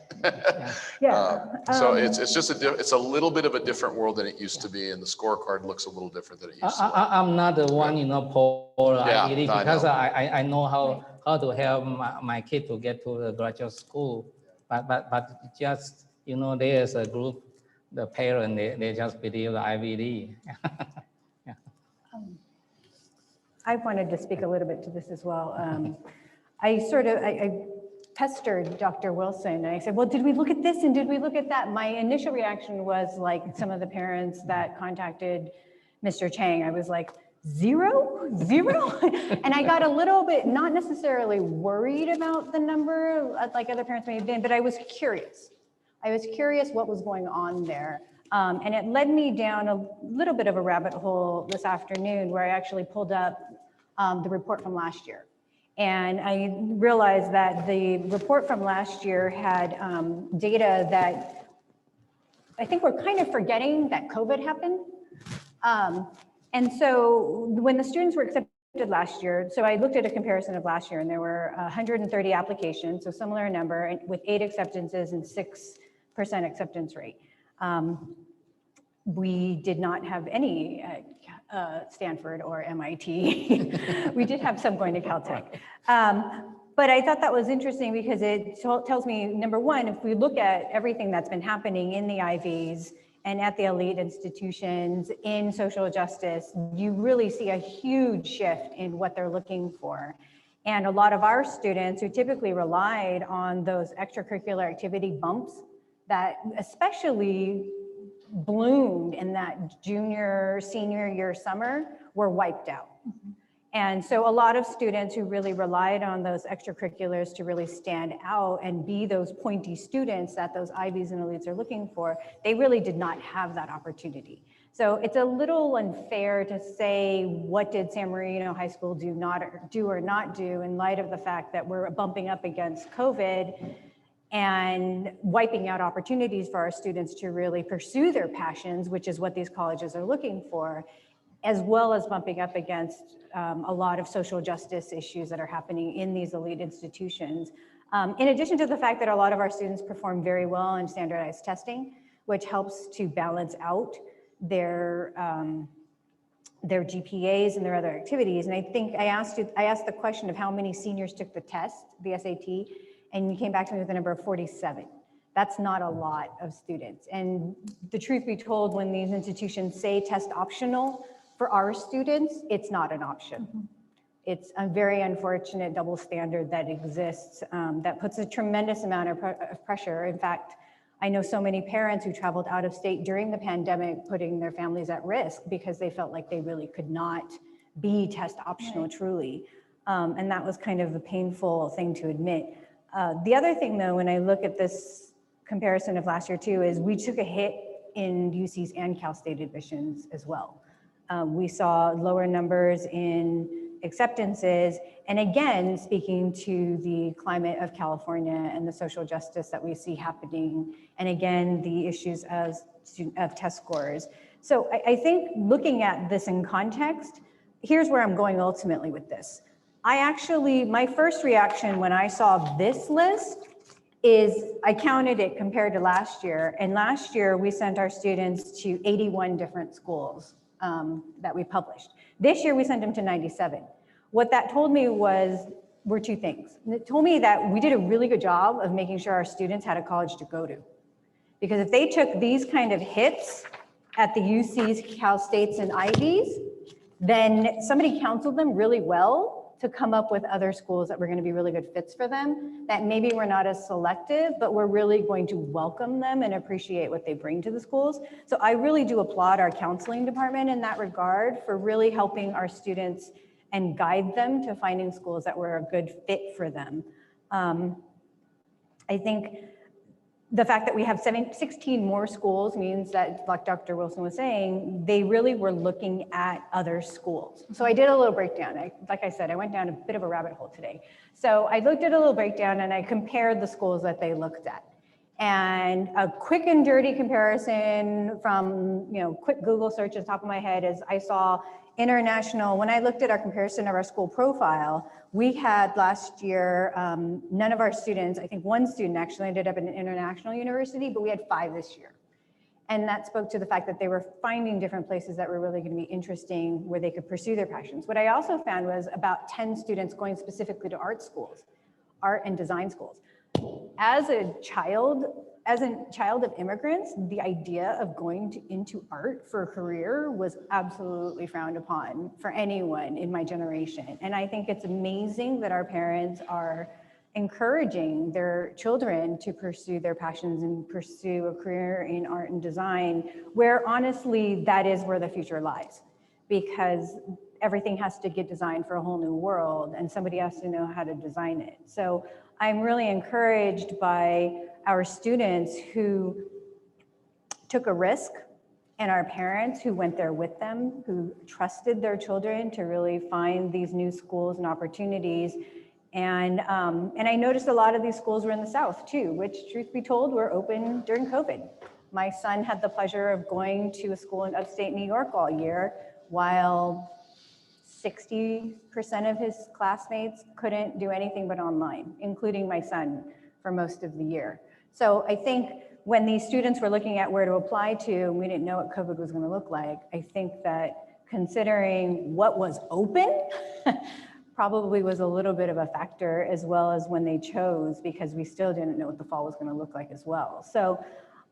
So it's just it's a little bit of a different world than it used to be, and the scorecard looks a little different than it used to. I'm not the one, poor IBD, because I know how to help my kid to get to the graduate school, but just there's a group, the parent they just believe the IBD. I wanted to speak a little bit to this as well. I pestered Dr. Wilson and I said, well, did we look at this and did we look at that? My initial reaction was like some of the parents that contacted Mr. Chang. I was like, zero? And I got a little bit, not necessarily worried about the number like other parents may have been, but I was curious. I was curious what was going on there. And it led me down a little bit of a rabbit hole this afternoon where I actually pulled up the report from last year. And I realized that the report from last year had data that I think we're kind of forgetting that COVID happened. And so when the students were accepted last year, so I looked at a comparison of last year and there were 130 applications, so similar number with 8 acceptances and 6% acceptance rate. We did not have any at Stanford or MIT. We did have some going to Caltech. But I thought that was interesting because it tells me, number one, if we look at everything that's been happening in the Ivies and at the elite institutions in social justice, you really see a huge shift in what they're looking for. And a lot of our students who typically relied on those extracurricular activity bumps that especially bloomed in that junior, senior year summer were wiped out. And so a lot of students who really relied on those extracurriculars to really stand out and be those pointy students that those Ivies and elites are looking for, they really did not have that opportunity. So it's a little unfair to say, what did San Marino High School do or not do in light of the fact that we're bumping up against COVID and wiping out opportunities for our students to really pursue their passions, which is what these colleges are looking for, as well as bumping up against a lot of social justice issues that are happening in these elite institutions. In addition to the fact that a lot of our students perform very well in standardized testing, which helps to balance out their GPAs and their other activities. And I think I asked the question of how many seniors took the test, the SAT, and you came back to me with a number of 47. That's not a lot of students. And the truth be told, when these institutions say test optional for our students, it's not an option. It's a very unfortunate double standard that exists that puts a tremendous amount of pressure. In fact, I know so many parents who traveled out of state during the pandemic, putting their families at risk because they felt like they really could not be test optional truly. And that was kind of a painful thing to admit. The other thing though, when I look at this comparison of last year too, is we took a hit in UC's and Cal State admissions as well. We saw lower numbers in acceptances, and again, speaking to the climate of California and the social justice that we see happening, and again, the issues of test scores. So I think looking at this in context, here's where I'm going ultimately with this. My first reaction when I saw this list is I counted it compared to last year. And last year we sent our students to 81 different schools that we published. This year we sent them to 97. What that told me were two things. It told me that we did a really good job of making sure our students had a college to go to. Because if they took these kind of hits at the UCs, Cal States, and Ivies, then somebody counseled them really well to come up with other schools that were going to be really good fits for them, that maybe we're not as selective, but we're really going to welcome them and appreciate what they bring to the schools. So I really do applaud our counseling department in that regard for really helping our students and guide them to finding schools that were a good fit for them. I think the fact that we have 16 more schools means that, like Dr. Wilson was saying, they really were looking at other schools. So I did a little breakdown. Like I said, I went down a bit of a rabbit hole today. So I looked at a little breakdown and I compared the schools that they looked at. And a quick and dirty comparison from, quick Google search at the top of my head is I saw international, when I looked at our comparison of our school profile, we had last year, none of our students, I think one student actually ended up at an international university, but we had 5 this year. And that spoke to the fact that they were finding different places that were really going to be interesting where they could pursue their passions. What I also found was about 10 students going specifically to art schools, art and design schools. As a child of immigrants, the idea of going into art for a career was absolutely frowned upon for anyone in my generation. And I think it's amazing that our parents are encouraging their children to pursue their passions and pursue a career in art and design, where honestly, that is where the future lies, because everything has to get designed for a whole new world and somebody has to know how to design it. So I'm really encouraged by our students who took a risk and our parents who went there with them, who trusted their children to really find these new schools and opportunities. And I noticed a lot of these schools were in the South too, which truth be told, were open during COVID. My son had the pleasure of going to a school in upstate New York all year, while 60% of his classmates couldn't do anything but online, including my son for most of the year. So I think when these students were looking at where to apply to, and we didn't know what COVID was going to look like, I think that considering what was open probably was a little bit of a factor, as well as when they chose, because we still didn't know what the fall was going to look like as well. So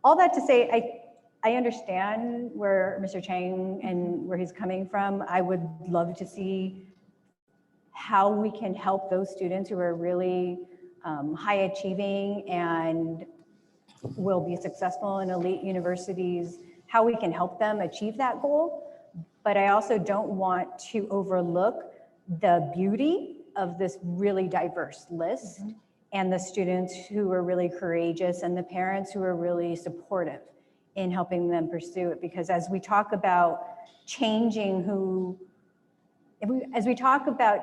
all that to say, I understand where Mr. Chang and where he's coming from. I would love to see how we can help those students who are really high achieving and will be successful in elite universities, how we can help them achieve that goal. But I also don't want to overlook the beauty of this really diverse list and the students who are really courageous and the parents who are really supportive in helping them pursue it. Because as we talk about as we talk about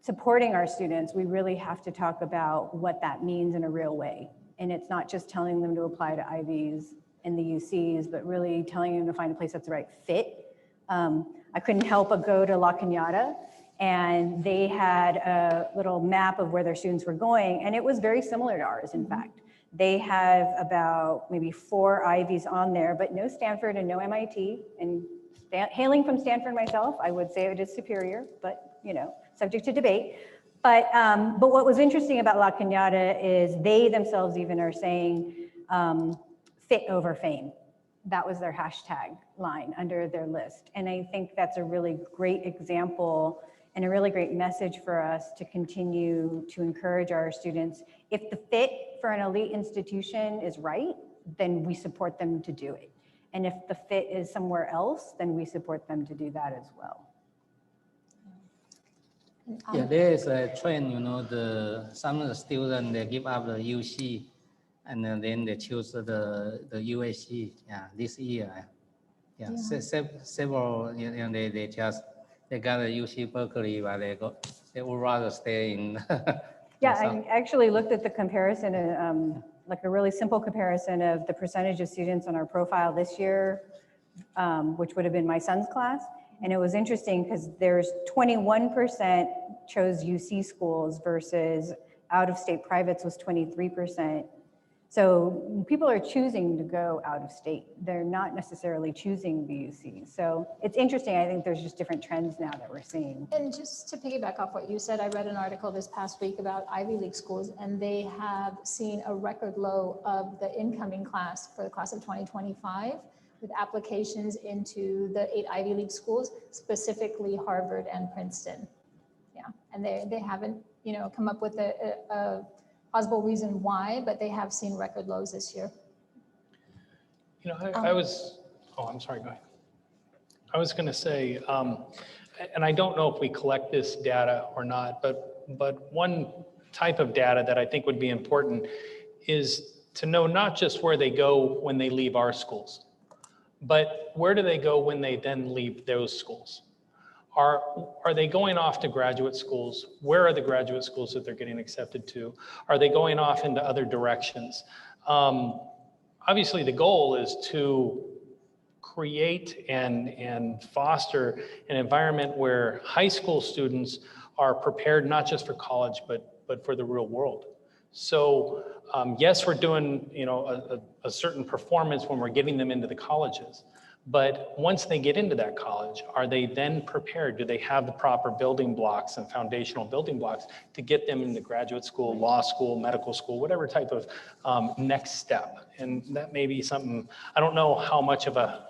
supporting our students, we really have to talk about what that means in a real way. And it's not just telling them to apply to Ivies and the UCs, but really telling them to find a place that's the right fit. I couldn't help but go to La Cañada, and they had a little map of where their students were going, and it was very similar to ours, in fact. They have about maybe 4 Ivies on there, but no Stanford and no MIT. And hailing from Stanford myself, I would say it is superior, but subject to debate. But what was interesting about La Cañada is they themselves even are saying fit over fame. That was their hashtag line under their list. And I think that's a really great example and a really great message for us to continue to encourage our students. If the fit for an elite institution is right, then we support them to do it. And if the fit is somewhere else, then we support them to do that as well. Yeah, there is a trend, some students, they give up the UC and then they choose the USC, this year. Several, they just they got a UC Berkeley, but they would rather stay in. Yeah, I actually looked at the comparison, like a really simple comparison of the percentage of students on our profile this year, which would have been my son's class. And it was interesting because there's 21% chose UC schools versus out-of-state privates was 23%. So people are choosing to go out of state. They're not necessarily choosing BUC. So it's interesting. I think there's just different trends now that we're seeing. And just to piggyback off what you said, I read an article this past week about Ivy League schools, and they have seen a record low of the incoming class for the class of 2025 with applications into the 8 Ivy League schools, specifically Harvard and Princeton. Yeah, and they haven't, come up with a plausible reason why, but they have seen record lows this year. I'm sorry, go ahead. I was going to say, and I don't know if we collect this data or not, but one type of data that I think would be important is to know not just where they go when they leave our schools, but where do they go when they then leave those schools? Are they going off to graduate schools? Where are the graduate schools that they're getting accepted to? Are they going off into other directions? Obviously, the goal is to create and foster an environment where high school students are prepared not just for college, but for the real world. So yes, we're doing a certain performance when we're getting them into the colleges. But once they get into that college, are they then prepared? Do they have the proper building blocks and foundational building blocks to get them into graduate school, law school, medical school, whatever type of next step? And that may be something, I don't know how much of a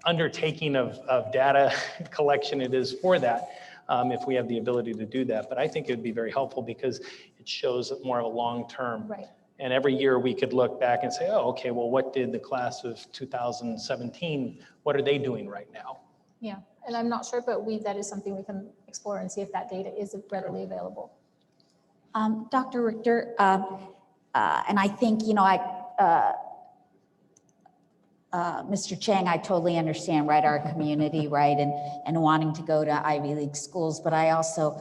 undertaking of data collection it is for that, if we have the ability to do that. But I think it would be very helpful because it shows more of a long-term. Right. And every year we could look back and say, oh, okay, well, what did the class of 2017, what are they doing right now? Yeah, and I'm not sure, but that is something we can explore and see if that data is readily available. Dr. Richter, and I think, Mr. Chang, I totally understand, right, our community, right, and wanting to go to Ivy League schools, but I also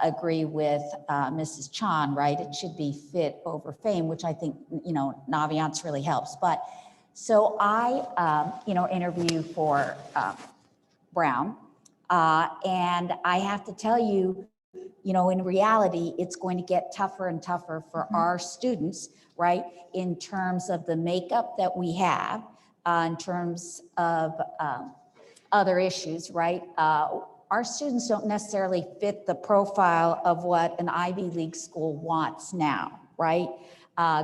agree with Mrs. Chang, right, it should be fit over fame, which I think, Naviance really helps. But so I, interview for Brown, and I have to tell you, in reality, it's going to get tougher and tougher for our students, right, in terms of the makeup that we have, in terms of other issues, right? Our students don't necessarily fit the profile of what an Ivy League school wants now, right?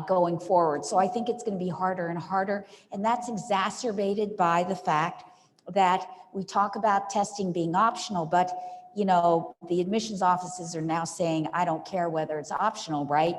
Going forward. So I think it's going to be harder and harder. And that's exacerbated by the fact that we talk about testing being optional, but the admissions offices are now saying, I don't care whether it's optional, right?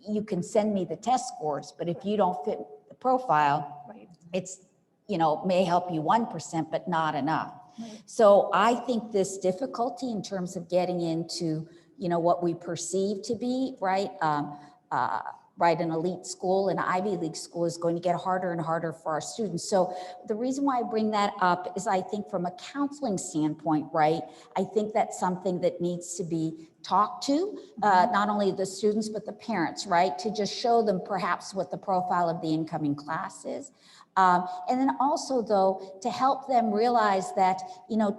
You can send me the test scores, but if you don't fit the profile, right, it's, may help you 1%, but not enough. Right. So I think this difficulty in terms of getting into, what we perceive to be, right, an elite school, an Ivy League school is going to get harder and harder for our students. So the reason why I bring that up is I think from a counseling standpoint, right, I think that's something that needs to be talked to, not only the students, but the parents, right, to just show them perhaps what the profile of the incoming class is. And then also, though, to help them realize that,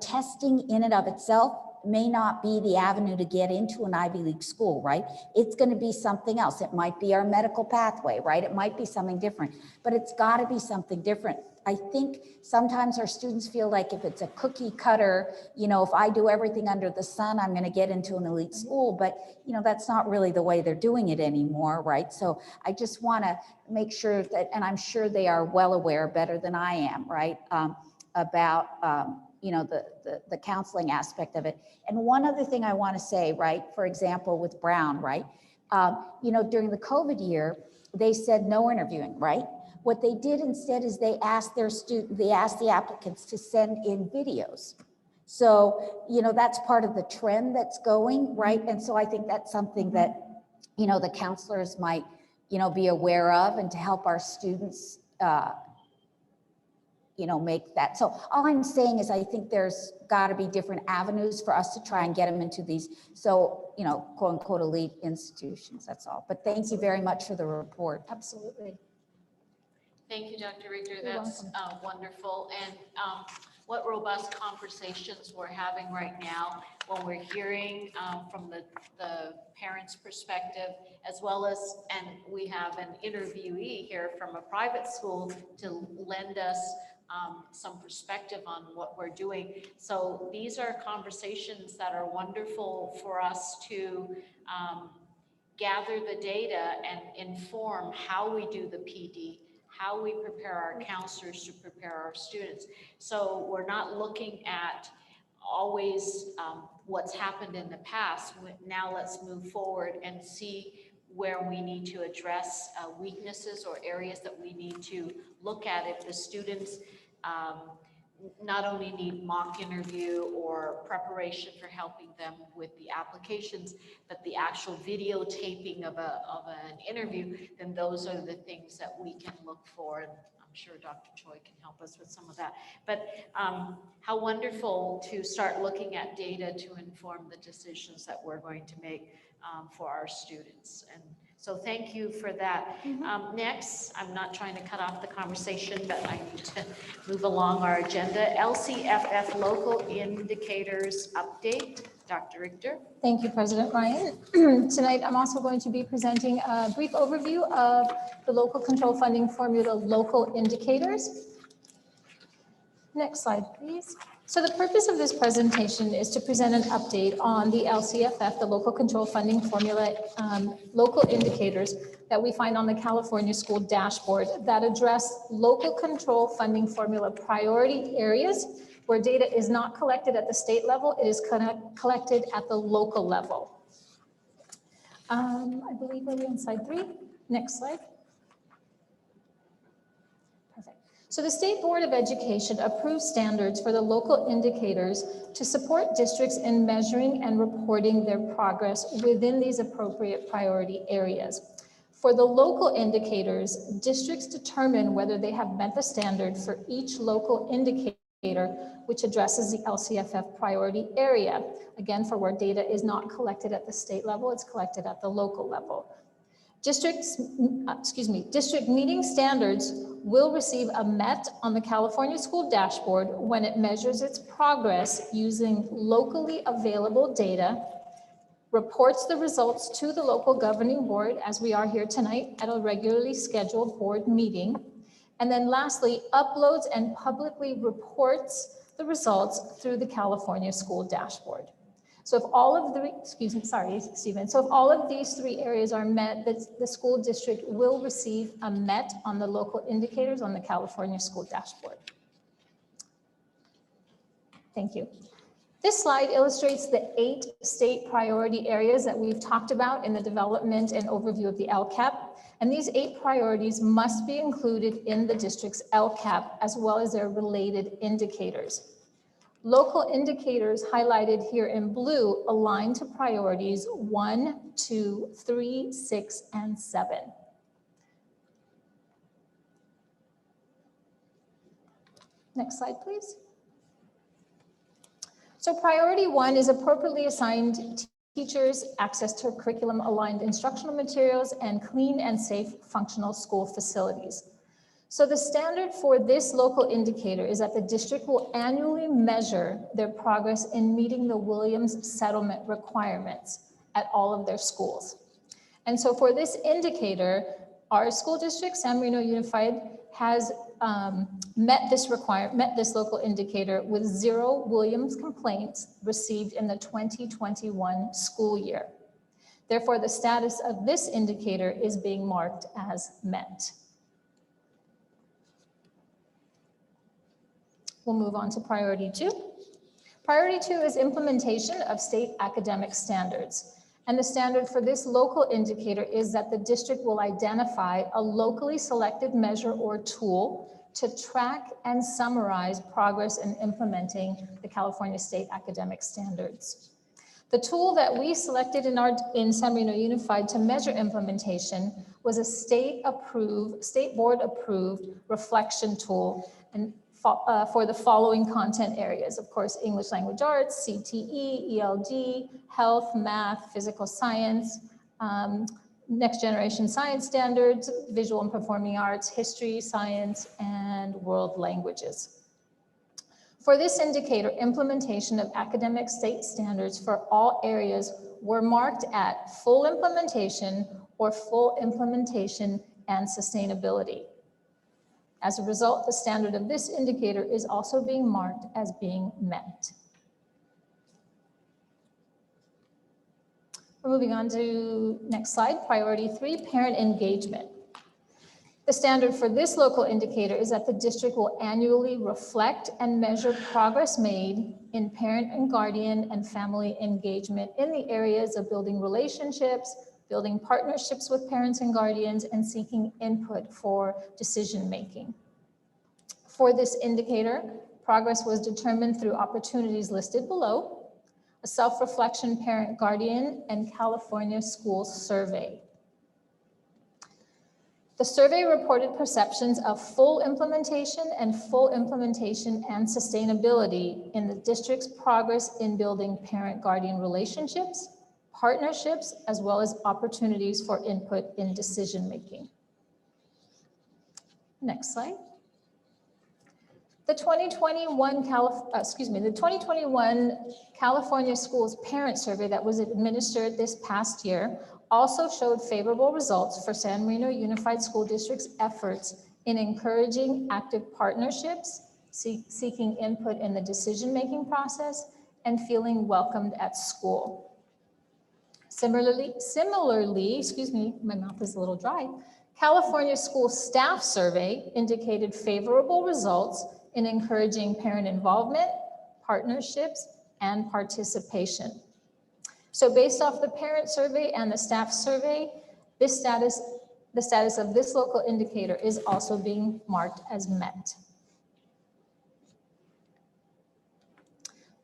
testing in and of itself may not be the avenue to get into an Ivy League school, right? It's going to be something else. It might be our medical pathway, right? It might be something different, but it's got to be something different. I think sometimes our students feel like if it's a cookie cutter, if I do everything under the sun, I'm going to get into an elite school, but that's not really the way they're doing it anymore, right? So I just want to make sure that, and I'm sure they are well aware, better than I am, right, about the counseling aspect of it. And one other thing I want to say, right, for example, with Brown, right, during the COVID year, they said no interviewing, right? What they did instead is they asked the applicants to send in videos. So, that's part of the trend that's going, right? And so I think that's something that, the counselors might, be aware of, and to help our students, make that. So all I'm saying is I think there's got to be different avenues for us to try and get them into these, so, quote unquote, elite institutions, that's all. But thank you very much for the report. Absolutely. Thank you, Dr. Richter. You're That's wonderful. And what robust conversations we're having right now when we're hearing from the parents' perspective, as well as, and we have an interviewee here from a private school to lend us some perspective on what we're doing. So these are conversations that are wonderful for us to gather the data and inform how we do the PD, how we prepare our counselors to prepare our students. So we're not looking at always what's happened in the past. Now let's move forward and see where we need to address weaknesses or areas that we need to look at if the students not only need mock interview or preparation for helping them with the applications, but the actual videotaping of an interview, then those are the things that we can look for. And I'm sure Dr. Choi can help us with some of that. But how wonderful to start looking at data to inform the decisions that we're going to make for our students. And so thank you for that. Next, I'm not trying to cut off the conversation, but I need to move along our agenda. LCFF local indicators update. Dr. Richter. Thank you, President Ryan. Tonight, I'm also going to be presenting a brief overview of the local control funding formula local indicators. Next slide, please. So the purpose of this presentation is to present an update on the LCFF, the local control funding formula, local indicators that we find on the California School Dashboard that address local control funding formula priority areas where data is not collected at the state level, it is collected at the local level. I believe we're on slide 3. Next slide. So the State Board of Education approves standards for the local indicators to support districts in measuring and reporting their progress within these appropriate priority areas. For the local indicators, districts determine whether they have met the standard for each local indicator which addresses the LCFF priority area. Again, for where data is not collected at the state level, it's collected at the local level. District meeting standards will receive a MET on the California School Dashboard when it measures its progress using locally available data, reports the results to the local governing board, as we are here tonight at a regularly scheduled board meeting, and then lastly, uploads and publicly reports the results through the California School Dashboard. So if all of the, So if all of these 3 areas are met, the school district will receive a MET on the local indicators on the California School Dashboard. Thank you. This slide illustrates the 8 state priority areas that we've talked about in the development and overview of the LCAP. And these 8 priorities must be included in the district's LCAP as well as their related indicators. Local indicators highlighted here in blue align to priorities 1, 2, 3, 6, and 7. Next slide, please. So priority 1 is appropriately assigned teachers access to curriculum aligned instructional materials and clean and safe functional school facilities. So the standard for this local indicator is that the district will annually measure their progress in meeting the Williams settlement requirements at all of their schools. And so for this indicator, our school district, San Marino Unified, has met this local indicator with 0 Williams complaints received in the 2021 school year. Therefore, the status of this indicator is being marked as met. We'll move on to priority 2. Priority 2 is implementation of state academic standards. And the standard for this local indicator is that the district will identify a locally selected measure or tool to track and summarize progress in implementing the California state academic standards. The tool that we selected in San Marino Unified to measure implementation was a state board approved reflection tool. And for the following content areas. Of course, English language arts, CTE, ELD, health, math, physical science, next generation science standards, visual and performing arts, history, science, and world languages. For this indicator, implementation of academic state standards for all areas were marked at full implementation or full implementation and sustainability. As a result, the standard of this indicator is also being marked as being met. We're moving on to next slide, priority 3, parent engagement. The standard for this local indicator is that the district will annually reflect and measure progress made in parent and guardian and family engagement in the areas of building relationships, building partnerships with parents and guardians, and seeking input for decision-making. For this indicator, progress was determined through opportunities listed below, a self-reflection parent-guardian and California school survey. The survey reported perceptions of full implementation and sustainability in the district's progress in building parent-guardian relationships, partnerships, as well as opportunities for input in decision-making. Next slide. The 2021 California Schools Parent Survey that was administered this past year also showed favorable results for San Marino Unified School District's efforts in encouraging active partnerships, seeking input in the decision-making process, and feeling welcomed at school. Similarly, my mouth is a little dry, California School Staff Survey indicated favorable results in encouraging parent involvement, partnerships, and participation. So based off the parent survey and the staff survey, the status of this local indicator is also being marked as met.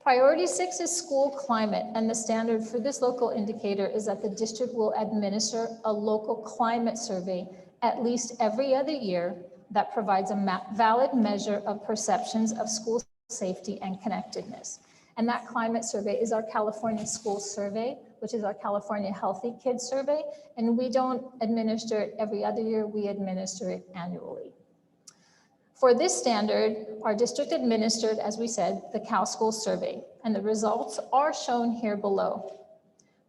Priority 6 is school climate, and the standard for this local indicator is that the district will administer a local climate survey at least every other year that provides a valid measure of perceptions of school safety and connectedness. And that climate survey is our California School Survey, which is our California Healthy Kids Survey. And we don't administer it every other year, we administer it annually. For this standard, our district administered, as we said, the Cal School Survey, and the results are shown here below.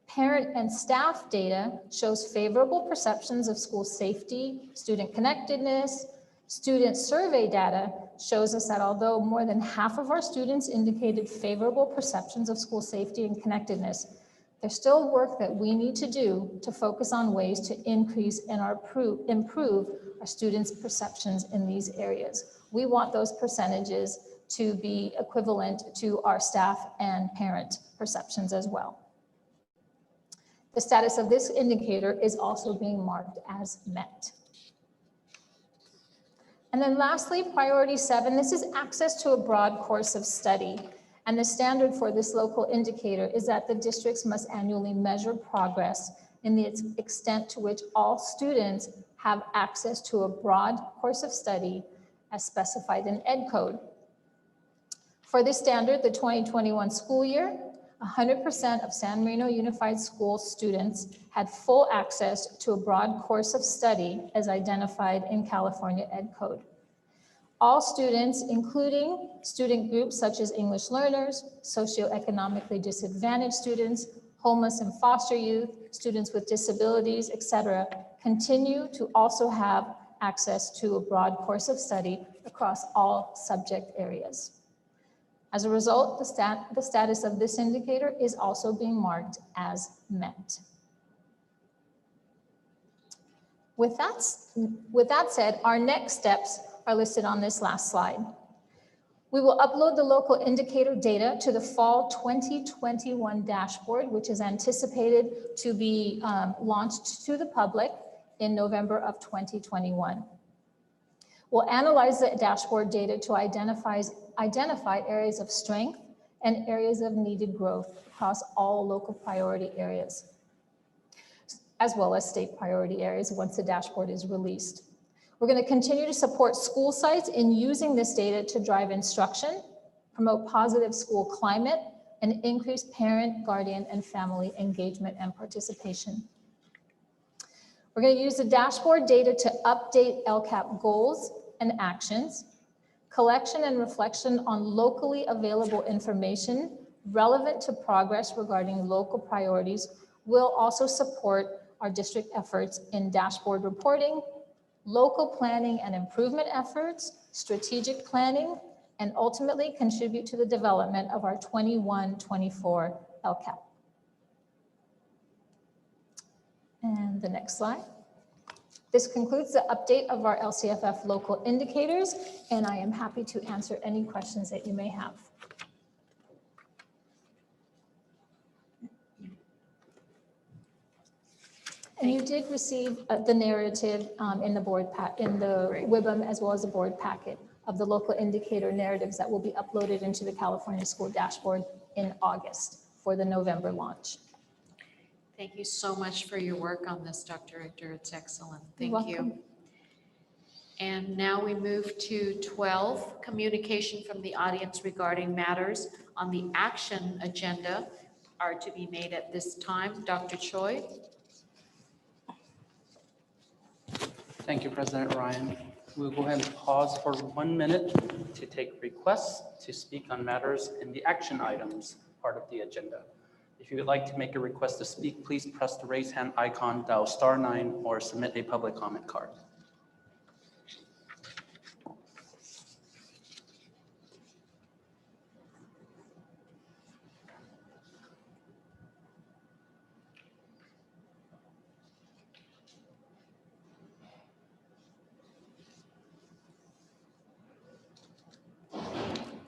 Parent and staff data shows favorable perceptions of school safety, student connectedness. Student survey data shows us that although more than half of our students indicated favorable perceptions of school safety and connectedness, there's still work that we need to do to focus on ways to increase and improve our students' perceptions in these areas. We want those percentages to be equivalent to our staff and parent perceptions as well. The status of this indicator is also being marked as met. And then lastly, priority 7, this is access to a broad course of study. And the standard for this local indicator is that the districts must annually measure progress in the extent to which all students have access to a broad course of study as specified in Ed Code. For this standard, the 2021 school year, 100% of San Marino Unified School students had full access to a broad course of study as identified in California Ed Code. All students, including student groups such as English learners, socioeconomically disadvantaged students, homeless and foster youth, students with disabilities, etc., continue to also have access to a broad course of study across all subject areas. As a result, the status of this indicator is also being marked as met. With that said, our next steps are listed on this last slide. We will upload the local indicator data to the fall 2021 dashboard, which is anticipated to be launched to the public in November of 2021. We'll analyze the dashboard data to identify areas of strength and areas of needed growth across all local priority areas, as well as state priority areas once the dashboard is released. We're going to continue to support school sites in using this data to drive instruction, promote positive school climate, and increase parent, guardian, and family engagement and participation. We're going to use the dashboard data to update LCAP goals and actions, collection and reflection on locally available information relevant to progress regarding local priorities will also support our district efforts in dashboard reporting, local planning and improvement efforts, strategic planning, and ultimately contribute to the development of our 21-24 LCAP. And the next slide. This concludes the update of our LCFF local indicators, and I am happy to answer any questions that you may have. And you did receive the narrative in the board in the WIBM as well as the board packet of the local indicator narratives that will be uploaded into the California School Dashboard in August for the November launch. Thank you so much for your work on this, Dr. Richter. It's excellent. You're Thank you. welcome. And now we move to 12, communication from the audience regarding matters on the action agenda are to be made at this time. Dr. Choi. Thank you, President Ryan. We'll go ahead and pause for 1 minute to take requests to speak on matters in the action items part of the agenda. If you would like to make a request to speak, please press the raise hand icon, dial *9, or submit a public comment card.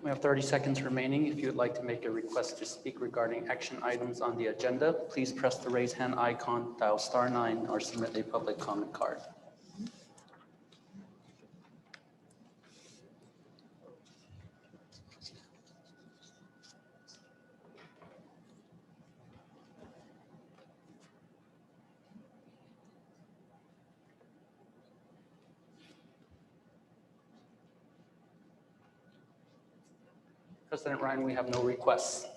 We have 30 seconds remaining. If you would like to make a request to speak regarding action items on the agenda, please press the raise hand icon, dial *9, or submit a public comment card. President Ryan, we have no requests.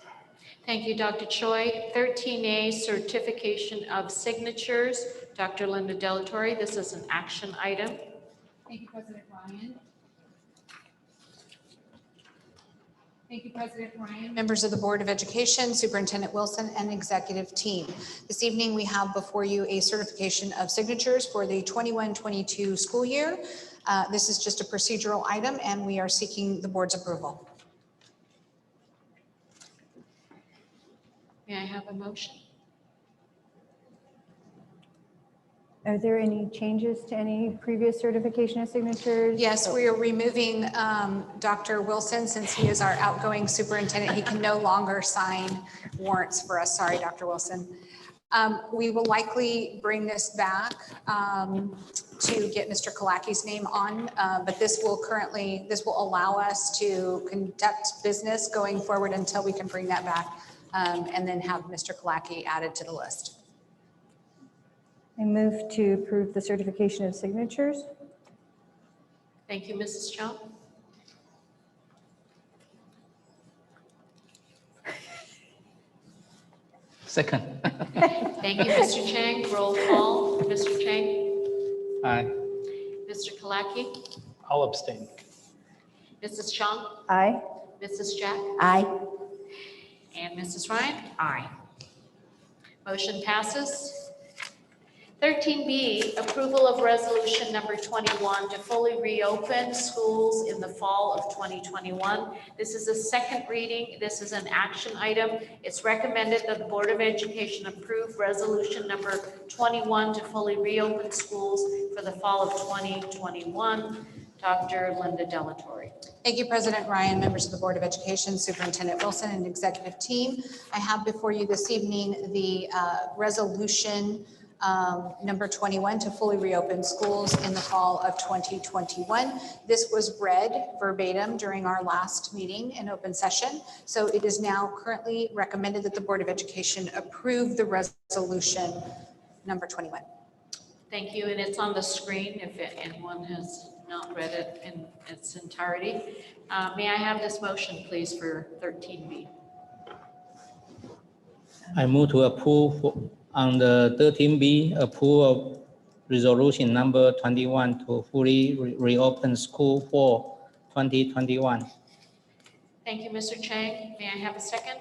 Thank you, Dr. Choi. 13A, certification of signatures. Dr. Linda Delatorre, this is an action item. Thank you, President Ryan. Thank you, President Ryan. Members of the Board of Education, Superintendent Wilson, and executive team. This evening, we have before you a certification of signatures for the 21-22 school year. This is just a procedural item, and we are seeking the board's approval. May I have a motion? Are there any changes to any previous certification of signatures? Yes, we are removing Dr. Wilson since he is our outgoing superintendent. He can no longer sign warrants for us. Sorry, Dr. Wilson. We will likely bring this back to get Mr. Kalaki's name on, but this will allow us to conduct business going forward until we can bring that back and then have Mr. Kalaki added to the list. I move to approve the certification of signatures. Thank you, Mrs. Chang. Second. Thank you, Mr. Chang. Roll call. Mr. Chang. Aye. Mr. Kalaki. I'll abstain. Mrs. Chang. Aye. Mrs. Jack. Aye. And Mrs. Ryan. Aye. Motion passes. 13B, approval of resolution number 21 to fully reopen schools in the fall of 2021. This is a second reading. This is an action item. It's recommended that the Board of Education approve resolution number 21 to fully reopen schools for the fall of 2021. Dr. Linda Delatorre. Thank you, President Ryan, members of the Board of Education, Superintendent Wilson, and executive team. I have before you this evening the resolution number 21 to fully reopen schools in the fall of 2021. This was read verbatim during our last meeting in open session. So it is now currently recommended that the Board of Education approve the resolution number 21. Thank you, and it's on the screen if anyone has not read it in its entirety. May I have this motion, please, for 13B? I move to approve on the 13B, approve of resolution number 21 to fully reopen school for 2021. Thank you, Mr. Chang. May I have a second?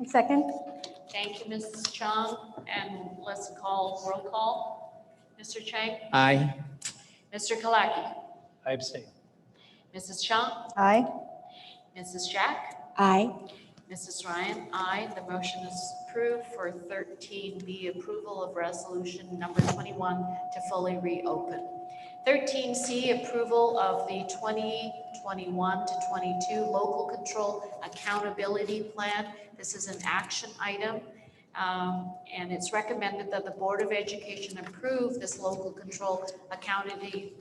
Second? Thank you, Mrs. Chang, and let's call roll call. Mr. Chang? Aye. Mr. Kalaki? I abstain. Mrs. Chang? Aye. Mrs. Jack? Aye. Mrs. Ryan? Aye. The motion is approved for 13B, approval of resolution number 21 to fully reopen. 13C, approval of the 2021 to 22 local control accountability plan. This is an action item, and it's recommended that the Board of Education approve this local control accountability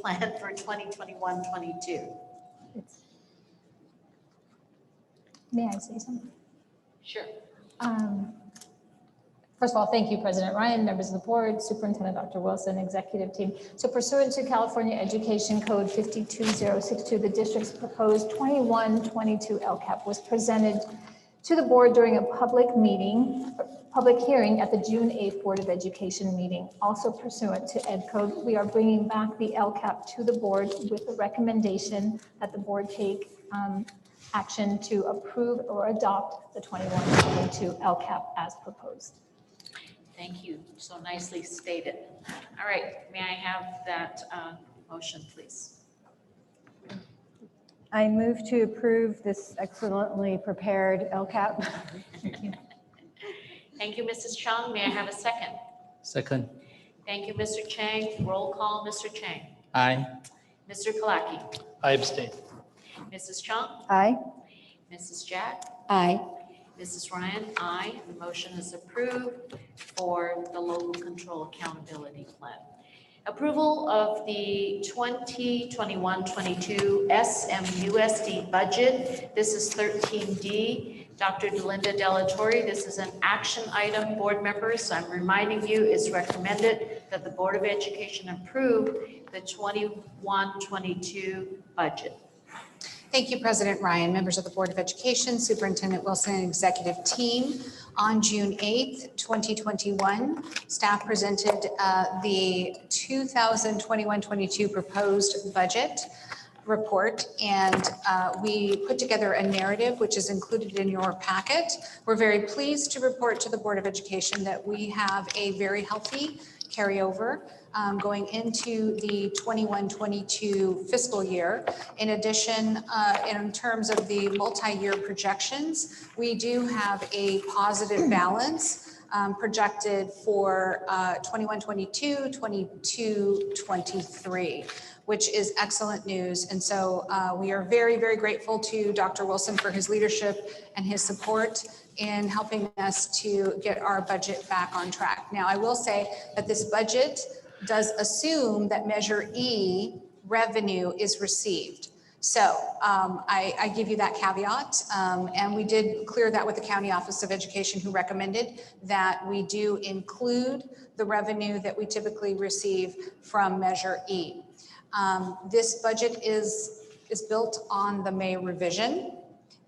plan for 2021-22. May I say something? Sure. First of all, thank you, President Ryan, members of the board, Superintendent Dr. Wilson, executive team. So pursuant to California Education Code 52062, the district's proposed 21-22 LCAP was presented to the board during a public hearing at the June 8th Board of Education meeting. Also pursuant to Ed Code, we are bringing back the LCAP to the board with a recommendation that the board take action to approve or adopt the 21-22 LCAP as proposed. Thank you. So nicely stated. All right. May I have that motion, please? I move to approve this excellently prepared LCAP. Thank you, Mrs. Chang. May I have a second? Second. Thank you, Mr. Chang. Roll call, Mr. Chang. Aye. Mr. Kalaki. I abstain. Mrs. Chang. Aye. Mrs. Jack. Aye. Mrs. Ryan. Aye. The motion is approved for the local control accountability plan. Approval of the 2021-22 SMUSD budget. This is 13D. Dr. Delinda Delatorre, this is an action item, board members. I'm reminding you, it's recommended that the Board of Education approve the 21-22 budget. Thank you, President Ryan, members of the Board of Education, Superintendent Wilson, and executive team. On June 8th, 2021, staff presented the 2021-22 proposed budget report, and we put together a narrative which is included in your packet. We're very pleased to report to the Board of Education that we have a very healthy carryover going into the 21-22 fiscal year. In addition, in terms of the multi-year projections, we do have a positive balance projected for 21-22, 22-23, which is excellent news. And so we are very, very grateful to Dr. Wilson for his leadership and his support in helping us to get our budget back on track. Now, I will say that this budget does assume that Measure E revenue is received. So I give you that caveat, and we did clear that with the County Office of Education, who recommended that we do include the revenue that we typically receive from Measure E. This budget is built on the May revision.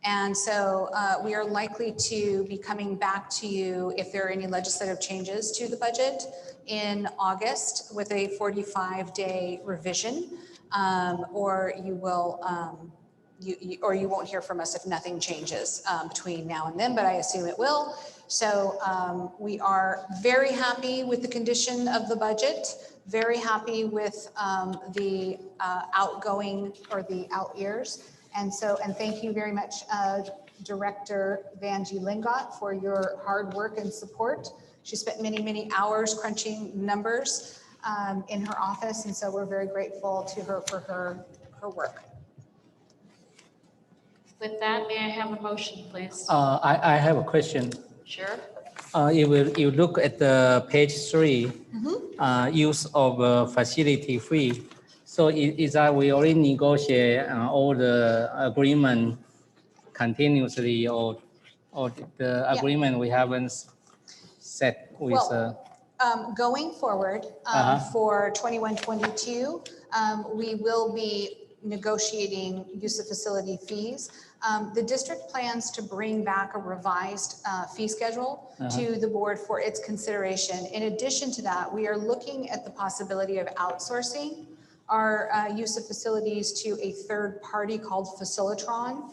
And so we are likely to be coming back to you if there are any legislative changes to the budget in August with a 45-day revision, or you will, or you won't hear from us if nothing changes between now and then, but I assume it will. So we are very happy with the condition of the budget, very happy with the outgoing or the out years. And thank you very much, Director Vanjie Lingot, for your hard work and support. She spent many, many hours crunching numbers in her office, and so we're very grateful to her for her work. With that, may I have a motion, please? I have a question. Sure. You look at the page 3, use of facility fee. So is that we already negotiate all the agreement continuously, or the agreement we haven't set with, Well, Going forward for 21-22, we will be negotiating use of facility fees. The district plans to bring back a revised fee schedule to the board for its consideration. In addition to that, we are looking at the possibility of outsourcing our use of facilities to a third party called Facilitron,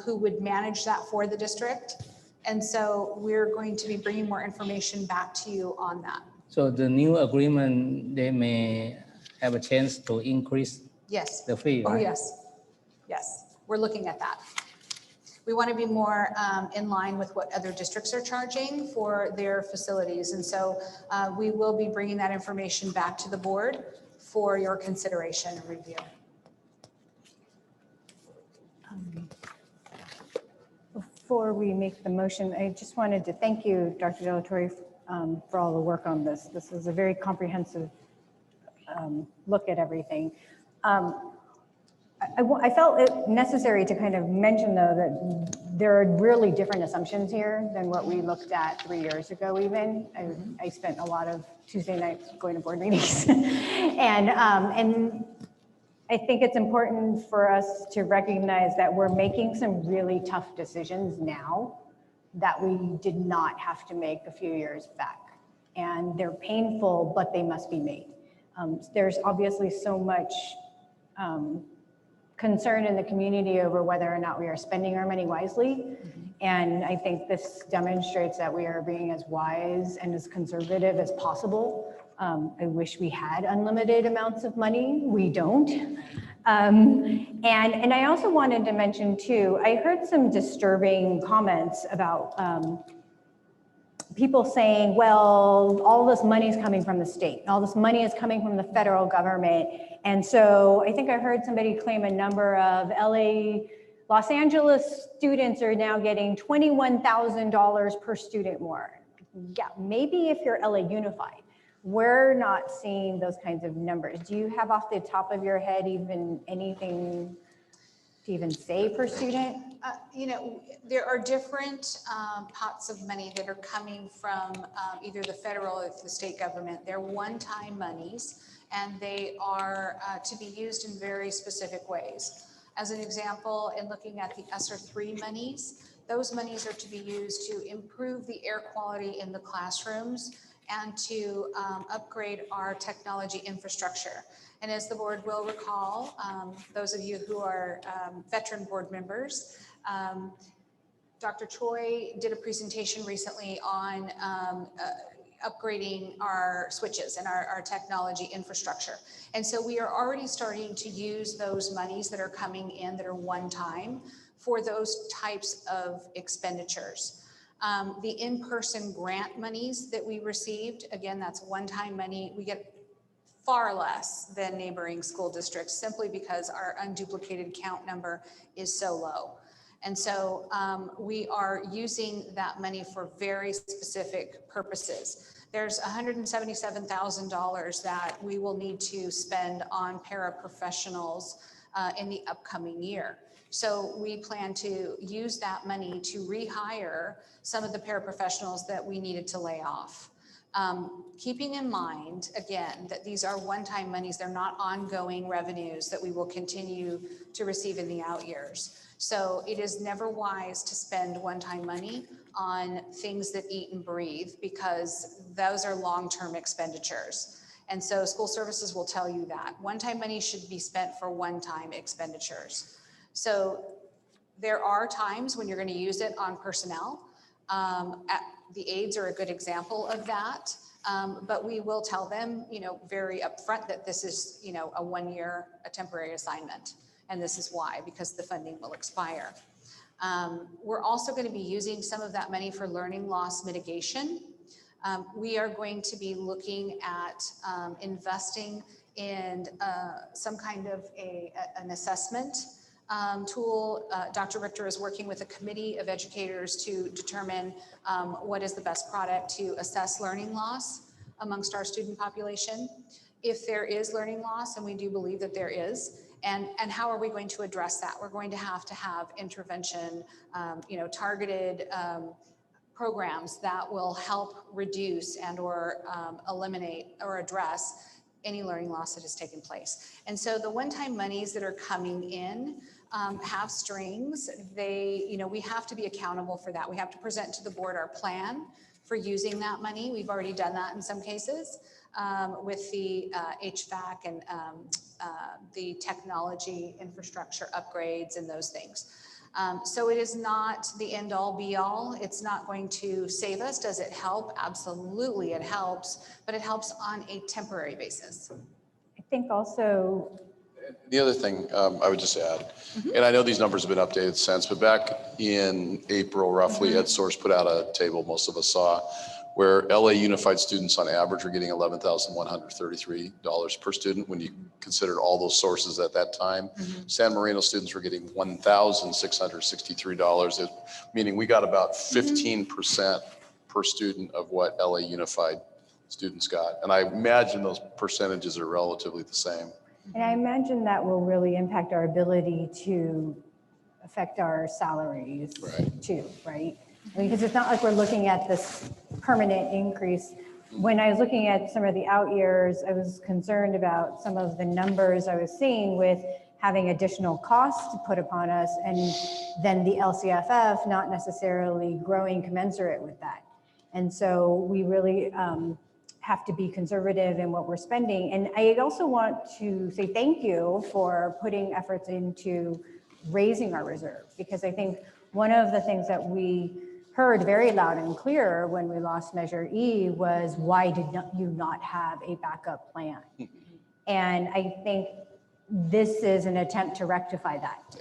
who would manage that for the district. And so we're going to be bringing more information back to you on that. so the new agreement, they may have a chance to increase Yes. the fee, Oh, right? yes. Yes, we're looking at that. We want to be more in line with what other districts are charging for their facilities. And so we will be bringing that information back to the board for your consideration and review. Before we make the motion, I just wanted to thank you, Dr. Delatorre, for all the work on this. This is a very comprehensive look at everything. I felt it necessary to kind of mention, though, that there are really different assumptions here than what we looked at 3 years ago even. I spent a lot of Tuesday nights going to board meetings. And I think it's important for us to recognize that we're making some really tough decisions now that we did not have to make a few years back. And they're painful, but they must be made. There's obviously so much concern in the community over whether or not we are spending our money wisely. And I think this demonstrates that we are being as wise and as conservative as possible. I wish we had unlimited amounts of money. We don't. And I also wanted to mention too, I heard some disturbing comments about people saying, well, all this money is coming from the state. All this money is coming from the federal government. And so I think I heard somebody claim a number of Los Angeles students are now getting $21,000 per student more. Yeah, maybe if you're LA Unified. We're not seeing those kinds of numbers. Do you have off the top of your head even anything to even say per student? You know, there are different pots of money that are coming from either the federal or the state government. They're one-time monies, and they are to be used in very specific ways. As an example, in looking at the ESSER 3 monies, those monies are to be used to improve the air quality in the classrooms and to upgrade our technology infrastructure. And as the board will recall, those of you who are veteran board members, Dr. Choi did a presentation recently on upgrading our switches and our technology infrastructure. And so we are already starting to use those monies that are coming in that are one time for those types of expenditures. The in-person grant monies that we received, again, that's one-time money. We get far less than neighboring school districts simply because our unduplicated count number is so low. And so we are using that money for very specific purposes. There's $177,000 that we will need to spend on paraprofessionals in the upcoming year. So we plan to use that money to rehire some of the paraprofessionals that we needed to lay off. Keeping in mind, again, that these are one-time monies, they're not ongoing revenues that we will continue to receive in the out years. So it is never wise to spend one-time money on things that eat and breathe because those are long-term expenditures. And so school services will tell you that. One-time money should be spent for one-time expenditures. So there are times when you're going to use it on personnel. The aides are a good example of that. But we will tell them, very upfront that this is, a 1 year, a temporary assignment. And this is why, because the funding will expire. We're also going to be using some of that money for learning loss mitigation. We are going to be looking at investing in some kind of an assessment tool. Dr. Richter is working with a committee of educators to determine what is the best product to assess learning loss amongst our student population. If there is learning loss, and we do believe that there is, and how are we going to address that? We're going to have intervention, targeted programs that will help reduce and or eliminate or address any learning loss that has taken place. And so the one-time monies that are coming in have strings. We have to be accountable for that. We have to present to the board our plan for using that money. We've already done that in some cases with the HVAC and the technology infrastructure upgrades and those things. So it is not the end all be all. It's not going to save us. Does it help? Absolutely, it helps, but it helps on a temporary basis. I think also, The other thing I would just add, and I know these numbers have been updated since, but back in April, roughly, EdSource put out a table most of us saw, where LA Unified students on average are getting $11,133 per student when you consider all those sources at that time. San Marino students were getting $1,663, meaning we got about 15% per student of what LA Unified students got. And I imagine those percentages are relatively the same. and I imagine that will really impact our ability to affect our salaries too, right? Because it's not like we're looking at this permanent increase. When I was looking at some of the out years, I was concerned about some of the numbers I was seeing with having additional costs to put upon us, and then the LCFF not necessarily growing commensurate with that. And so we really have to be conservative in what we're spending. And I also want to say thank you for putting efforts into raising our reserve, because I think one of the things that we heard very loud and clear when we lost Measure E was, why did you not have a backup plan? And I think this is an attempt to rectify that.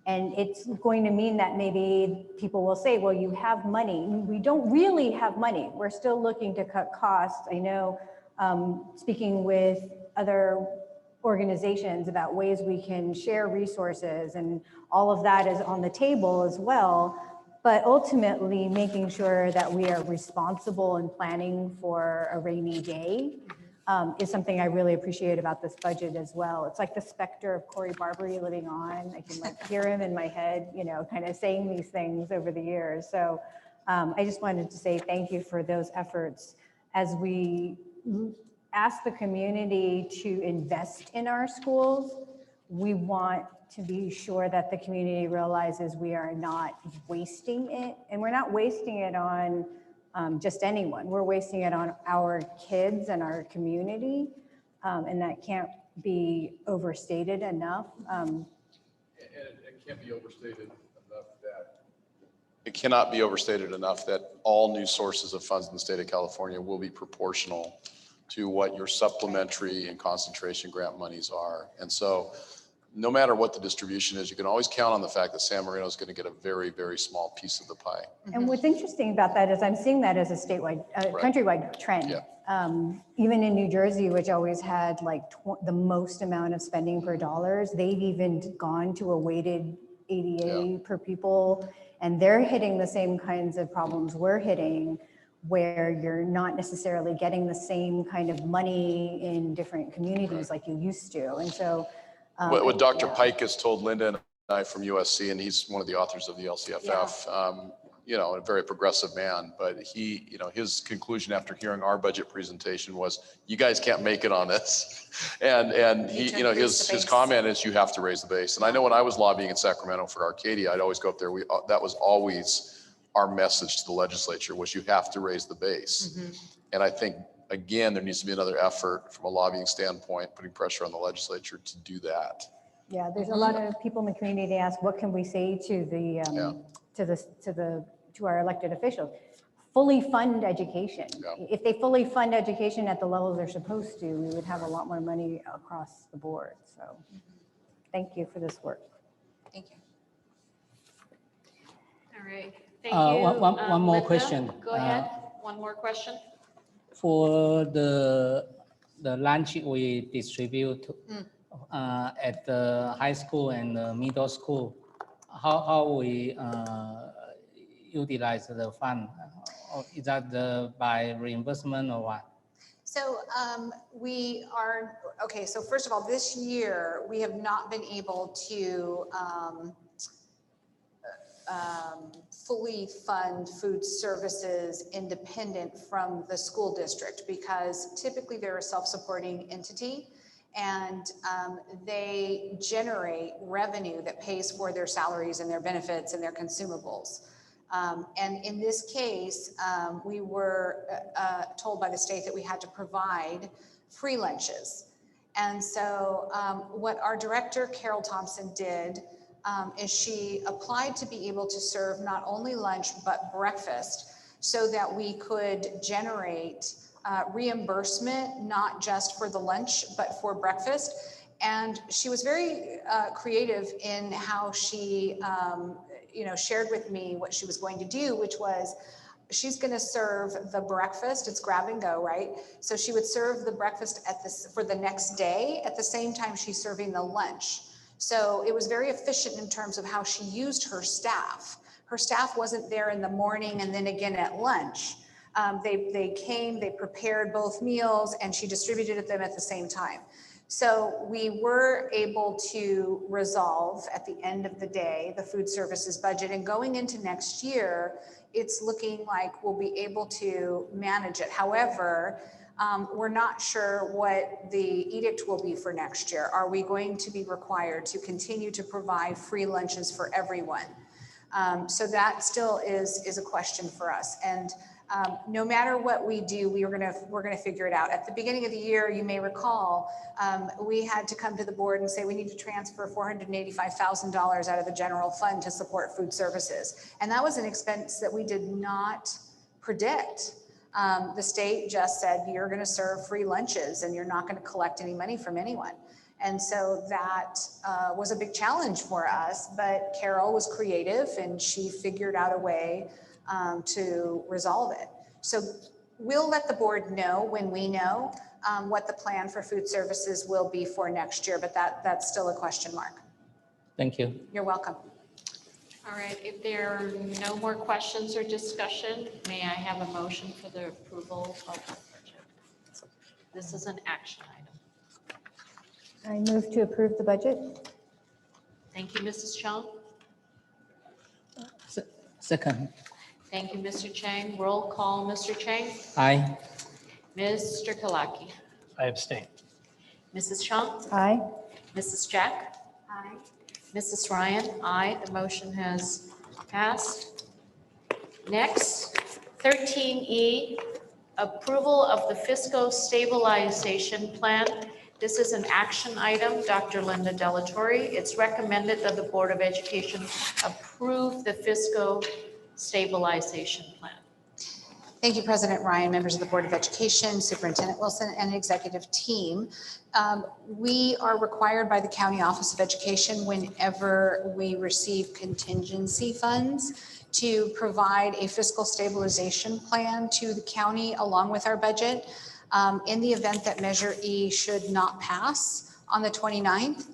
And it's going to mean that maybe people will say, well, you have money. We don't really have money. We're still looking to cut costs. I know speaking with other organizations about ways we can share resources, and all of that is on the table as well. But ultimately, making sure that we are responsible in planning for a rainy day is something I really appreciate about this budget as well. It's like the specter of Corey Barbary living on. I can like hear him in my head, kind of saying these things over the years. So I just wanted to say thank you for those efforts as we ask the community to invest in our schools. We want to be sure that the community realizes we are not wasting it, and we're not wasting it on just anyone. We're wasting it on our kids and our community, and that can't be overstated enough. And it can't be overstated enough that it cannot be overstated enough that all new sources of funds in the state of California will be proportional to what your supplementary and concentration grant monies are. And so no matter what the distribution is, you can always count on the fact that San Marino is going to get a very, very small piece of the pie. And what's interesting about that is I'm seeing that as a statewide, countrywide trend. Even in New Jersey, which always had like the most amount of spending per dollars, they've even gone to a weighted ADA per pupil, and they're hitting the same kinds of problems we're hitting, where you're not necessarily getting the same kind of money in different communities like you used to. And so what Dr. Pike has told Linda and I from USC, and he's one of the authors of the LCFF, a very progressive man, but he, his conclusion after hearing our budget presentation was, you guys can't make it on this. And he, his comment is, you have to raise the base. And I know when I was lobbying in Sacramento for Arcadia, I'd always go up there. That was always our message to the legislature, was you have to raise the base. And I think, again, there needs to be another effort from a lobbying standpoint, putting pressure on the legislature to do that. Yeah, there's a lot of people in the community ask, what can we say to the to our elected officials? Fully fund education. If they fully fund education at the levels they're supposed to, we would have a lot more money across the board. So thank you for this work. Thank you. All right, thank you. One more Linda, question. Go ahead, one more question. For the lunch we distribute at the high school and the middle school, how we utilize the fund? Is that by reimbursement or what? So we are, okay, so first of all, this year, we have not been able to fully fund food services independent from the school district, because typically they're a self-supporting entity, and they generate revenue that pays for their salaries and their benefits and their consumables. And in this case, we were told by the state that we had to provide free lunches. And so what our director, Carol Thompson, did is she applied to be able to serve not only lunch, but breakfast, so that we could generate reimbursement, not just for the lunch, but for breakfast. And she was very creative in how she shared with me what she was going to do, which was she's going to serve the breakfast. It's grab and go, right? So she would serve the breakfast for the next day at the same time she's serving the lunch. So it was very efficient in terms of how she used her staff. Her staff wasn't there in the morning and then again at lunch. They came, they prepared both meals, and she distributed them at the same time. So we were able to resolve at the end of the day the food services budget, and going into next year, it's looking like we'll be able to manage it. However, we're not sure what the edict will be for next year. Are we going to be required to continue to provide free lunches for everyone? So that still is a question for us. And no matter what we do, we're gonna figure it out. At the beginning of the year, you may recall, we had to come to the board and say we need to transfer $485,000 out of the general fund to support food services. And that was an expense that we did not predict. The state just said, you're gonna serve free lunches and you're not gonna collect any money from anyone. And so that was a big challenge for us, but Carol was creative and she figured out a way to resolve it. So we'll let the board know when we know what the plan for food services will be for next year, but that's still a question mark. Thank you. You're welcome. All right, if there are no more questions or discussion, may I have a motion for the approval of the budget? This is an action item. I move to approve the budget. Thank you, Mrs. Chang. Second. Thank you, Mr. Chang. Roll call, Mr. Chang. Aye. Mr. Kalaki. I abstain. Mrs. Chang. Aye. Mrs. Jack. Aye. Mrs. Ryan. Aye. The motion has passed. Next, 13E, approval of the fiscal stabilization plan. This is an action item, Dr. Linda Delatorre. It's recommended that the Board of Education approve the fiscal stabilization plan. Thank you, President Ryan, members of the Board of Education, Superintendent Wilson, and executive team. We are required by the County Office of Education, whenever we receive contingency funds, to provide a fiscal stabilization plan to the county along with our budget. In the event that Measure E should not pass on the 29th,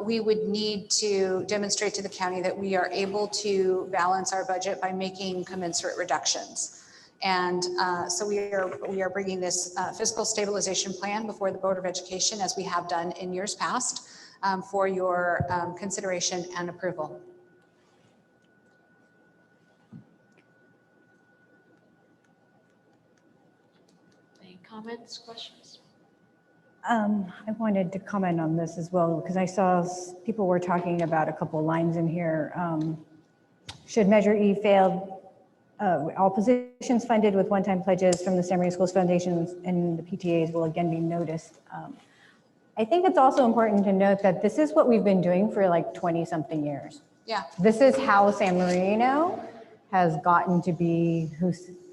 we would need to demonstrate to the county that we are able to balance our budget by making commensurate reductions. And so we are bringing this fiscal stabilization plan before the Board of Education, as we have done in years past, for your consideration and approval. Any comments, questions? I wanted to comment on this as well, because I saw people were talking about a couple lines in here. Should Measure E fail, all positions funded with one-time pledges from the San Marino Schools Foundations and the PTAs will again be noticed. I think it's also important to note that this is what we've been doing for like 20-something years. Yeah. This is how San Marino has gotten to be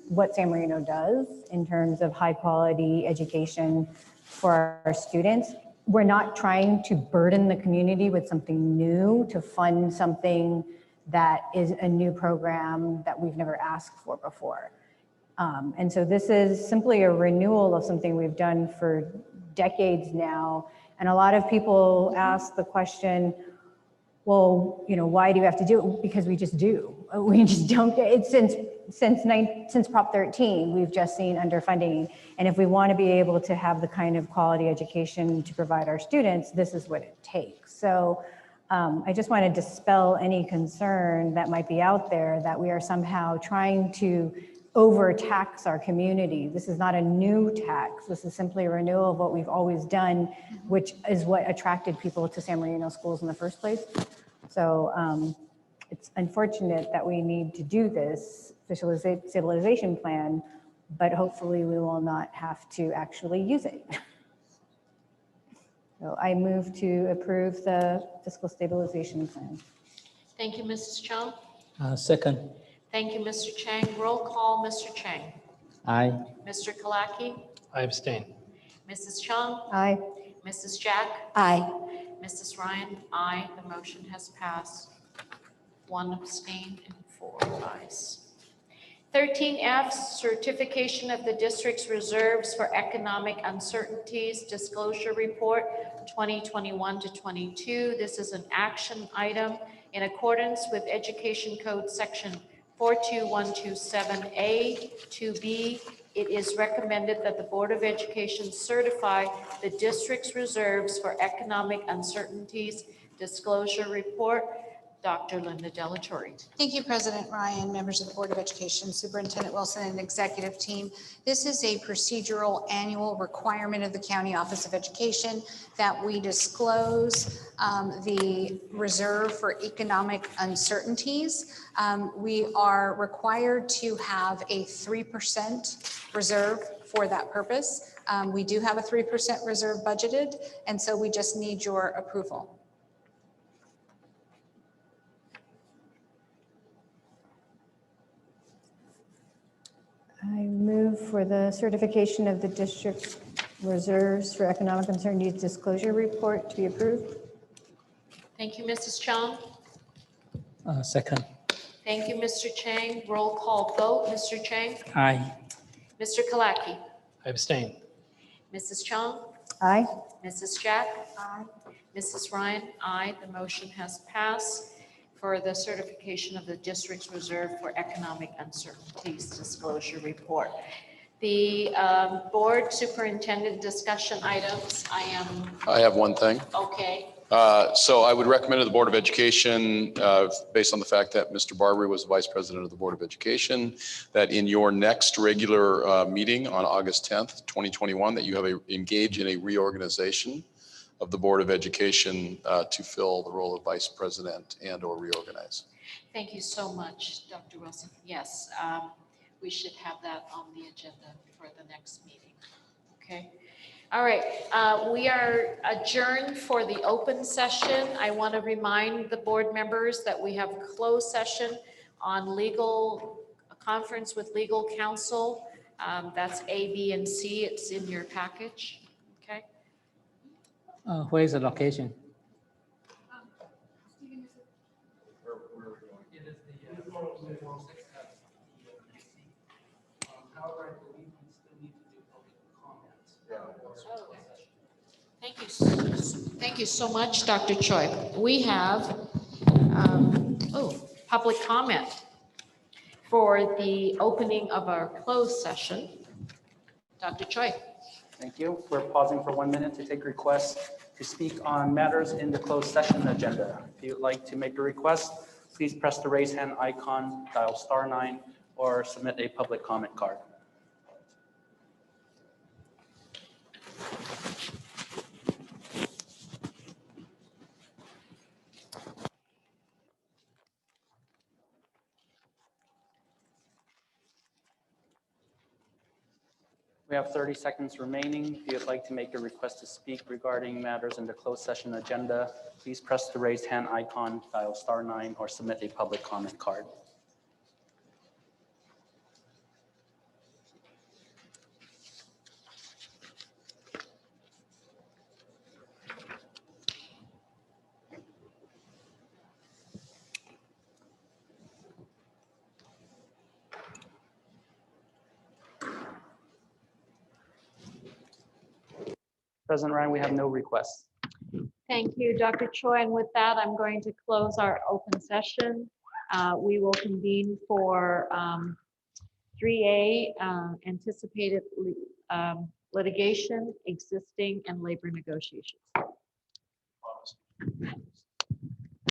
what San Marino does in terms of high-quality education for our students. We're not trying to burden the community with something new to fund something that is a new program that we've never asked for before. And so this is simply a renewal of something we've done for decades now. And a lot of people ask the question, well, why do you have to do it? Because we just do. We just don't get it. Since Prop 13, we've just seen underfunding. And if we want to be able to have the kind of quality education to provide our students, this is what it takes. So I just want to dispel any concern that might be out there that we are somehow trying to overtax our community. This is not a new tax. This is simply a renewal of what we've always done, which is what attracted people to San Marino schools in the first place. So it's unfortunate that we need to do this stabilization plan, but hopefully we will not have to actually use it. So I move to approve the fiscal stabilization plan. Thank you, Mrs. Chang. Second. Thank you, Mr. Chang. Roll call, Mr. Chang. Aye. Mr. Kalaki. I abstain. Mrs. Chang. Aye. Mrs. Jack. Aye. Mrs. Ryan. Aye. The motion has passed. 1 abstain and 4 ayes. 13F, certification of the district's reserves for economic uncertainties, disclosure report 2021 to 22. This is an action item in accordance with Education Code Section 42127A 2B. It is recommended that the Board of Education certify the district's reserves for economic uncertainties, disclosure report. Dr. Linda Delatorre. Thank you, President Ryan, members of the Board of Education, Superintendent Wilson, and executive team. This is a procedural annual requirement of the County Office of Education that we disclose the reserve for economic uncertainties. We are required to have a 3% reserve for that purpose. We do have a 3% reserve budgeted, and so we just need your approval. I move for the certification of the district reserves for economic uncertainties disclosure report to be approved. Thank you, Mrs. Chang. Second. Thank you, Mr. Chang. Roll call vote. Mr. Chang. Aye. Mr. Kalaki. I abstain. Mrs. Chang. Aye. Mrs. Jack. Aye. Mrs. Ryan. Aye. The motion has passed for the certification of the district's reserve for economic uncertainties disclosure report. The board superintendent discussion items. I have one thing. Okay. So I would recommend to the Board of Education, based on the fact that Mr. Barbary was Vice President of the Board of Education, that in your next regular meeting on August 10th, 2021, that you have engage in a reorganization of the Board of Education to fill the role of Vice President and or reorganize. Thank you so much, Dr. Wilson. Yes, we should have that on the agenda for the next meeting. Okay. All right. We are adjourned for the open session. I want to remind the board members that we have closed session on legal conference with legal counsel. That's A, B, and C. It's in your package. Okay. Where is the location? Thank you so much, Dr. Choi. We have public comment for the opening of our closed session. Dr. Choi. Thank you. We're pausing for 1 minute to take requests to speak on matters in the closed session agenda. If you'd like to make a request, please press the raise hand icon, dial *9, or submit a public comment card. We have 30 seconds remaining. If you'd like to make a request to speak regarding matters in the closed session agenda, please press the raise hand icon, dial *9, or submit a public comment card. President Ryan, we have no requests. Thank you, Dr. Choi. And with that, I'm going to close our open session. We will convene for 3A, anticipated litigation, existing, and labor negotiations.